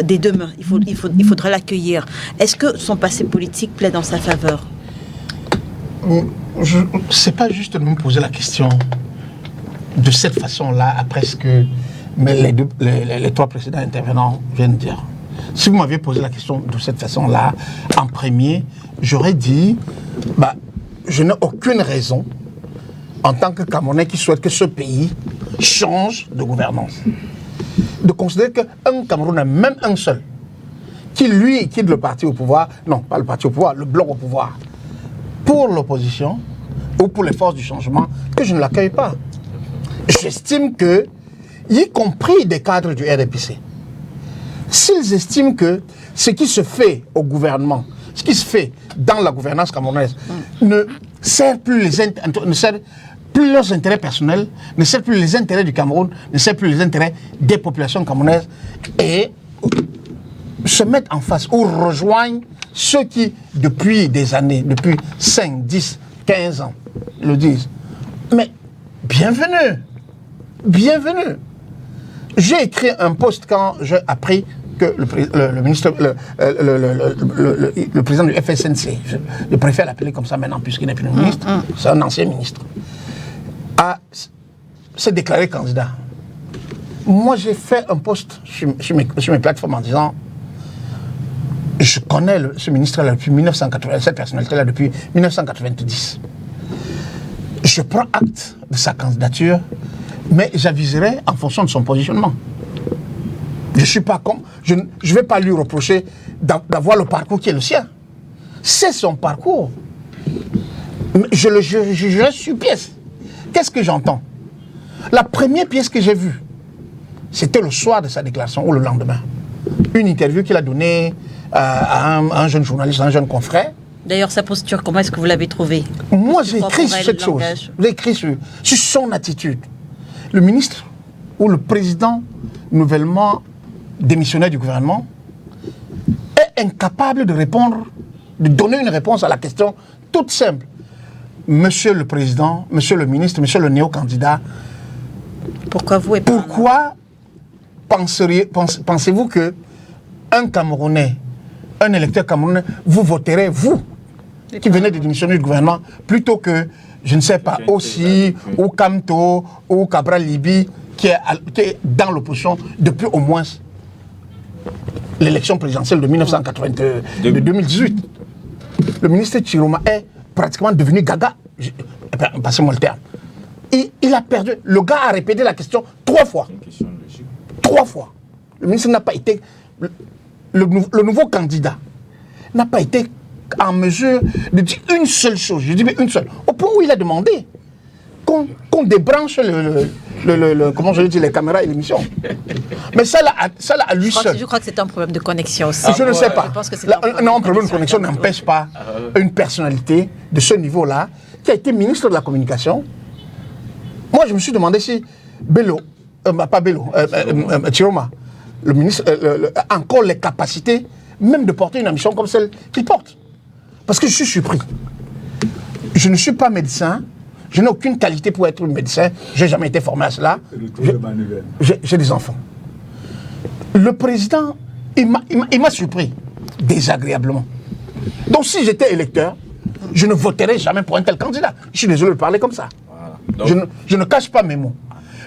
dès demain. Il faudrait l'accueillir. Est-ce que son passé politique plaide en sa faveur? C'est pas juste de me poser la question de cette façon-là après ce que les trois précédents intervenants viennent dire. Si vous m'aviez posé la question de cette façon-là, en premier, j'aurais dit, je n'ai aucune raison, en tant que Camerounais qui souhaite que ce pays change de gouvernance, de considérer qu'un Camerounais, même un seul, qui lui quitte le parti au pouvoir, non, pas le parti au pouvoir, le bloc au pouvoir, pour l'opposition ou pour les forces du changement, que je ne l'accueille pas. J'estime que, y compris des cadres du RDPC, s'ils estiment que ce qui se fait au gouvernement, ce qui se fait dans la gouvernance camerounaise, ne sert plus leurs intérêts personnels, ne sert plus les intérêts du Cameroun, ne sert plus les intérêts des populations camerounaises, et se mettent en face ou rejoignent ceux qui, depuis des années, depuis 5, 10, 15 ans, le disent. Mais bienvenue, bienvenue. J'ai écrit un post quand j'ai appris que le président du FSNC, je préfère l'appeler comme ça maintenant puisqu'il n'est plus ministre, c'est un ancien ministre, s'est déclaré candidat. Moi, j'ai fait un post sur mes plateformes en disant je connais ce ministre-là depuis 1980, cette personnalité-là depuis 1990. Je prends acte de sa candidature, mais j'aviserai en fonction de son positionnement. Je suis pas comme, je ne vais pas lui reprocher d'avoir le parcours qui est le sien. C'est son parcours. Je le jugerai sur pièce. Qu'est-ce que j'entends? La première pièce que j'ai vue, c'était le soir de sa déclaration ou le lendemain. Une interview qu'il a donnée à un jeune journaliste, un jeune confrère, D'ailleurs, sa posture, comment est-ce que vous l'avez trouvée? Moi, j'ai écrit sur cette chose. J'ai écrit sur son attitude. Le ministre ou le président nouvellement démissionnaire du gouvernement est incapable de répondre, de donner une réponse à la question toute simple. Monsieur le président, monsieur le ministre, monsieur le néo-candidat, pourquoi vous et pourquoi pensez-vous que un Camerounais, un électeur camerounais, vous voterez, vous, qui venez de démissionner du gouvernement, plutôt que, je ne sais pas, Ossi, ou Kamto, ou Cabral Libi, qui est dans l'opposition depuis au moins l'élection présidentielle de 2018. Le ministre Chiroma est pratiquement devenu gaga. Passez-moi le terme. Il a perdu. Le gars a répété la question 3 fois. 3 fois. Le ministre n'a pas été... Le nouveau candidat n'a pas été en mesure de dire une seule chose. Je dis mais une seule. Au point où il a demandé qu'on débranche comment je dis, les caméras et l'émission. Mais ça là à lui seul. Je crois que c'est un problème de connexion aussi. Je ne sais pas. Je pense que un problème de connexion n'empêche pas une personnalité de ce niveau-là qui a été ministre de la communication. Moi, je me suis demandé si Bello, pas Bello, Chiroma, le ministre, a encore les capacités même de porter une ambition comme celle qu'il porte. Parce que je suis surpris. Je ne suis pas médecin. Je n'ai aucune qualité pour être médecin. Je n'ai jamais été formé à cela. J'ai des enfants. Le président, il m'a surpris désagréablement. Donc si j'étais électeur, je ne voterais jamais pour un tel candidat. Je suis désolé de parler comme ça. Voilà. Donc, je ne cache pas mes mots.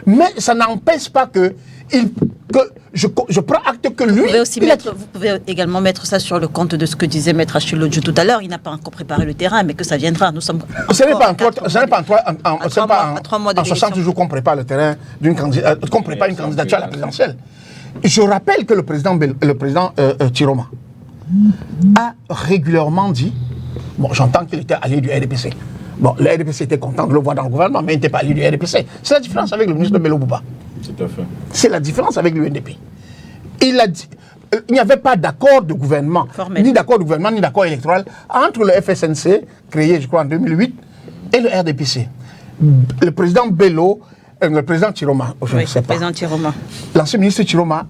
Mais ça n'empêche pas que je prends acte que lui... Vous pouvez également mettre ça sur le compte de ce que disait Maître Achilodjo tout à l'heure. Il n'a pas encore préparé le terrain, mais que ça viendra. Nous sommes... Ce n'est pas en 60 jours qu'on prépare le terrain qu'on prépare une candidature à la présidentielle. Je rappelle que le président Chiroma a régulièrement dit... Bon, j'entends qu'il était allié du RDPC. Bon, le RDPC était content de le voir dans le gouvernement, mais il n'était pas allié du RDPC. C'est la différence avec le ministre Bello Bouba. Tout à fait. C'est la différence avec l'UNDP. Il a dit, il n'y avait pas d'accord de gouvernement, ni d'accord de gouvernement, ni d'accord électoral entre le FSNC, créé, je crois, en 2008, et le RDPC. Le président Bello, le président Chiroma, je ne sais pas. L'ancien ministre Chiroma,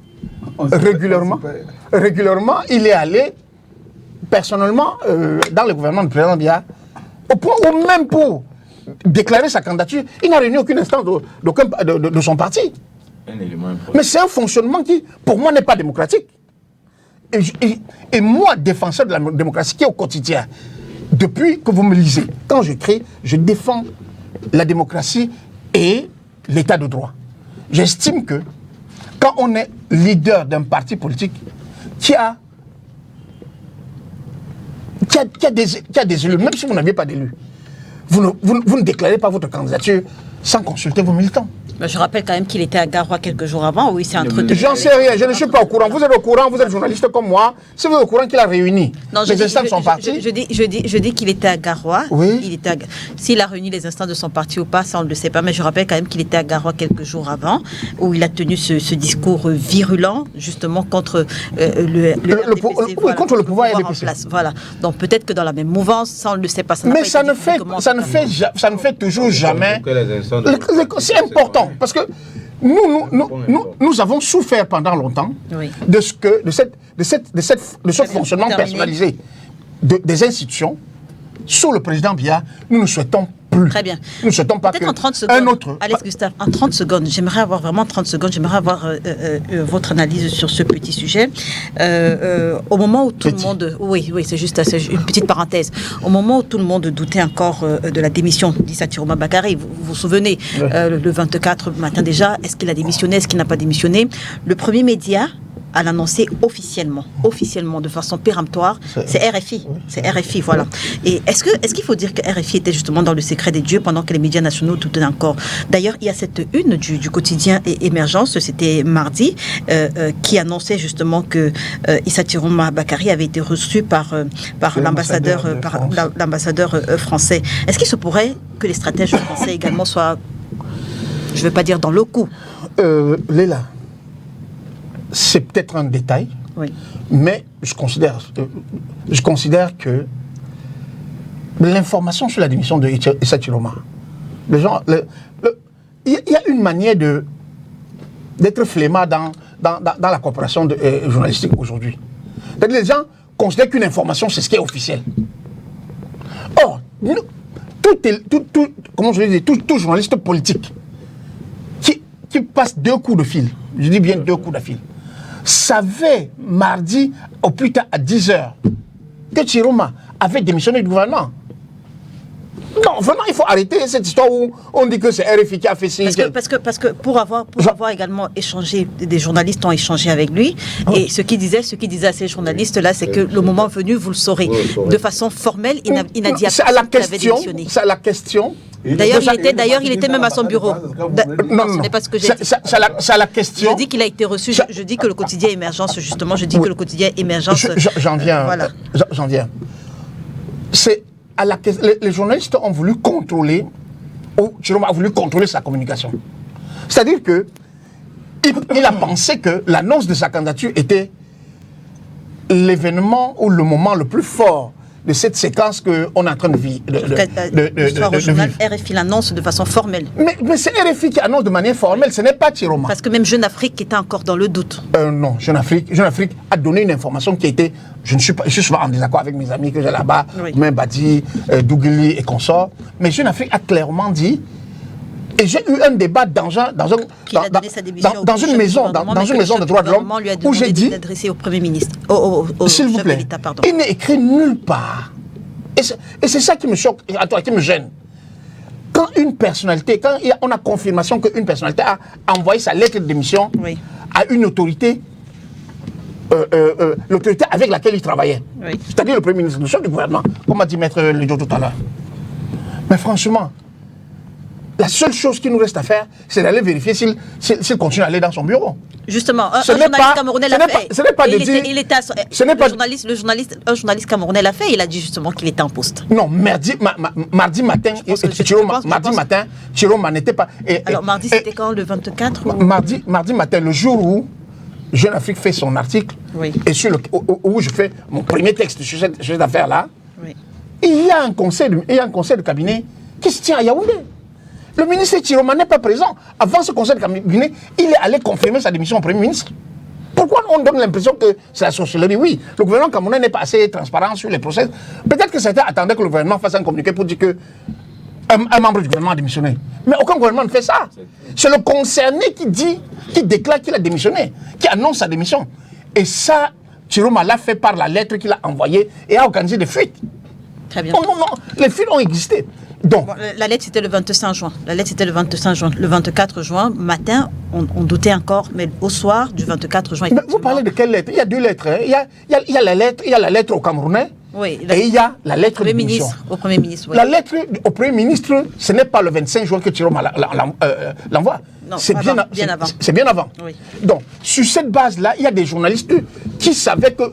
régulièrement, il est allé personnellement dans le gouvernement du président Biya, au point où même pour déclarer sa candidature, il n'a réuni aucune instance de son parti. Mais c'est un fonctionnement qui, pour moi, n'est pas démocratique. Et moi, défenseur de la démocratie qui est au quotidien, depuis que vous me lisez, quand j'écris, je défends la démocratie et l'état de droit. J'estime que quand on est leader d'un parti politique qui a des élus, même si vous n'aviez pas d'élus, vous ne déclarez pas votre candidature sans consulter vos militants. Mais je rappelle quand même qu'il était à Garoua quelques jours avant, oui, c'est entretenu. J'en sais rien, je ne suis pas au courant. Vous êtes au courant, vous êtes journaliste comme moi. Si vous êtes au courant qu'il a réuni les instances de son parti. Je dis qu'il était à Garoua. Oui. S'il a réuni les instances de son parti ou pas, ça on ne le sait pas. Mais je rappelle quand même qu'il était à Garoua quelques jours avant, où il a tenu ce discours virulent, justement, contre contre le pouvoir RDPC. Voilà. Donc peut-être que dans la même mouvance, ça on ne le sait pas. Mais ça ne fait toujours jamais. C'est important. Parce que nous avons souffert pendant longtemps de ce fonctionnement personnalisé des institutions. Sous le président Biya, nous ne souhaitons plus. Très bien. Nous ne souhaitons pas en 30 secondes, un autre. Alex Gustave, en 30 secondes, j'aimerais avoir vraiment 30 secondes, j'aimerais avoir votre analyse sur ce petit sujet. Au moment où tout le monde... Oui, c'est juste une petite parenthèse. Au moment où tout le monde doutait encore de la démission d'Issa Chiroma Bakary, vous vous souvenez, le 24 matin déjà, est-ce qu'il a démissionné, est-ce qu'il n'a pas démissionné? Le premier média à l'annoncer officiellement, de façon péremptoire, c'est RFI. C'est RFI, voilà. Et est-ce qu'il faut dire que RFI était justement dans le secret des dieux pendant que les médias nationaux doutaient encore? D'ailleurs, il y a cette une du quotidien Émergence, c'était mardi, qui annonçait justement que Issa Chiroma Bakary avait été reçu par l'ambassadeur français. Est-ce qu'il se pourrait que les stratèges français également soient, je ne vais pas dire dans le coup? Léla, c'est peut-être un détail, mais je considère que l'information sur la démission de Issa Chiroma. Les gens, il y a une manière d'être flemmard dans la coopération journalistique aujourd'hui. Les gens considèrent qu'une information, c'est ce qui est officiel. Or, comment je vais dire, tout journaliste politique qui passe 2 coups de fil, je dis bien 2 coups de fil, savait mardi, au plus tard à 10h, que Chiroma avait démissionné du gouvernement. Non, vraiment, il faut arrêter cette histoire où on dit que c'est RFI qui a fait ça. Parce que pour avoir également échangé, des journalistes ont échangé avec lui, et ce qu'il disait à ces journalistes-là, c'est que le moment venu, vous le saurez. De façon formelle, il n'a dit à personne qu'il avait démissionné. C'est à la question. D'ailleurs, il était même à son bureau. Non, ce n'est pas ce que j'ai dit. C'est à la question. Je dis qu'il a été reçu. Je dis que le quotidien Émergence, justement, que le quotidien Émergence. J'en viens. Voilà. J'en viens. Les journalistes ont voulu contrôler, ou Chiroma a voulu contrôler sa communication. C'est-à-dire qu'il a pensé que l'annonce de sa candidature était l'événement ou le moment le plus fort de cette séquence qu'on est en train de vivre. L'histoire au journal, RFI l'annonce de façon formelle. Mais c'est RFI qui annonce de manière formelle, ce n'est pas Chiroma. Parce que même Jeune Afrique était encore dans le doute. Non, Jeune Afrique a donné une information qui était... Je suis souvent en désaccord avec mes amis que j'ai là-bas, même Badi, Douguili et consorts. Mais Jeune Afrique a clairement dit... Et j'ai eu un débat dans une maison de droits de l'homme où j'ai dit... d'adresser au Premier ministre, s'il vous plaît, il n'est écrit nulle part. Et c'est ça qui me choque, qui me gêne. Quand une personnalité, on a confirmation qu'une personnalité a envoyé sa lettre de démission à une autorité, l'autorité avec laquelle il travaillait, c'est-à-dire le Premier ministre, le chef du gouvernement, comme a dit Maître Ledio tout à l'heure. Mais franchement, la seule chose qui nous reste à faire, c'est d'aller vérifier s'il continue à aller dans son bureau. Justement, un journaliste camerounais l'a fait. Ce n'est pas de dire... Un journaliste camerounais l'a fait, il a dit justement qu'il était en poste. Non, mardi matin, Chiroma n'était pas... Alors mardi, c'était quand, le 24 Mardi matin, le jour où Jeune Afrique fait son article, et où je fais mon premier texte sur cette affaire-là, il y a un conseil de cabinet qui se tient à Yaoundé. Le ministre Chiroma n'est pas présent. Avant ce conseil de cabinet, il est allé confirmer sa démission au Premier ministre. Pourquoi on donne l'impression que c'est la sorcellerie? Oui, le gouvernement camerounais n'est pas assez transparent sur les procès. Peut-être que certains attendaient que le gouvernement fasse un communiqué pour dire que un membre du gouvernement a démissionné. Mais aucun gouvernement ne fait ça. C'est le concerné qui déclare qu'il a démissionné, qui annonce sa démission. Et ça, Chiroma l'a fait par la lettre qu'il a envoyée et a organisé des fuites. Très bien. Non, les fuites ont existé. Donc, la lettre c'était le 25 juin. Le 24 juin, matin, on doutait encore, mais au soir du 24 juin. Mais vous parlez de quelle lettre? Il y a 2 lettres. Hein. Il y a la lettre au Camerounais. Oui, et il y a la lettre de démission. Au Premier ministre. Oui. La lettre au Premier ministre, ce n'est pas le 25 juin que Chiroma l'envoie. C'est bien avant. C'est bien avant. Oui. Donc, sur cette base-là, il y a des journalistes qui savaient que...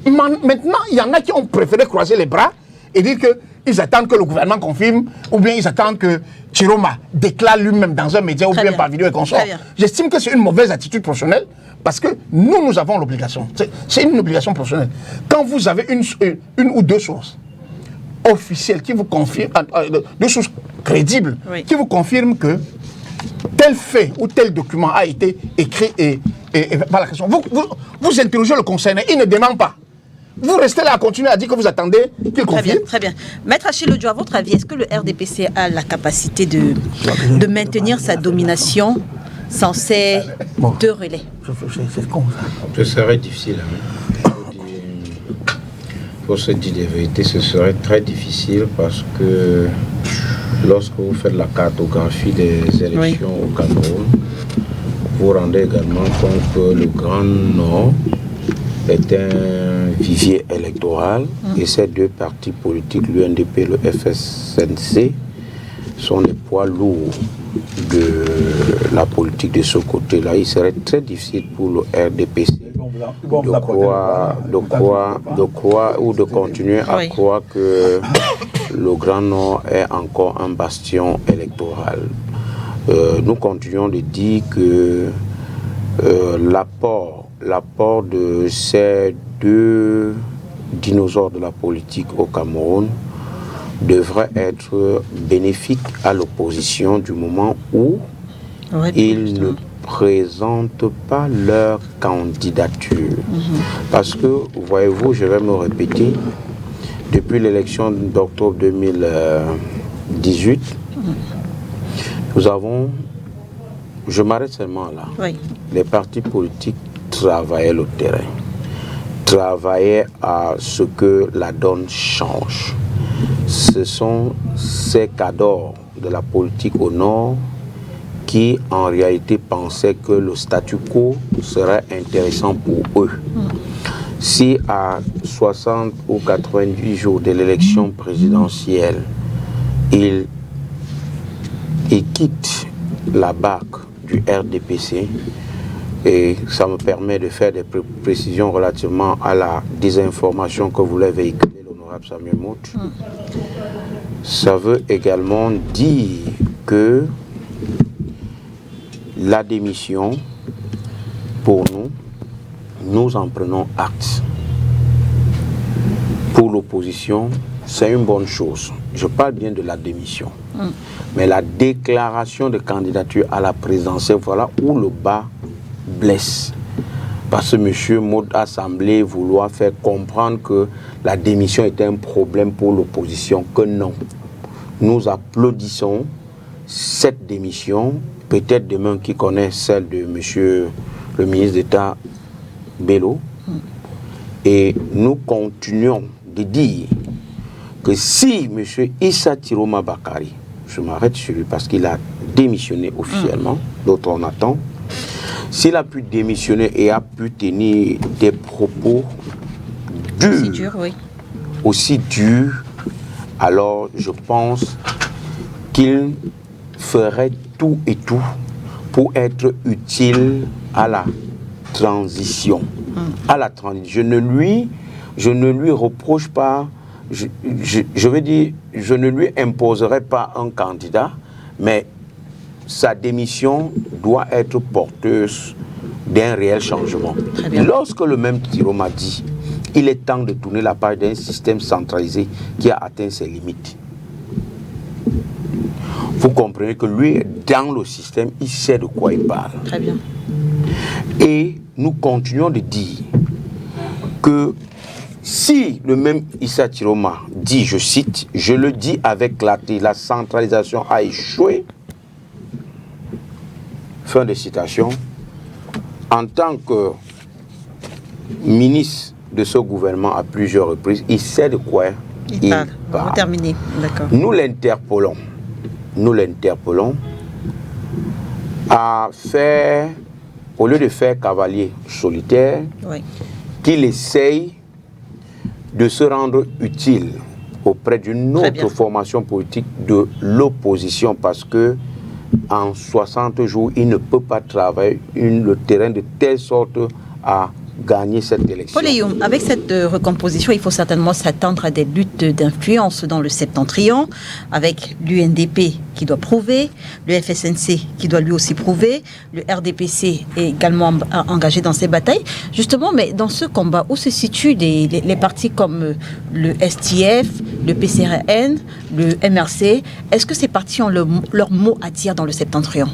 Maintenant, il y en a qui ont préféré croiser les bras et dire qu'ils attendent que le gouvernement confirme, ou bien ils attendent que Chiroma déclare lui-même dans un média, ou bien par vidéo et consort. J'estime que c'est une mauvaise attitude professionnelle, parce que nous avons l'obligation. C'est une obligation professionnelle. Quand vous avez une ou 2 sources officielles qui vous confirment, 2 sources crédibles, qui vous confirment que tel fait ou tel document a été écrit et par la question, vous interrogez le concerné, il ne demande pas. Vous restez là à continuer à dire que vous attendez qu'il confirme. Très bien. Maître Achille Ledio, à votre avis, est-ce que le RDPC a la capacité de maintenir sa domination sans ces 2 relais? C'est con ça. Ce serait difficile. Pour se dire la vérité, ce serait très difficile parce que lorsque vous faites la cartographie des élections au Cameroun, vous rendez également compte que le Grand Nord est un vivier électoral et ces 2 partis politiques, l'UNDP et le FSNC, sont les poids lourds de la politique de ce côté-là. Il serait très difficile pour le RDPC de continuer à croire que le Grand Nord est encore un bastion électoral. Nous continuons de dire que l'apport de ces 2 dinosaures de la politique au Cameroun devrait être bénéfique à l'opposition du moment où ils ne présentent pas leur candidature. Parce que, voyez-vous, je vais me répéter, depuis l'élection d'octobre 2018, nous avons, je m'arrête seulement là, les partis politiques travaillaient le terrain, travaillaient à ce que la donne change. Ce sont ces cadres de la politique au Nord qui en réalité pensaient que le statu quo serait intéressant pour eux. Si à 60 ou 90 jours de l'élection présidentielle, ils quittent la barque du RDPC, et ça me permet de faire des précisions relativement à la désinformation que voulait véhiculer l'honorable Samuel Mout. Ça veut également dire que la démission, pour nous, nous en prenons acte. Pour l'opposition, c'est une bonne chose. Je parle bien de la démission. Mais la déclaration de candidature à la présidentielle, voilà où le bas blesse. Parce que M. Maud a semblé vouloir faire comprendre que la démission était un problème pour l'opposition, que non. Nous applaudissons cette démission, peut-être demain qui connaît celle de M. le ministre d'État Bello, et nous continuons de dire que si M. Issa Tiroma Bakari, je m'arrête sur lui parce qu'il a démissionné officiellement, d'autres on attend, s'il a pu démissionner et a pu tenir des propos durs, aussi durs, alors je pense qu'il ferait tout et tout pour être utile à la transition. Je ne lui reproche pas, je veux dire, je ne lui imposerai pas un candidat, mais sa démission doit être porteuse d'un réel changement. Lorsque le même Tiroma dit, il est temps de tourner la page d'un système centralisé qui a atteint ses limites. Vous comprenez que lui, dans le système, il sait de quoi il parle. Très bien. Et nous continuons de dire que si le même Issa Tiroma dit, je cite, je le dis avec clarté, la centralisation a échoué, fin de citation, en tant que ministre de ce gouvernement à plusieurs reprises, il sait de quoi il parle. On va terminer. D'accord. Nous l'interpellons à faire, au lieu de faire cavalier solitaire, qu'il essaye de se rendre utile auprès d'une autre formation politique de l'opposition, parce que en 60 jours, il ne peut pas travailler le terrain de telle sorte à gagner cette élection. Paul Eyoum, avec cette recomposition, il faut certainement s'attendre à des luttes d'influence dans le septentrion, avec l'UNDP qui doit prouver, le FSNC qui doit lui aussi prouver, le RDPC est également engagé dans ces batailles. Justement, mais dans ce combat, où se situent les partis comme le STF, le PCRN, le MRC? Est-ce que ces partis ont leur mot à dire dans le septentrion?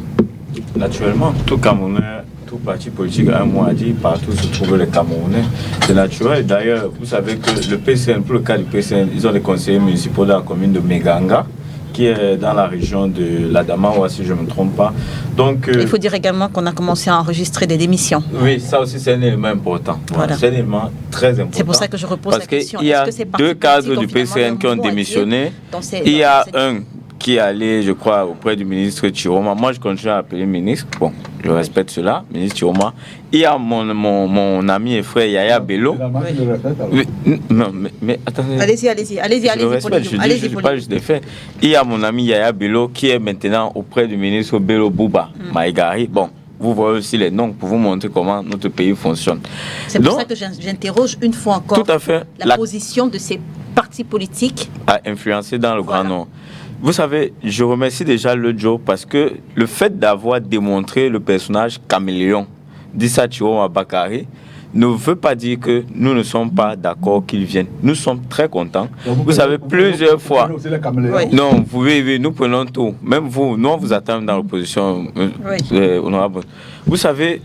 Naturellement, tout Camerounais, tout parti politique a un mot à dire, partout se trouvent les Camerounais. C'est naturel. D'ailleurs, vous savez que le PCN, pour le cas du PCN, ils ont des conseillers municipaux dans la commune de Meganga, qui est dans la région de l'Adamawa, si je ne me trompe pas. Donc, il faut dire également qu'on a commencé à enregistrer des démissions. Oui, ça aussi c'est un élément important. Voilà. C'est un élément très important. C'est pour ça que je repose la question. Parce qu'il y a deux cadres du PCN qui ont démissionné. Il y a un qui est allé, je crois, auprès du ministre Tiroma. Moi, je continue à appeler ministre. Bon, je respecte cela, ministre Tiroma. Il y a mon ami et frère Yaya Bello. Oui, non, mais attendez. Allez-y. Je dis pas juste des faits. Il y a mon ami Yaya Bello qui est maintenant auprès du ministre Bello Bouba Maïgari. Bon, vous voyez aussi les noms pour vous montrer comment notre pays fonctionne. C'est pour ça que j'interroge une fois encore tout à fait, la position de ces partis politiques à influencer dans le Grand Nord. Vous savez, je remercie déjà le Joe parce que le fait d'avoir démontré le personnage caméléon d'Issa Tiroma Bakari, ne veut pas dire que nous ne sommes pas d'accord qu'ils viennent. Nous sommes très contents. Vous savez, plusieurs fois... Non, nous prenons tout. Même vous, nous on vous attend dans l'opposition, honorable. Vous savez,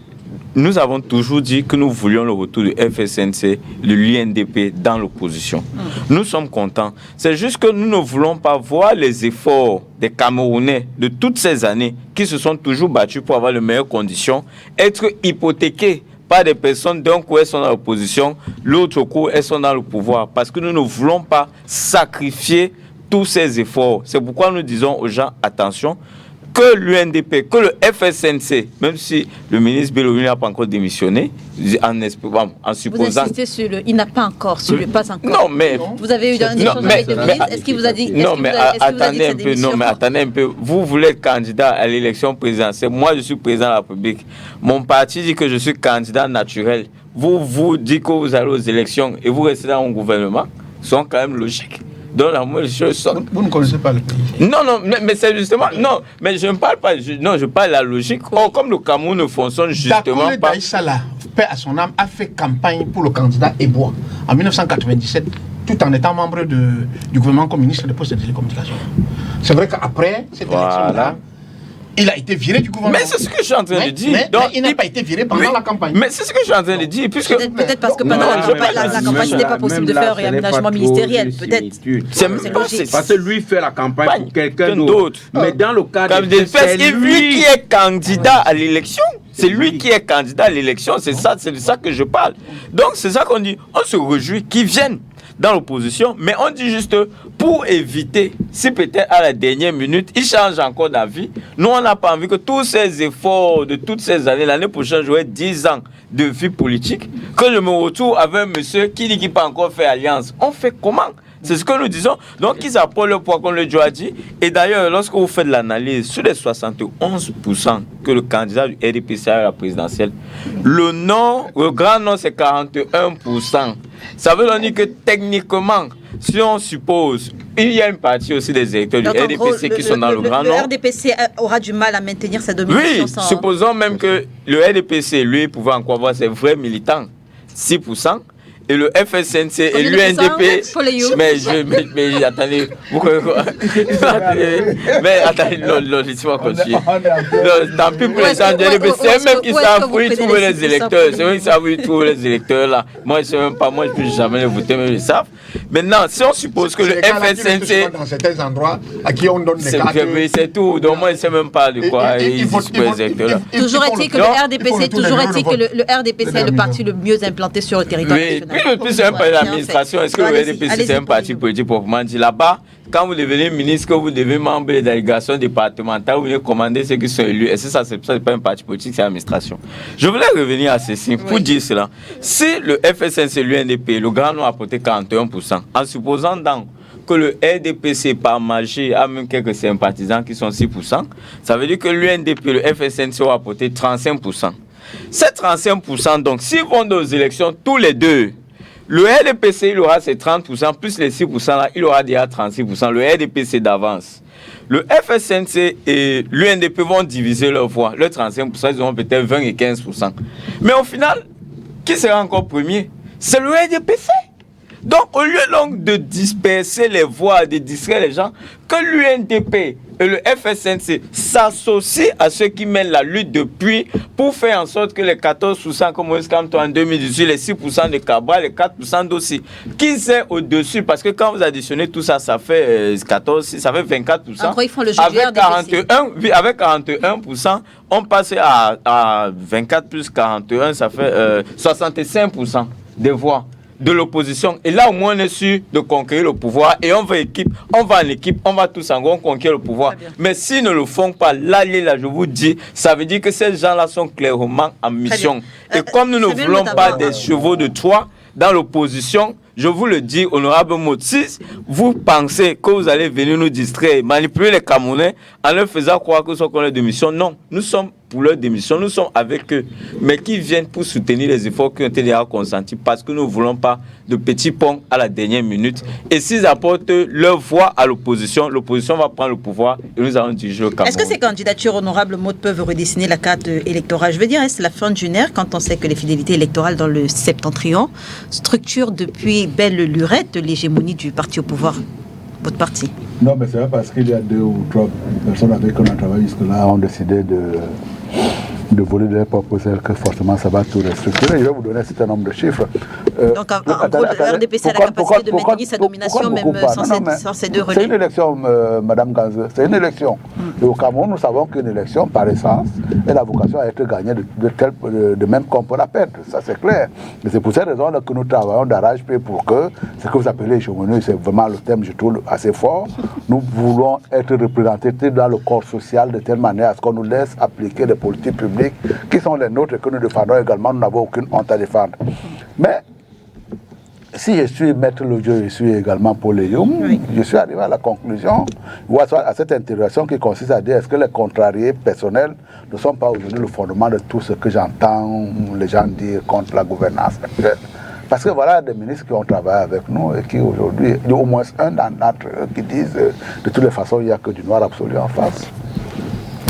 nous avons toujours dit que nous voulions le retour du FSNC, de l'UNDP dans l'opposition. Nous sommes contents. C'est juste que nous ne voulons pas voir les efforts des Camerounais de toutes ces années qui se sont toujours battus pour avoir les meilleures conditions, être hypothéqués par des personnes d'un coup elles sont dans l'opposition, l'autre coup elles sont dans le pouvoir. Parce que nous ne voulons pas sacrifier tous ces efforts. C'est pourquoi nous disons aux gens, attention, que l'UNDP, que le FSNC, même si le ministre Bellouni n'a pas encore démissionné, en supposant... Vous insistez sur le... Il n'a pas encore, sur le pas encore. Non, mais... Vous avez eu un échange avec le ministre. Est-ce qu'il vous a dit... Non, mais attendez un peu. Non, mais attendez un peu. Vous voulez être candidat à l'élection présidentielle. Moi, je suis président de la République. Mon parti dit que je suis candidat naturel. Vous dites que vous allez aux élections et vous restez dans mon gouvernement. Ce sont quand même logiques. Donc, vous ne connaissez pas le pays. Non, mais c'est justement... Non, mais je ne parle pas... je parle de la logique. Or, comme le Cameroun ne fonctionne justement pas... Daïsala, paix à son âme, a fait campagne pour le candidat Ebois en 1997, tout en étant membre du gouvernement comme ministre des Postes et des Télécommunications. C'est vrai qu'après cette élection-là, il a été viré du gouvernement. Mais c'est ce que je suis en train de dire. Mais il n'a pas été viré pendant la campagne. Mais c'est ce que je suis en train de dire. Peut-être parce que pendant la campagne, ce n'était pas possible de faire un réaménagement ministériel. Peut-être. C'est logique. Parce que lui fait la campagne pour quelqu'un d'autre. Mais dans le cadre de c'est lui qui est candidat à l'élection. C'est lui qui est candidat à l'élection. C'est de ça que je parle. Donc c'est ça qu'on dit. On se réjouit qu'ils viennent dans l'opposition, mais on dit juste pour éviter, si peut-être à la dernière minute, il change encore d'avis. Nous, on n'a pas envie que tous ces efforts de toutes ces années, l'année prochaine, j'aurai 10 ans de vie politique, que je me retrouve avec un monsieur qui dit qu'il n'a pas encore fait alliance. On fait comment? C'est ce que nous disons. Donc, ils apportent le poids qu'on le a dit. Et d'ailleurs, lorsque vous faites l'analyse sur les 71% que le candidat du RDPC a à la présidentielle, le grand nom, c'est 41%. Ça veut dire que techniquement, si on suppose, il y a une partie aussi des électeurs du RDPC qui sont dans le grand nom. Le RDPC aura du mal à maintenir sa domination. Oui, supposons même que le RDPC, lui, pouvait encore avoir ses vrais militants, 6%. Et le FSNC et l'UNDP, mais attendez, mais attendez, non, laissez-moi continuer. Tant pis pour les gens du LDP, c'est eux-mêmes qui savent où ils trouvent les électeurs. C'est eux qui savent où ils trouvent les électeurs là. Moi, je ne sais même pas, moi, je ne peux jamais les voter, mais ils savent. Maintenant, si on suppose que le FSNC. Dans certains endroits à qui on donne des cartes. C'est tout, donc moi, je ne sais même pas de quoi ils disent pour les électeurs là. Toujours est-il que le RDPC est le parti le mieux implanté sur le territoire national. Le plus, c'est un parti d'administration. Est-ce que le RDPC, c'est un parti politique proprement dit? Là-bas, quand vous devenez ministre, que vous devenez membre des délégations départementales, vous venez commander ceux qui sont élus. Et ça, c'est pas un parti politique, c'est l'administration. Je voulais revenir à ceci pour dire cela. Si le FSNC et l'UNDP, le grand nom a apporté 41%, en supposant donc que le RDPC par magie a même quelques sympathisants qui sont 6%, ça veut dire que l'UNDP et le FSNC ont apporté 35%. Ces 35%, donc, s'ils vont aux élections tous les deux, le RDPC, il aura ses 30%, plus les 6% là, il aura déjà 36%. Le RDPC d'avance. Le FSNC et l'UNDP vont diviser leur voix. Le 35%, ils auront peut-être 20 et 15%. Mais au final, qui sera encore premier? C'est le RDPC. Donc, au lieu donc de disperser les voix, de distraire les gens, que l'UNDP et le FSNC s'associent à ceux qui mènent la lutte depuis pour faire en sorte que les 14%, comme Moïse Kamto en 2018, les 6% de Cabral, les 4% d'aussi, qu'ils aient au-dessus, parce que quand vous additionnez tout ça, ça fait 14, ça fait 24%. Encore, ils font le jeu avec 41%, on passe à 24 plus 41, ça fait 65% des voix de l'opposition. Et là, au moins, on est sûr de conquérir le pouvoir. Et on va en équipe, on va tous en gros conquérir le pouvoir. Mais s'ils ne le font pas, là, je vous dis, ça veut dire que ces gens-là sont clairement en mission. Et comme nous ne voulons pas des chevaux de Troie dans l'opposition, je vous le dis, honorable Motis, vous pensez que vous allez venir nous distraire, manipuler les Camerounais en leur faisant croire que ce qu'on est de mission. Non, nous sommes pour leur démission, nous sommes avec eux, mais qui viennent pour soutenir les efforts qui ont été déjà consentis parce que nous ne voulons pas de petits ponts à la dernière minute. Et s'ils apportent leur voix à l'opposition, l'opposition va prendre le pouvoir et nous allons diriger le Cameroun. Est-ce que ces candidatures honorables Maud peuvent redessiner la carte électorale? Je veux dire, est-ce la fin d'une ère quand on sait que les fidélités électorales dans le septentrion structurent depuis belle lurette l'hégémonie du parti au pouvoir, votre parti? Non, mais c'est pas parce qu'il y a 2 ou 3 personnes avec qui on a travaillé jusque-là ont décidé de voler de leur propre aile que forcément ça va tout restructurer. Je vais vous donner un certain nombre de chiffres. Donc en gros, le RDPC a la capacité de maintenir sa domination même sans ces 2 relais. C'est une élection, Madame Ganze, c'est une élection. Et au Cameroun, nous savons qu'une élection, par essence, a la vocation à être gagnée de même qu'on peut la perdre. Ça, c'est clair. Et c'est pour cette raison que nous travaillons d'arrache-pied pour que ce que vous appelez hégémonie, c'est vraiment le thème, je trouve, assez fort. Nous voulons être représentés dans le corps social de telle manière à ce qu'on nous laisse appliquer des politiques publiques qui sont les nôtres et que nous défendons également, nous n'avons aucune honte à défendre. Mais si je suis maître Lodjo, je suis également Paul Youm, je suis arrivé à la conclusion, ou à cette interrogation qui consiste à dire est-ce que les contrariés personnels ne sont pas aujourd'hui le fondement de tout ce que j'entends les gens dire contre la gouvernance actuelle. Parce que voilà des ministres qui ont travaillé avec nous et qui aujourd'hui, au moins un d'entre eux qui disent de toutes les façons il n'y a que du noir absolu en face.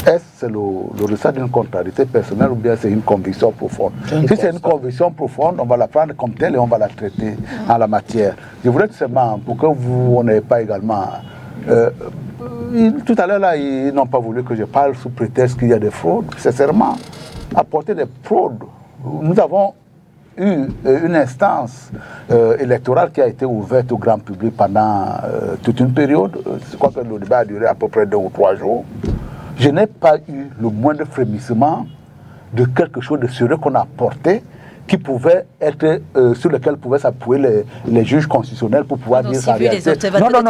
Est-ce que c'est le résultat d'une contrariété personnelle ou bien c'est une conviction profonde? Si c'est une conviction profonde, on va la prendre comme telle et on va la traiter en la matière. Je voudrais tout simplement, pour que vous n'ayez pas également... tout à l'heure, là, ils n'ont pas voulu que je parle sous prétexte qu'il y a des fraudes. Sincèrement, apporter des fraudes. Nous avons eu une instance électorale qui a été ouverte au grand public pendant toute une période. Je crois que le débat a duré à peu près 2 ou 3 jours. Je n'ai pas eu le moindre frémissement de quelque chose de sérieux qu'on a apporté qui pouvait être, sur lequel pouvaient s'appuyer les juges constitutionnels pour pouvoir dire sa réalité. Non, là,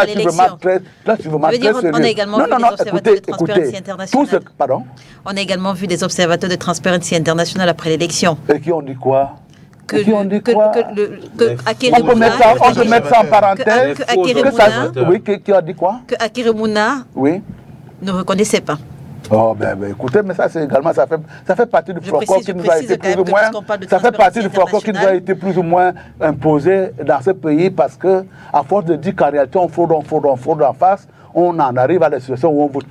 je suis vraiment très sérieux. On a également vu des observateurs de Transparency International. Pardon? On a également vu des observateurs de Transparency International après l'élection. Et qui ont dit quoi? On peut mettre ça en parenthèse. Oui, qui a dit quoi? Que Akeremouna ne reconnaissait pas. Oh ben écoutez, mais ça c'est également ça fait partie du folklore qui nous a été plus ou moins ça fait partie du folklore qui nous a été plus ou moins imposé dans ce pays parce que à force de dire qu'en réalité on fraude en face, on en arrive à la situation où on veut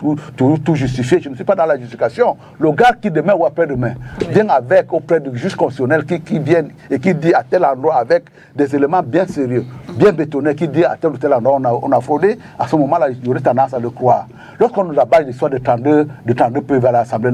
tout justifier. Je ne suis pas dans la justification. Le gars qui demain ou après-demain vient avec auprès du juge constitutionnel qui vient et qui dit à tel endroit avec des éléments bien sérieux, bien bétonnés, qui dit à tel ou tel endroit on a fraudé, à ce moment-là, il y aurait tendance à le croire. Lorsqu'on nous abat l'histoire de 32 PV à l'Assemblée,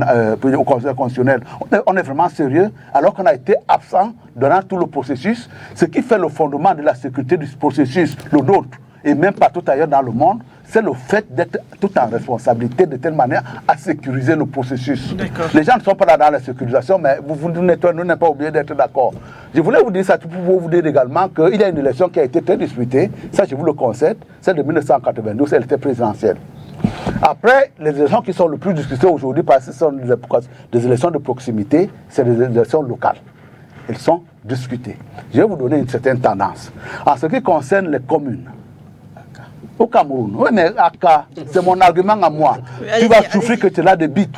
au Conseil constitutionnel, on est vraiment sérieux, alors qu'on a été absent durant tout le processus, ce qui fait le fondement de la sécurité du processus, le nôtre, et même partout ailleurs dans le monde, c'est le fait d'être tout en responsabilité de telle manière à sécuriser le processus. Les gens ne sont pas là dans la sécurisation, mais vous n'êtes pas obligé d'être d'accord. Je voulais vous dire ça pour vous dire également qu'il y a une élection qui a été très disputée, ça je vous le concède, celle de 1992, elle était présidentielle. Après, les élections qui sont le plus discutées aujourd'hui, parce que ce sont des élections de proximité, c'est des élections locales. Elles sont discutées. Je vais vous donner une certaine tendance. En ce qui concerne les communes, au Cameroun, oui mais Aka, c'est mon argument à moi. Tu vas souffrir que tu l'as des bites.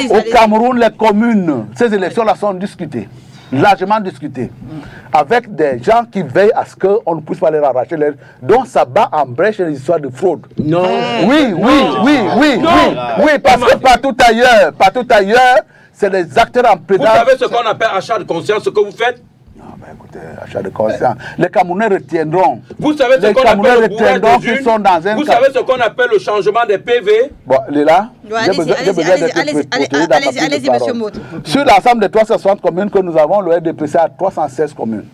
Au Cameroun, les communes, ces élections-là sont discutées, largement discutées, avec des gens qui veillent à ce qu'on ne puisse pas les arracher. Donc ça bat en brèche les histoires de fraude. Non. Oui, parce que partout ailleurs, c'est les acteurs en présence. Vous savez ce qu'on appelle achat de conscience, ce que vous faites? Écoutez, achat de conscience. Les Camerounais retiendront. Vous savez ce qu'on appelle le bourrage des urnes. Vous savez ce qu'on appelle le changement des PV. Bon, Léla, allez-y, monsieur Maud. Sur l'ensemble des 360 communes que nous avons, le RDPC a 316 communes.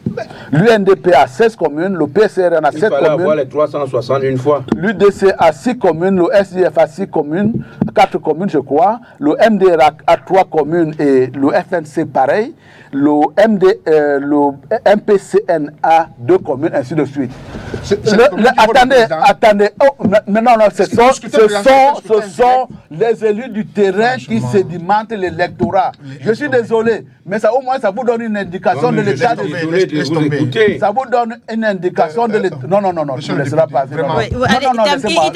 L'UNDP a 16 communes, le PCRN a 7 communes. Il fallait avoir les 360 une fois. L'UDC a 6 communes, le SIF a 6 communes, 4 communes je crois. Le MDRAC a 3 communes et le FNC pareil. Le MPCN a 2 communes, ainsi de suite. Attendez. Oh, non, ce sont les élus du terrain qui sédimentent l'électorat. Je suis désolé, mais ça, au moins, ça vous donne une indication de l'état de... Ça vous donne une indication de l'état... Non, je ne laisserai pas. Il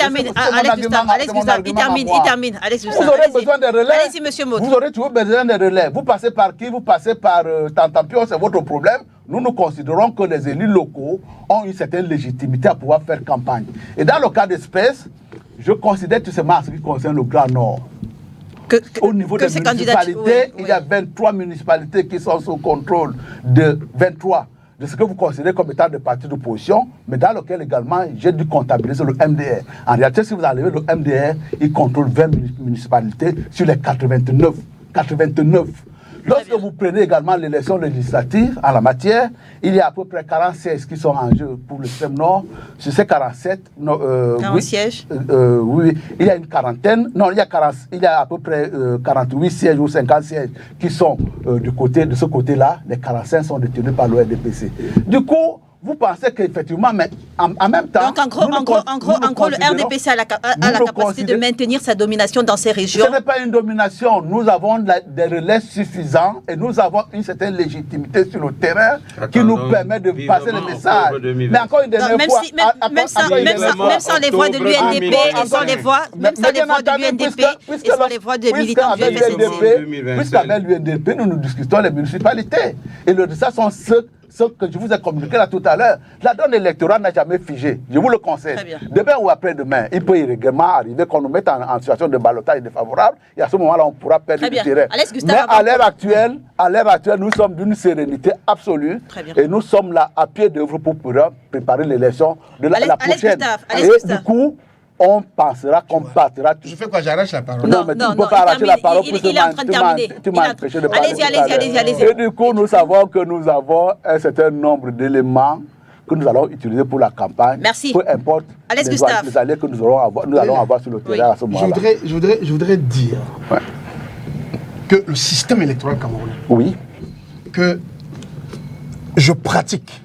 termine. Vous aurez besoin de relais. Allez-y, monsieur Maud. Vous aurez toujours besoin de relais. Vous passez par qui? Vous passez par Tantampion, c'est votre problème. Nous considérons que les élus locaux ont une certaine légitimité à pouvoir faire campagne. Et dans le cas d'espèce, je considère tout simplement en ce qui concerne le Grand Nord. Au niveau des municipalités, il y a 23 municipalités qui sont sous contrôle de 23 de ce que vous considérez comme étant des partis d'opposition, mais dans lequel également j'ai dû comptabiliser le MDR. En réalité, si vous enlevez le MDR, il contrôle 20 municipalités sur les 89. Lorsque vous prenez également l'élection législative en la matière, il y a à peu près 46 qui sont en jeu pour le système Nord. Sur ces 47, 40 sièges. Oui, il y a une quarantaine. Non, il y a à peu près 48 sièges ou 50 sièges qui sont de ce côté-là. Les 45 sont détenus par le RDPC. Du coup, vous pensez qu'effectivement, mais en même temps... Donc, en gros, le RDPC a la capacité de maintenir sa domination dans ces régions. Ce n'est pas une domination. Nous avons des relais suffisants et nous avons une certaine légitimité sur le terrain qui nous permet de passer le message. Mais encore une dernière fois... Même sans les voix de l'UNDP et sans les voix de militants du FSNC. Puisqu'avec l'UNDP, nous discutons les municipalités. Et le ça sont ce que je vous ai communiqué là tout à l'heure. La donne électorale n'a jamais figé. Je vous le conseille. Demain ou après-demain, il peut irrégulièrement arriver qu'on nous mette en situation de ballottage défavorable. Et à ce moment-là, on pourra perdre du terrain. Mais à l'heure actuelle, nous sommes d'une sérénité absolue. Et nous sommes là à pied d'œuvre pour pouvoir préparer l'élection de la prochaine. Et du coup, on pensera qu'on partira. Je fais quoi? J'arrache la parole. Non, mais tu ne peux pas arracher la parole. Il est en train de terminer. Tu m'as empêché de parler. Allez-y. Et du coup, nous savons que nous avons un certain nombre d'éléments que nous allons utiliser pour la campagne. Merci. Peu importe les allées que nous allons avoir sur le terrain à ce moment-là. Je voudrais dire que le système électoral camerounais, que je pratique,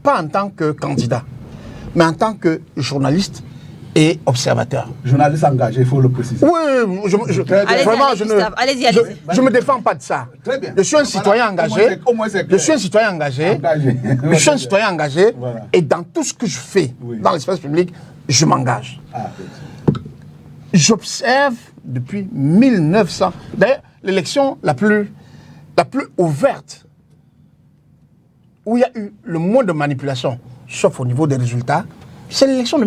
pas en tant que candidat, mais en tant que journaliste et observateur. Journaliste engagé, il faut le préciser. Oui, vraiment, je ne me défends pas de ça. Très bien. Je suis un citoyen engagé. Je suis un citoyen engagé. Et dans tout ce que je fais dans l'espace public, je m'engage. J'observe depuis 1900. D'ailleurs, l'élection la plus ouverte, où il y a eu le moins de manipulation, sauf au niveau des résultats, c'est l'élection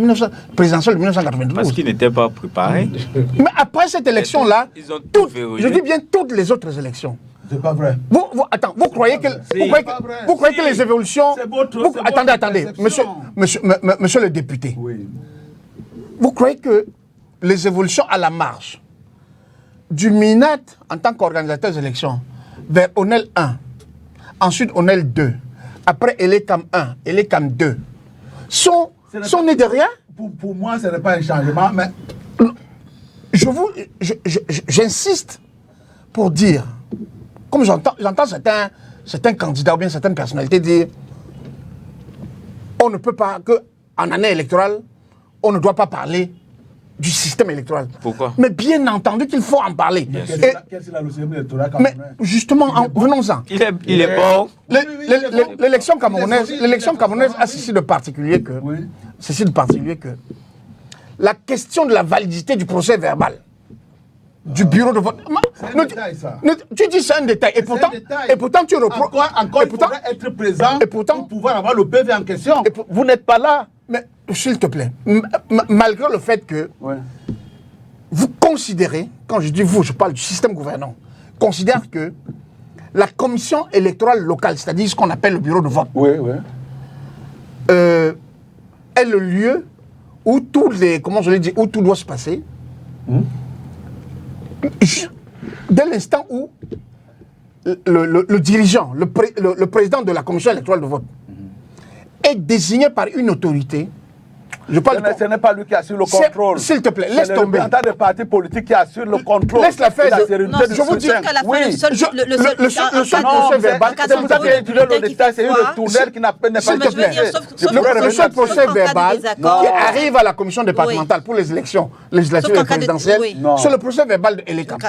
présidentielle de 1992. Parce qu'ils n'étaient pas préparés. Mais après cette élection-là, je dis bien toutes les autres élections. C'est pas vrai. Vous croyez que les évolutions... Attendez, monsieur le député. Oui. Vous croyez que les évolutions à la marge du MINAT en tant qu'organisateur des élections vers ONEL 1, ensuite ONEL 2, après ELECAM 1, ELECAM 2, sont nés de rien? Pour moi, ce n'est pas un changement, mais... J'insiste pour dire, comme j'entends certains candidats ou bien certaines personnalités dire, on ne peut pas, qu'en année électorale, on ne doit pas parler du système électoral. Pourquoi? Mais bien entendu qu'il faut en parler. Quel est le système électoral? Mais justement, venons-en. Il est bon. L'élection camerounaise a ceci de particulier que... Ceci de particulier que... La question de la validité du procès verbal du bureau de vote... C'est un détail, ça. Tu dis c'est un détail. Et pourtant tu reprends... Encore il faudrait être présent pour pouvoir avoir le PV en question. Vous n'êtes pas là. Mais s'il te plaît, malgré le fait que vous considérez, quand je dis vous, je parle du système gouvernant, considère que la commission électorale locale, c'est-à-dire ce qu'on appelle le bureau de vote, est le lieu où où tout doit se passer. Dès l'instant où le dirigeant, le président de la commission électorale de vote est désigné par une autorité Ce n'est pas lui qui assure le contrôle. S'il te plaît, laisse tomber. C'est le représentant des partis politiques qui assure le contrôle. Laisse la faire. Je vous dis qu'à la fin, le seul procès verbal, vous avez étudié le détail, c'est une retournelle qui n'a pas le seul procès verbal qui arrive à la commission départementale pour les élections législatives et présidentielles, c'est le procès verbal de Elekam.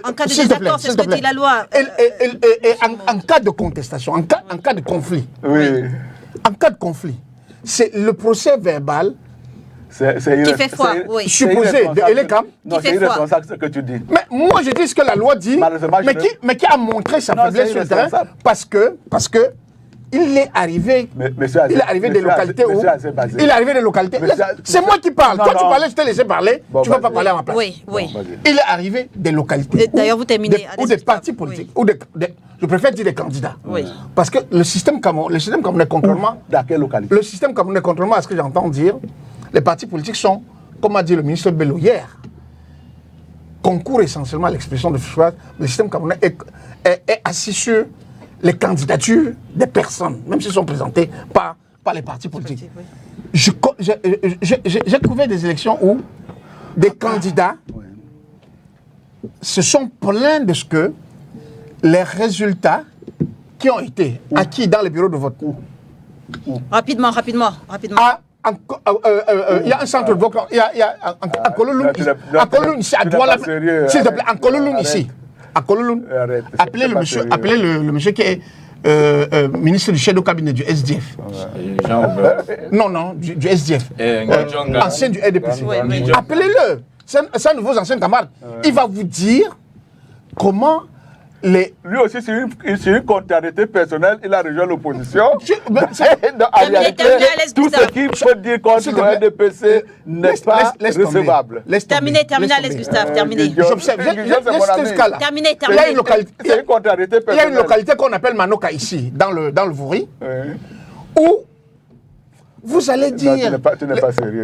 En cas de désaccord, c'est ce que dit la loi. Et en cas de contestation, en cas de conflit, en cas de conflit, c'est le procès verbal qui fait foi, supposé de Elekam. Non, c'est irresponsable ce que tu dis. Mais moi je dis ce que la loi dit, mais qui a montré sa faiblesse sur le terrain parce que il est arrivé des localités où il est arrivé des localités. C'est moi qui parle. Toi tu parlais, je t'ai laissé parler. Tu ne vas pas parler à ma place. Oui. Il est arrivé des localités. D'ailleurs vous terminez. Ou des partis politiques. Je préfère dire des candidats. Parce que le système camerounais, contrairement à ce que j'entends dire, les partis politiques sont, comme a dit le ministre Bello hier, concourent essentiellement à l'expression de suffrage. Le système camerounais est assis sur les candidatures des personnes, même s'ils sont présentés par les partis politiques. J'ai couvert des élections où des candidats se sont plaints de ce que les résultats qui ont été acquis dans les bureaux de vote. Rapidement. Il y a un centre de vote, il y a un Kololoun ici, à Douala, s'il te plaît, un Kololoun ici. À Kololoun, appelez le monsieur qui est ministre du chef de cabinet du SDF. Non, du SDF. Ancien du RDPC. Appelez-le, c'est un de vos anciens camarades. Il va vous dire comment Lui aussi, c'est une contrariété personnelle. Il a rejoint l'opposition. En réalité, tout ce qu'il peut dire contre le RDPC n'est pas recevable. Terminez, Alex Gustave, terminez. J'observe ce cas-là. Terminez. C'est une contrariété personnelle. Il y a une localité qu'on appelle Manoka ici, dans le Vouri, où vous allez dire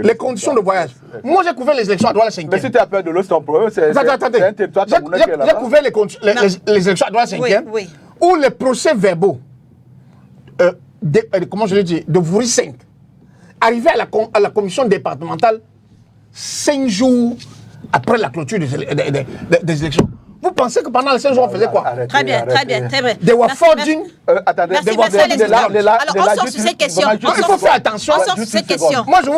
les conditions de voyage. Moi, j'ai couvert les élections à Douala 5e. Mais si tu as peur de l'eau, c'est ton problème. C'est un territoire camerounais qui est là-bas. J'ai couvert les élections à Douala 5e, où les procès verbaux, comment je l'ai dit, de Vouri 5, arrivaient à la commission départementale 5 jours après la clôture des élections. Vous pensez que pendant les 5 jours, on faisait quoi? Très bien. They were forging. Attendez, alors, on sort sur ces questions. Il faut faire attention. On sort sur ces questions. Moi, je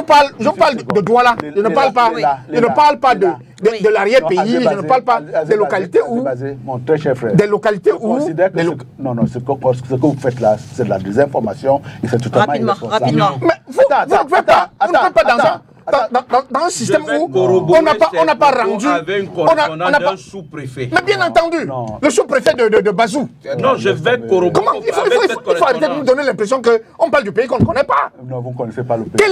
parle de Douala. Je ne parle pas de l'arrière-pays. Je ne parle pas des localités où. Mon très cher frère. Des localités où. Non, ce que vous faites là, c'est de la désinformation et c'est totalement irresponsable. Rapidement. Mais vous ne pouvez pas dans un système où on n'a pas rendu. On n'a pas sous-préfet. Mais bien entendu, le sous-préfet de Bazou. Non, je vais corroborer. Comment il faut arrêter de nous donner l'impression qu'on parle du pays qu'on ne connaît pas. Non, vous ne connaissez pas le pays.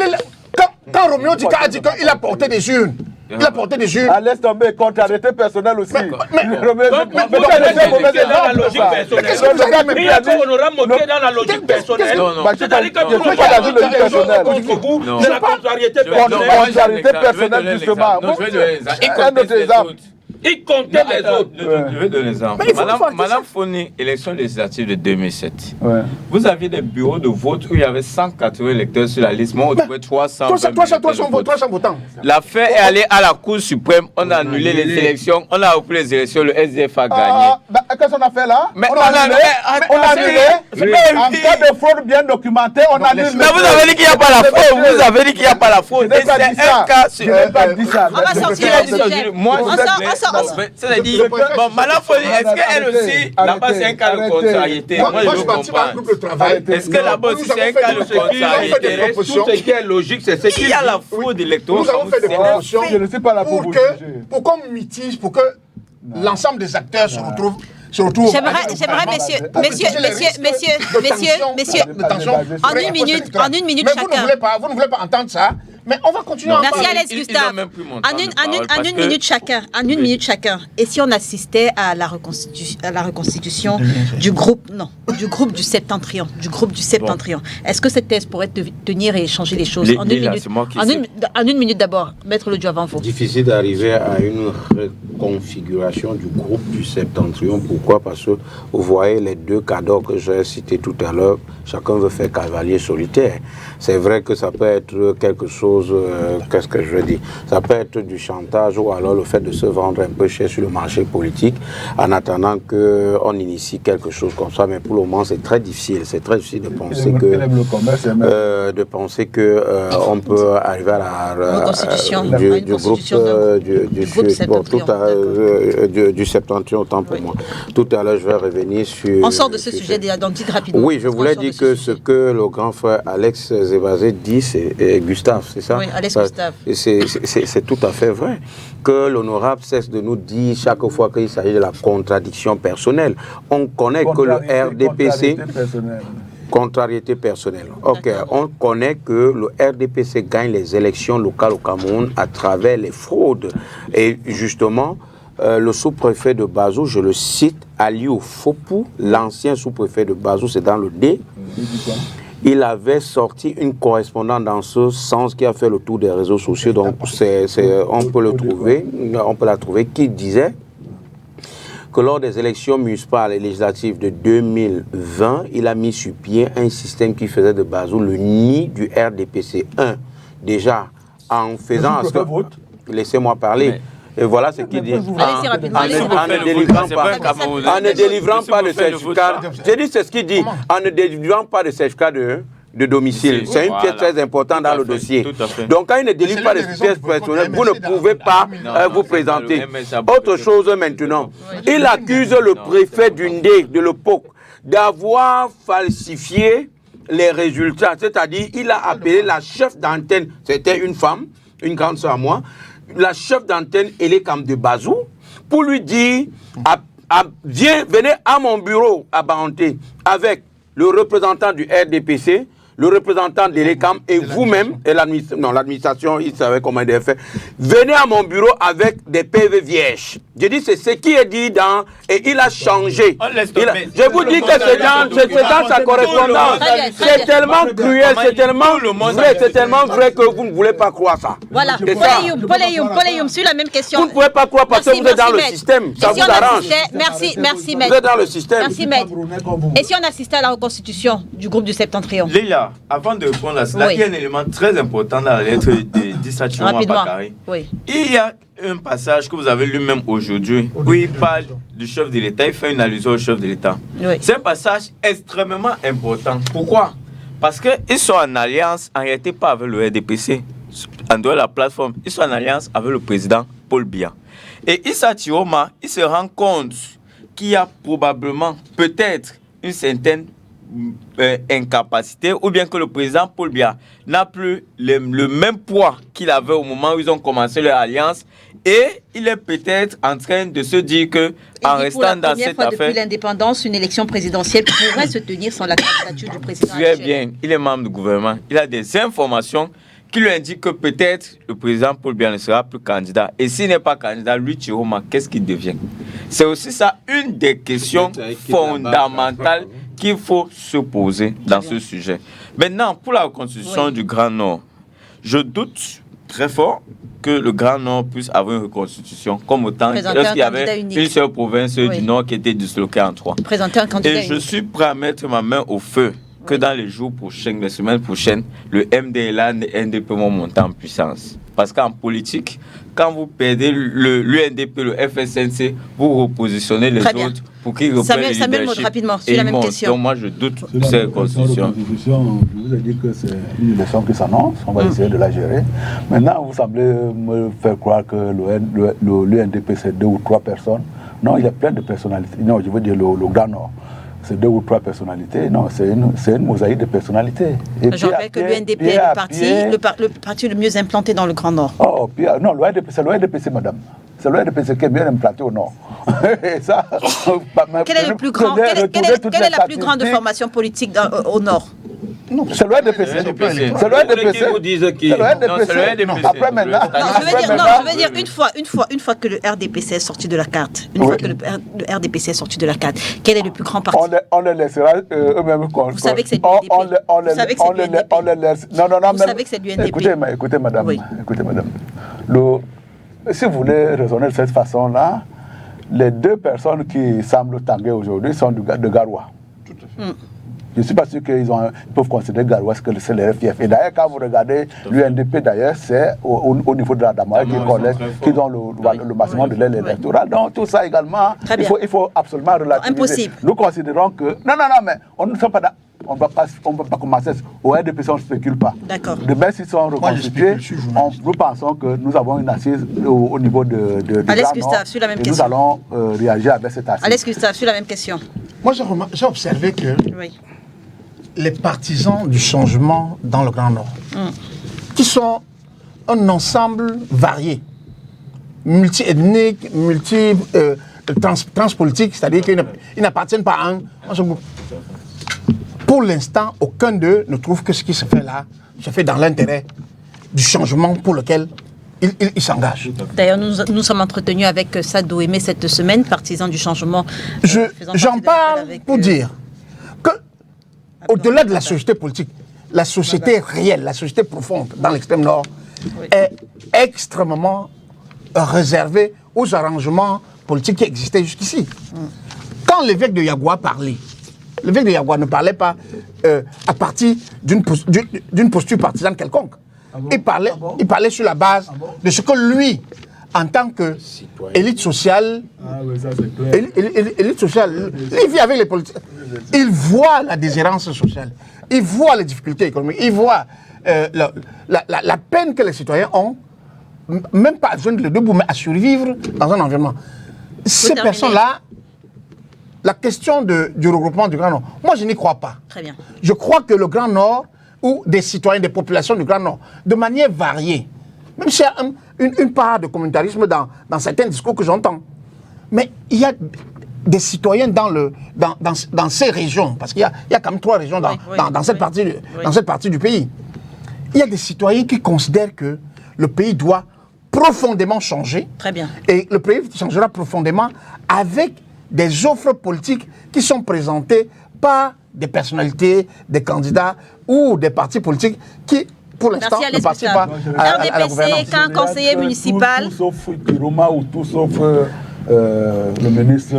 Quand Roméo Dika a dit qu'il a porté des urnes, laisse tomber, contrariété personnelle aussi. dans la logique personnelle. C'est-à-dire que vous ne contre vous, c'est la contrariété personnelle, justement. Un autre exemple. Il comptait les autres. Je vais donner l'exemple. Madame Foni, élection législative de 2007. Vous aviez des bureaux de vote où il y avait 180 électeurs sur la liste. Moi, on trouvait 300. 300 votants. L'affaire est allée à la Cour suprême. On a annulé les élections. On a repris les élections. Le SDF a gagné. Qu'est-ce qu'on a fait là? On a annulé. En cas de fraude bien documentée, on annule. Mais vous avez dit qu'il n'y a pas la fraude. Vous avez dit qu'il n'y a pas la fraude. C'est un cas. Je n'ai pas dit ça. On va sortir le sujet. C'est-à-dire, bon, Madame Foni, est-ce qu'elle aussi, là-bas, c'est un cas de contrariété? Moi, je veux comprendre. Est-ce que là-bas aussi, c'est un cas de contrariété? Tout ce qui est logique, c'est ce qui y a la fraude électorale. Nous avons fait des propositions je ne sais pas la pour qu'on mitige, pour que l'ensemble des acteurs se retrouvent. J'aimerais, messieurs, en une minute mais chacun. Vous ne voulez pas entendre ça, Mais on va continuer à en Merci parler. Alex Gustave. En une minute chacun. En une minute chacun. Et si on assistait à la reconstitution du groupe, du Septentrion, est-ce que cette thèse pourrait tenir et changer les choses en une minute d'abord, mettre le dieu avant vous. Difficile d'arriver à une reconfiguration du groupe du Septentrion. Pourquoi? Parce que vous voyez les deux cadres que j'ai cités tout à l'heure, chacun veut faire cavalier solitaire. C'est vrai que ça peut être quelque chose, qu'est-ce que je veux dire? Ça peut être du chantage ou alors le fait de se vendre un peu cher sur le marché politique en attendant qu'on initie quelque chose comme ça. Mais pour le moment, c'est très difficile. C'est très difficile de penser que on peut arriver à la reconstitution du Septentrion, autant pour moi. Tout à l'heure, je vais revenir sur... On sort de ce sujet d'identité rapidement. Oui, je voulais dire que ce que le grand frère Alex Zébazé dit, c'est Gustave, c'est ça? Oui, Alex Gustave. C'est tout à fait vrai. Que l'honorable cesse de nous dire chaque fois qu'il s'agit de la contradiction personnelle. On connaît que le RDPC... Contrariété personnelle. Ok, on connaît que le RDPC gagne les élections locales au Cameroun à travers les fraudes. Et justement, le sous-préfet de Bazou, je le cite, Aliou Fopou, l'ancien sous-préfet de Bazou, c'est dans le D. Il avait sorti une correspondance dans ce sens qui a fait le tour des réseaux sociaux. Donc, on peut la trouver, qui disait que lors des élections municipales et législatives de 2020, il a mis sur pied un système qui faisait de Bazou le nid du RDPC 1. Déjà, en faisant... Laissez-moi parler. Et voilà ce qu'il dit. En ne délivrant pas de certificat... J'ai dit, c'est ce qu'il dit. En ne délivrant pas de certificat de domicile. C'est une pièce très importante dans le dossier. Donc, quand il ne délivre pas de pièces personnelles, vous ne pouvez pas vous présenter. Autre chose maintenant, il accuse le préfet d'Undé, de l'époque, d'avoir falsifié les résultats. C'est-à-dire, il a appelé la chef d'antenne, c'était une femme, une grande sœur à moi, la chef d'antenne Elekam de Bazou, pour lui dire, venez à mon bureau à Baranté avec le représentant du RDPC, le représentant de l'ECAM et vous-même, et l'administration, il savait comment il devait faire. Venez à mon bureau avec des PV vierges. J'ai dit, c'est ce qui est dit dans... Et il a changé. Je vous dis que c'est dans sa correspondance. C'est tellement cruel, c'est tellement vrai que vous ne voulez pas croire ça. Voilà. Poléum, sur la même question. Vous ne pouvez pas croire parce que vous êtes dans le système. Ça vous arrange. Merci, maître. Vous êtes dans le système. Merci, maître. Et si on assistait à la reconstitution du groupe du Septentrion? Léla, avant de répondre à cela, il y a un élément très important dans la lettre d'Issa Thiroma Bakary. Il y a un passage que vous avez lu même aujourd'hui où il parle du chef de l'État, il fait une allusion au chef de l'État. C'est un passage extrêmement important. Pourquoi? Parce qu'ils sont en alliance, en réalité pas avec le RDPC, en dehors de la plateforme, ils sont en alliance avec le président Paul Biya. Et Issa Thiroma, il se rend compte qu'il y a probablement, peut-être, une certaine incapacité, ou bien que le président Paul Biya n'a plus le même poids qu'il avait au moment où ils ont commencé leur alliance, et il est peut-être en train de se dire que en restant dans cette affaire, depuis l'indépendance, une élection présidentielle pourrait se tenir sans la candidature du président. Très bien, il est membre du gouvernement, il a des informations qui lui indiquent que peut-être le président Paul Biya ne sera plus candidat, et s'il n'est pas candidat, lui Thiroma, qu'est-ce qu'il devient? C'est aussi ça une des questions fondamentales qu'il faut se poser dans ce sujet. Maintenant, pour la reconstitution du Grand Nord, je doute très fort que le Grand Nord puisse avoir une reconstitution comme autant lorsqu'il y avait une seule province du Nord qui était disloquée en trois. Et je suis prêt à mettre ma main au feu que dans les jours prochains, les semaines prochaines, le MDLA et NDP vont monter en puissance. Parce qu'en politique, quand vous perdez l'UNDP, le FSNC, vous repositionnez les autres pour qu'ils reprennent le leadership. Rapidement, sur la même question. Donc moi, je doute de cette constitution. Je vous ai dit que c'est une élection qui s'annonce, on va essayer de la gérer. Maintenant, vous semblez me faire croire que l'UNDP, c'est 2 ou 3 personnes. Non, il y a plein de personnalités. Non, je veux dire le Grand Nord. C'est 2 ou 3 personnalités. Non, c'est une mosaïque de personnalités. Je rappelle que l'UNDP est le parti le mieux implanté dans le Grand Nord. Non, c'est l'UNDPC, madame. C'est l'UNDPC qui est bien implanté au Nord. Et ça, quelle est la plus grande formation politique au Nord? Non, c'est le RDPC. C'est le RDPC. Vous disent qui? C'est le RDPC. Après maintenant. Je veux dire, une fois que le RDPC est sorti de la carte, le RDPC est sorti de la carte, quel est le plus grand parti? On les laissera eux-mêmes. Vous savez que c'est l'UNDP. Vous savez que c'est l'UNDP. Non, vous savez que c'est l'UNDP. Écoutez, madame. Si vous voulez raisonner de cette façon-là, les deux personnes qui semblent tanguer aujourd'hui sont de Garoua. Tout à fait. Je ne suis pas sûr qu'ils peuvent considérer Garoua que c'est le FIF. Et d'ailleurs, quand vous regardez l'UNDP, d'ailleurs, c'est au niveau de la Damaï qu'ils ont le maximum de l'aile électorale. Donc, tout ça également, il faut absolument relativiser. Impossible. Nous considérons que... Non, mais on ne sommes pas... On ne va pas commencer. Au RDPC, on ne spécule pas. D'accord. Demain, s'ils sont reconstitués, nous pensons que nous avons une assise au niveau de Alex Gustave, sur la même question. Nous allons réagir avec cette assise. Alex Gustave, sur la même question. Moi, j'ai observé que les partisans du changement dans le Grand Nord, qui sont un ensemble varié, multi-ethnique, transpolitique, c'est-à-dire qu'ils n'appartiennent pas à un seul groupe. Pour l'instant, aucun d'eux ne trouve que ce qui se fait là se fait dans l'intérêt du changement pour lequel il s'engage. D'ailleurs, nous sommes entretenus avec Sadou Aimé cette semaine, partisan du changement. J'en parle pour dire que, au-delà de la société politique, la société réelle, la société profonde dans l'extrême nord est extrêmement réservée aux arrangements politiques qui existaient jusqu'ici. Quand l'évêque de Yagoua parlait, l'évêque de Yagoua ne parlait pas à partir d'une posture partisane quelconque. Il parlait sur la base de ce que lui, en tant qu'élite sociale, élite sociale, il vit avec les politiques. Il voit la déshérence sociale, il voit les difficultés économiques, il voit la peine que les citoyens ont, même pas à joindre le debout, mais à survivre dans un environnement. Ces personnes-là, la question du regroupement du Grand Nord, moi je n'y crois pas. Très bien. Je crois que le Grand Nord, ou des citoyens, des populations du Grand Nord, de manière variée, même s'il y a une part de communautarisme dans certains discours que j'entends, mais il y a des citoyens dans ces régions, parce qu'il y a quand même 3 régions dans cette partie du pays. Il y a des citoyens qui considèrent que le pays doit profondément changer. Très bien. Et le pays changera profondément avec des offres politiques qui sont présentées par des personnalités, des candidats ou des partis politiques qui, pour l'instant, ne participent pas à la gouvernance. RDPC, quand conseiller municipal... Tout sauf Kiroma ou tout sauf le ministre...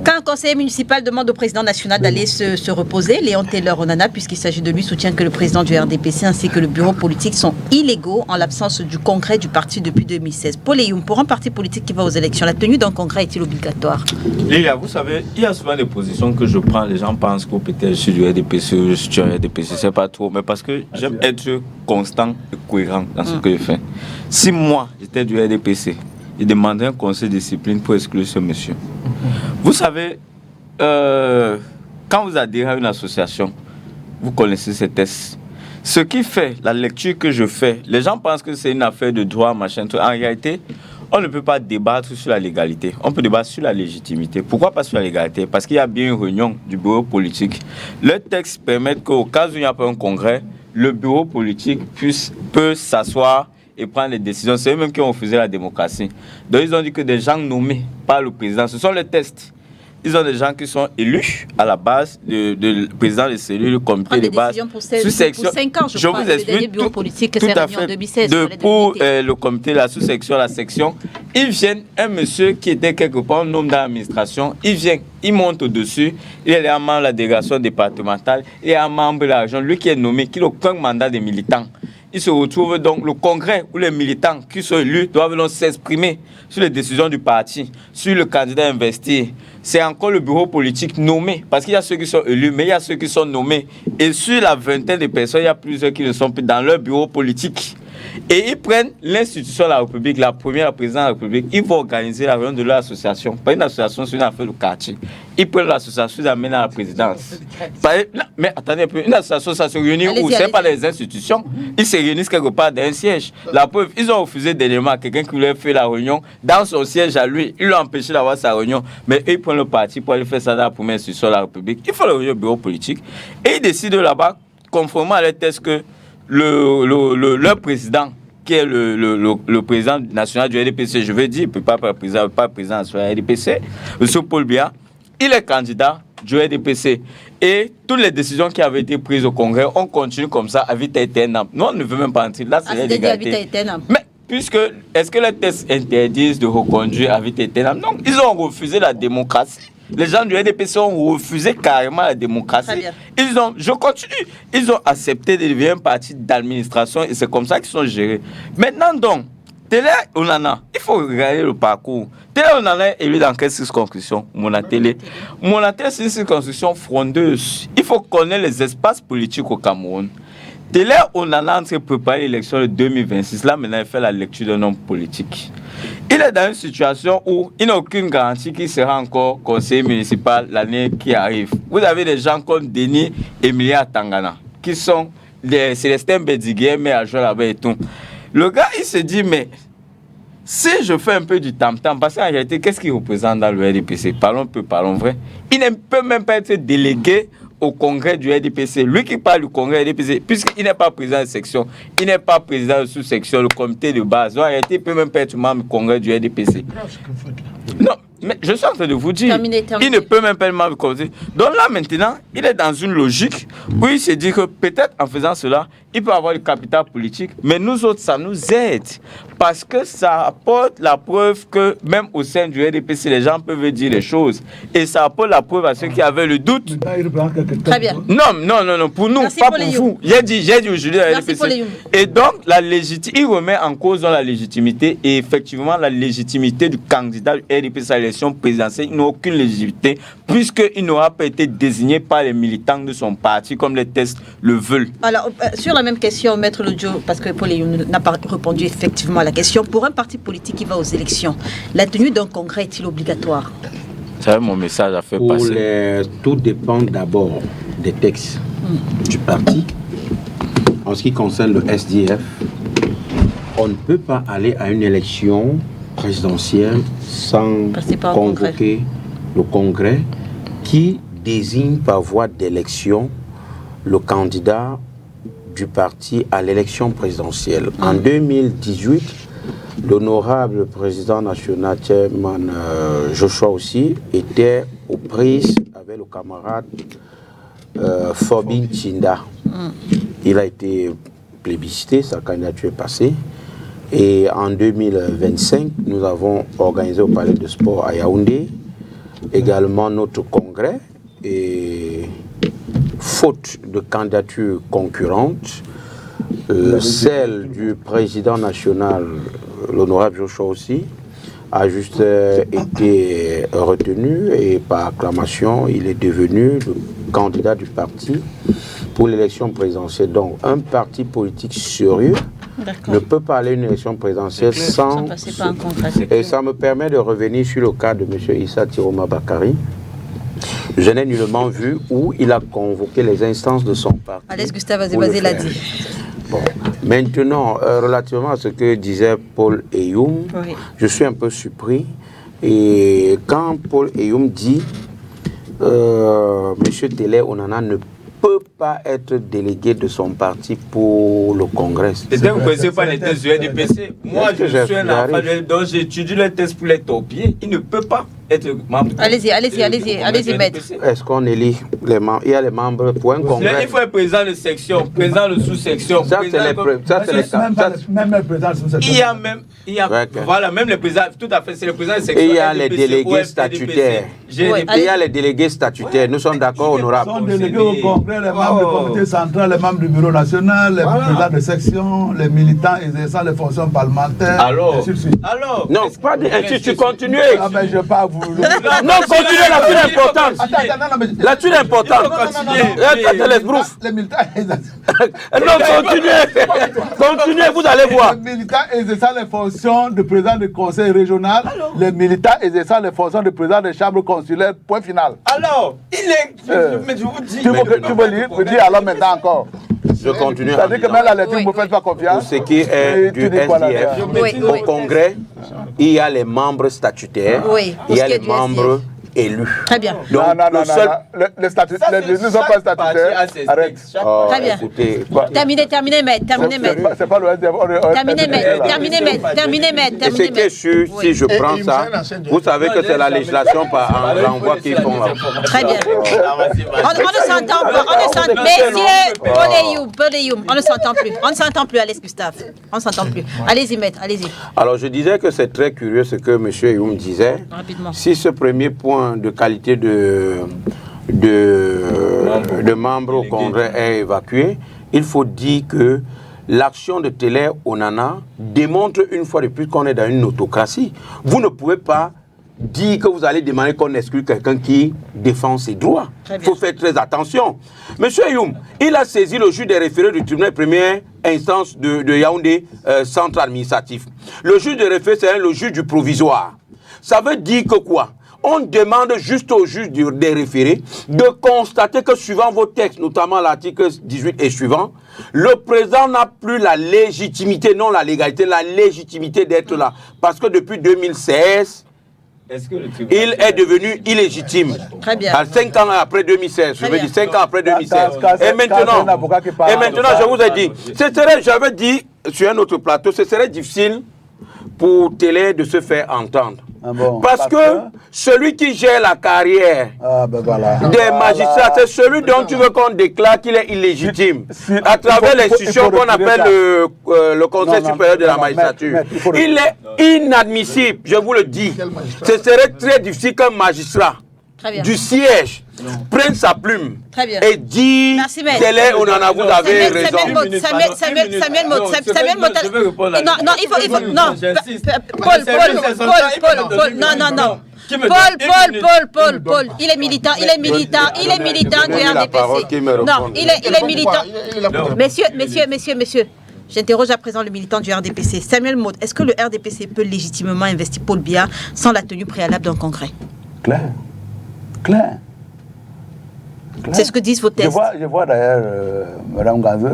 Quand un conseiller municipal demande au président national d'aller se reposer, Léon Taylor-Onana, puisqu'il s'agit de lui, soutient que le président du RDPC ainsi que le bureau politique sont illégaux en l'absence du congrès du parti depuis 2016. Paul Eyoum, pour un parti politique qui va aux élections, la tenue d'un congrès est-il obligatoire? Léa, vous savez, il y a souvent des positions que je prends, les gens pensent que peut-être je suis du RDPC, je suis du RDPC, c'est pas trop, mais parce que j'aime être constant et cohérent dans ce que je fais. Si moi, j'étais du RDPC, il demanderait un conseil de discipline pour exclure ce monsieur. Vous savez, quand vous adhérez à une association, vous connaissez ces tests. Ce qui fait, la lecture que je fais, les gens pensent que c'est une affaire de droit, machin, tout. En réalité, on ne peut pas débattre sur la légalité. On peut débattre sur la légitimité. Pourquoi pas sur la légalité? Parce qu'il y a bien une réunion du bureau politique. Le texte permet qu'au cas où il n'y a pas un congrès, le bureau politique peut s'asseoir et prendre les décisions. C'est eux-mêmes qui ont refusé la démocratie. Donc ils ont dit que des gens nommés par le président, ce sont les tests. Ils ont des gens qui sont élus à la base du président des cellules, le comité de base. Pour 5 ans, je crois, vous explique bureau politique c'est réuni en 2016. Pour le comité, la sous-section, la section, ils viennent, un monsieur qui était quelque part un homme dans l'administration, il vient, il monte au-dessus, il est un membre de la délégation départementale, il est un membre de la région, lui qui est nommé, qui n'a aucun mandat des militants. Il se retrouve donc le congrès où les militants qui sont élus doivent donc s'exprimer sur les décisions du parti, sur le candidat investi. C'est encore le bureau politique nommé, parce qu'il y a ceux qui sont élus, mais il y a ceux qui sont nommés. Et sur la vingtaine de personnes, il y a plusieurs qui ne sont plus dans leur bureau politique. Et ils prennent l'institution de la République, la première présidence de la République, ils vont organiser la réunion de leur association. Pas une association, c'est une affaire de quartier. Ils prennent l'association, ils amènent à la présidence. Mais attendez un peu, une association, ça se réunit où? Ce n'est pas les institutions. Ils se réunissent quelque part dans un siège. La preuve, ils ont refusé dernièrement à quelqu'un qui voulait faire la réunion dans son siège à lui. Ils l'ont empêché d'avoir sa réunion. Mais eux, ils prennent le parti pour aller faire ça dans la première institution de la République. Ils font la réunion au bureau politique et ils décident là-bas conformément à leur test que leur président, qui est le président national du RDPC, je veux dire, il ne peut pas être président national du RDPC, M. Paul Biya, il est candidat du RDPC. Et toutes les décisions qui avaient été prises au Congrès, on continue comme ça à vite éternel. Nous, on ne veut même pas entrer. Là, c'est l'égalité. Mais puisque, est-ce que les tests interdisent de reconduire à vite éternel? Non, ils ont refusé la démocratie. Les gens du RDPC ont refusé carrément la démocratie. Je continue. Ils ont accepté de devenir un parti d'administration et c'est comme ça qu'ils sont gérés. Maintenant donc, Télé Onana, il faut regarder le parcours. Télé Onana est élu dans quelle circonscription? Monatélé. Monatélé, c'est une circonscription frondeuse. Il faut connaître les espaces politiques au Cameroun. Télé Onana est préparé l'élection de 2026. Là, maintenant, il fait la lecture d'un homme politique. Il est dans une situation où il n'a aucune garantie qu'il sera encore conseiller municipal l'année qui arrive. Vous avez des gens comme Denis Emilia Tangana, qui sont des Célestin Bédiguier, mais à jouer là-bas et tout. Le gars, il se dit, mais si je fais un peu du tam-tam, parce qu'en réalité, qu'est-ce qu'il représente dans le RDPC? Parlons peu, parlons vrai. Il ne peut même pas être délégué au congrès du RDPC. Lui qui parle du congrès du RDPC, puisqu'il n'est pas président de section, il n'est pas président de sous-section, le comité de base. En réalité, il peut même pas être membre du congrès du RDPC. Non, mais je suis en train de vous dire, il ne peut même pas être membre du comité. Donc là, maintenant, il est dans une logique où il se dit que peut-être en faisant cela, il peut avoir du capital politique, mais nous autres, ça nous aide. Parce que ça apporte la preuve que même au sein du RDPC, les gens peuvent dire les choses. Et ça apporte la preuve à ceux qui avaient le doute. Très bien. Non, pour nous, merci pas pour vous. J'ai dit aujourd'hui à RDPC. Et donc, il remet en cause la légitimité et effectivement la légitimité du candidat du RDPC à l'élection présidentielle. Il n'a aucune légitimité puisqu'il n'aura pas été désigné par les militants de son parti comme les tests le veulent. Alors, sur la même question, Maître Lodjo, parce que Paul Eyoum n'a pas répondu effectivement à la question, pour un parti politique qui va aux élections, la tenue d'un congrès est-il obligatoire? C'est mon message à faire passer. Tout dépend d'abord des textes du parti. En ce qui concerne le SDF, on ne peut pas aller à une élection présidentielle sans convoquer le congrès qui désigne par voie d'élection le candidat du parti à l'élection présidentielle. En 2018, l'honorable président national, chairman Joshua aussi, était aux prises avec le camarade Fobin Chinda. Il a été plébiscité, sa candidature est passée. Et en 2025, nous avons organisé au Palais de Sport à Yaoundé également notre congrès. Et faute de candidatures concurrentes, celle du président national, l'honorable Joshua aussi, a juste été retenu et par acclamation, il est devenu le candidat du parti pour l'élection présidentielle. Donc, un parti politique sérieux ne peut pas aller à une élection présidentielle sans... Et ça me permet de revenir sur le cas de M. Issa Tiroma Bakari. Je n'ai nullement vu où il a convoqué les instances de son parti. Allez, Gustave Azebazé l'a dit. Bon. Maintenant, relativement à ce que disait Paul Eyoum, je suis un peu surpris. Et quand Paul Eyoum dit M. Télé Onana ne peut pas être délégué de son parti pour le congrès. Et donc, vous ne connaissez pas les tests du RDPC. Moi, je suis un enfant, donc j'étudie les tests pour les torpiller. Il ne peut pas être membre. Allez-y, maître. Est-ce qu'on élit les membres? Il y a les membres pour un congrès. Il faut être président de section, président de sous-section. Ça, c'est les même le président de sous-section. Voilà, même le président, tout à fait, c'est le président de section. Et il y a les délégués statutaires. Il y a les délégués statutaires. Nous sommes d'accord, honorable. Ils sont délégués au congrès, les membres du comité central, les membres du bureau national, les présidents de section, les militants exerçant les fonctions parlementaires. Alors, non, pas tu continues. Ah ben je pas vous. Non, continuez, la plus importante. La plus importante. Les militants continuez, vous allez voir. Les militants exerçant les fonctions de président du conseil régional, les militants exerçant les fonctions de président des chambres consulaires, point final. Alors, il est... Mais je vous dis... Tu veux dire alors maintenant encore. Je continue. C'est-à-dire que même la lecture, vous ne me faites pas confiance. Pour ce qui est du SDF, au congrès, il y a les membres statutaires, il y a les membres élus. Très bien. Donc, non, les statuts ne sont pas statutaires. Arrête. Très bien. Écoutez, Terminez, maître. C'est pas le SDF. Terminez, maître. Et ce qui est sûr, si je prends ça, vous savez que c'est la législation en renvoi qu'ils font là. Très bien. On ne s'entend pas. Messieurs, Poléyoum, on ne s'entend plus. On ne s'entend plus, Alex Gustave. On ne s'entend plus. Allez-y, maître, allez-y. Alors, je disais que c'est très curieux ce que M. Youm disait. Rapidement. Si ce premier point de qualité de membres au Congrès est évacué, il faut dire que l'action de Télé Onana démontre une fois de plus qu'on est dans une autocratie. Vous ne pouvez pas dire que vous allez demander qu'on exclue quelqu'un qui défend ses droits. Il faut faire très attention. Monsieur Youm, il a saisi le juge des référés du tribunal de première instance de Yaoundé, centre administratif. Le juge des référés, c'est le juge du provisoire. Ça veut dire que quoi? On demande juste au juge des référés de constater que suivant vos textes, notamment l'article 18 et suivant, le président n'a plus la légitimité, non la légalité, la légitimité d'être là. Parce que depuis 2016, il est devenu illégitime. Très bien. À 5 ans après 2016, je veux dire 5 ans après 2016. Et maintenant, je vous ai dit, j'avais dit sur un autre plateau, ce serait difficile pour Télé de se faire entendre. Parce que celui qui gère la carrière des magistrats, c'est celui dont tu veux qu'on déclare qu'il est illégitime à travers l'institution qu'on appelle le Conseil supérieur de la magistrature. Il est inadmissible, je vous le dis. Ce serait très difficile qu'un magistrat du siège prenne sa plume et dit Télé, vous avez raison. Samuel Mota. Non, il faut. Non. Paul. Il est militant du RDPC. Non, il est militant. Messieurs. J'interroge à présent le militant du RDPC. Samuel Maud, est-ce que le RDPC peut légitimement investir Paul Biya sans la tenue préalable d'un congrès? Clair. C'est ce que disent vos textes. Je vois d'ailleurs, Mme Ganzo,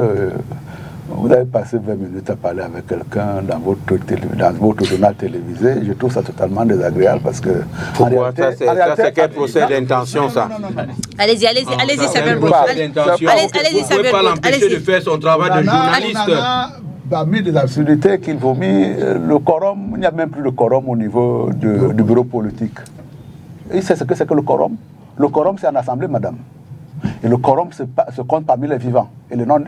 vous avez passé 20 minutes à parler avec quelqu'un dans votre journal télévisé. Je trouve ça totalement désagréable parce que... Pourquoi? Ça, c'est quel procès d'intention, ça? Allez-y, Samuel Maud. Allez-y, Samuel Maud. Vous ne pouvez pas l'empêcher de faire son travail de journaliste. Parmi les absurdités qu'il vomit, le quorum, il n'y a même plus de quorum au niveau du bureau politique. Et c'est ce que c'est que le quorum. Le quorum, c'est en assemblée, madame. Et le quorum se compte parmi les vivants. Et le non,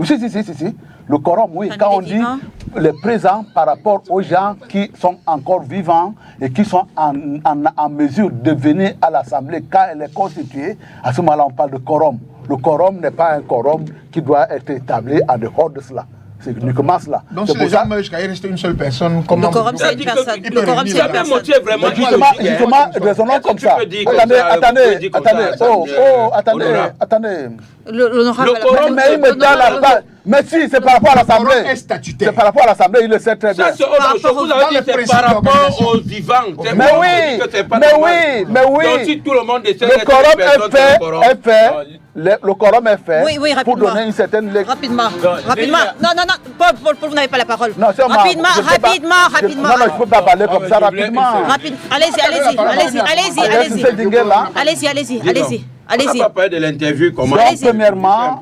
si. Le quorum, oui. Quand on dit les présents par rapport aux gens qui sont encore vivants et qui sont en mesure de venir à l'assemblée quand elle est constituée, à ce moment-là, on parle de quorum. Le quorum n'est pas un quorum qui doit être établi en dehors de cela. C'est uniquement cela. Donc si les gens meurent jusqu'à y rester une seule personne, comment... Le quorum, c'est une personne. Le quorum, c'est une personne. Justement, raisonnons comme ça. Attendez. Mais si, c'est par rapport à l'Assemblée. C'est par rapport à l'Assemblée, il le sait très bien. Ça, c'est autre chose. Vous avez dit c'est par rapport aux vivants. Mais oui. Donc si tout le monde décide le quorum est fait. Le quorum est fait pour donner une certaine lecture. Rapidement. Non. Paul, vous n'avez pas la parole. Non, rapidement. Non, je ne peux pas parler comme ça rapidement. Allez-y. On va pas parler de l'interview. Premièrement,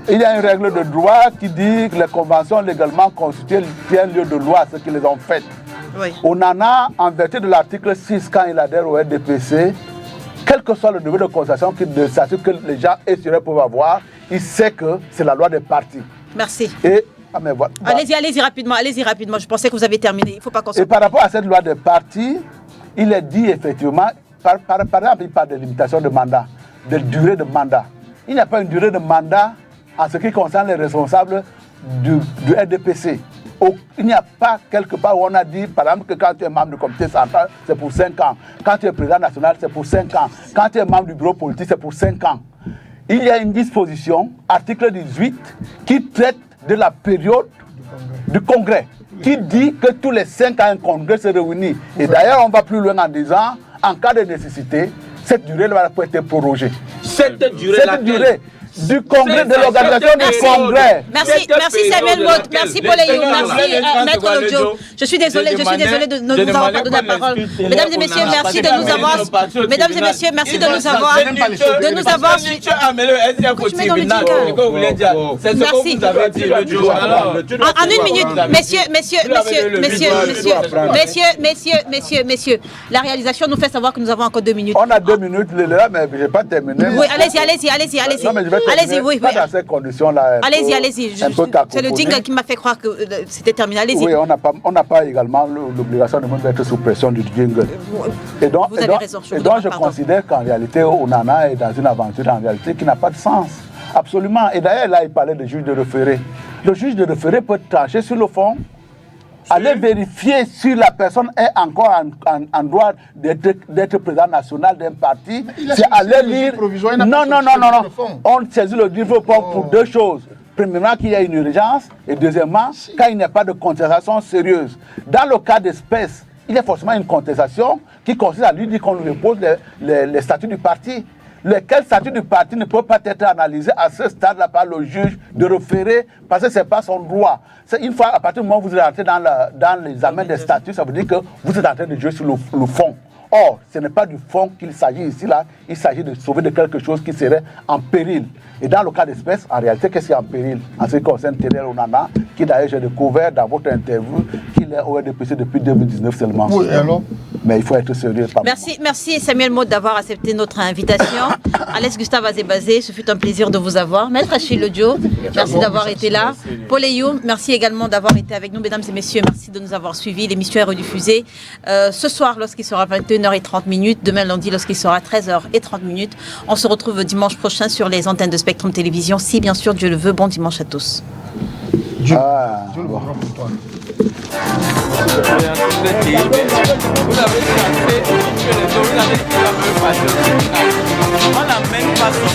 il y a une règle de droit qui dit que les conventions légalement constituées tiennent lieu de loi, ce qu'ils les ont fait. Onana, en vertu de l'article 6, quand il adhère au RDPC, quel que soit le niveau de constatation qu'il s'assure que les gens espéraient pouvoir avoir, il sait que c'est la loi des partis. Merci. Voilà. Allez-y rapidement. Je pensais que vous avez terminé. Il ne faut pas qu'on se... Et par rapport à cette loi des partis, il est dit effectivement, par exemple, il parle de limitation de mandat, de durée de mandat. Il n'y a pas une durée de mandat en ce qui concerne les responsables du RDPC. Il n'y a pas quelque part où on a dit, par exemple, que quand tu es membre du comité central, c'est pour 5 ans. Quand tu es président national, c'est pour 5 ans. Quand tu es membre du bureau politique, c'est pour 5 ans. Il y a une disposition, article 18, qui traite de la période du congrès, qui dit que tous les 5 ans, un congrès se réunit. Et d'ailleurs, on va plus loin en disant, en cas de nécessité, cette durée va être prorogée. Cette durée, du congrès, de l'organisation du congrès. Merci Samuel Mott, merci Poléyou, merci Maître Lodjo. Je suis désolé de ne nous avoir pas donné la parole. Mesdames et messieurs, merci de nous avoir. Mesdames et messieurs, merci de nous avoir. En une minute, messieurs, la réalisation nous fait savoir que nous avons encore 2 minutes. On a 2 minutes, là, mais je n'ai pas terminé. Oui, allez-y. Non, mais je vais terminer. Oui. Pas dans ces conditions-là. Allez-y. C'est le jingle qui m'a fait croire que c'était terminé. Allez-y. Oui, on n'a pas également l'obligation de mettre sous pression du jingle. Et donc, vous avez raison. Je considère qu'en réalité, Onana est dans une aventure en réalité qui n'a pas de sens. Absolument. Et d'ailleurs, là, il parlait de juge de référé. Le juge de référé peut trancher sur le fond, aller vérifier si la personne est encore en droit d'être président national d'un parti. C'est aller lire. Non. On saisit le juge pour 2 choses. Premièrement, qu'il y a une urgence. Et deuxièmement, quand il n'y a pas de contestation sérieuse. Dans le cas d'espèce, il y a forcément une contestation qui consiste à lui dire qu'on lui pose les statuts du parti. Lequel statut du parti ne peut pas être analysé à ce stade-là par le juge de référé parce que ce n'est pas son droit. C'est une fois, à partir du moment où vous êtes entré dans l'examen des statuts, ça veut dire que vous êtes en train de jouer sur le fond. Or, ce n'est pas du fond qu'il s'agit ici, là. Il s'agit de sauver de quelque chose qui serait en péril. Et dans le cas d'espèce, en réalité, qu'est-ce qui est en péril? En ce qui concerne Thérèse Onana, qui d'ailleurs j'ai découvert dans votre interview qu'il est au RDPC depuis 2019 seulement. Oui, alors? Mais il faut être sérieux. Merci Samuel Mott d'avoir accepté notre invitation. Alex Gustave Azebazé, ce fut un plaisir de vous avoir. Maître Achille Lodjo, merci d'avoir été là. Poléyou, merci également d'avoir été avec nous. Mesdames et messieurs, merci de nous avoir suivis. L'émission est rediffusée ce soir lorsqu'il sera 21h30. Demain lundi lorsqu'il sera 13h30. On se retrouve dimanche prochain sur les antennes de Spectrum Télévision. Si bien sûr Dieu le veut, bon dimanche à tous. Dieu le veut pour toi. Vous avez chanté, vous avez dit la même façon. On n'a même pas son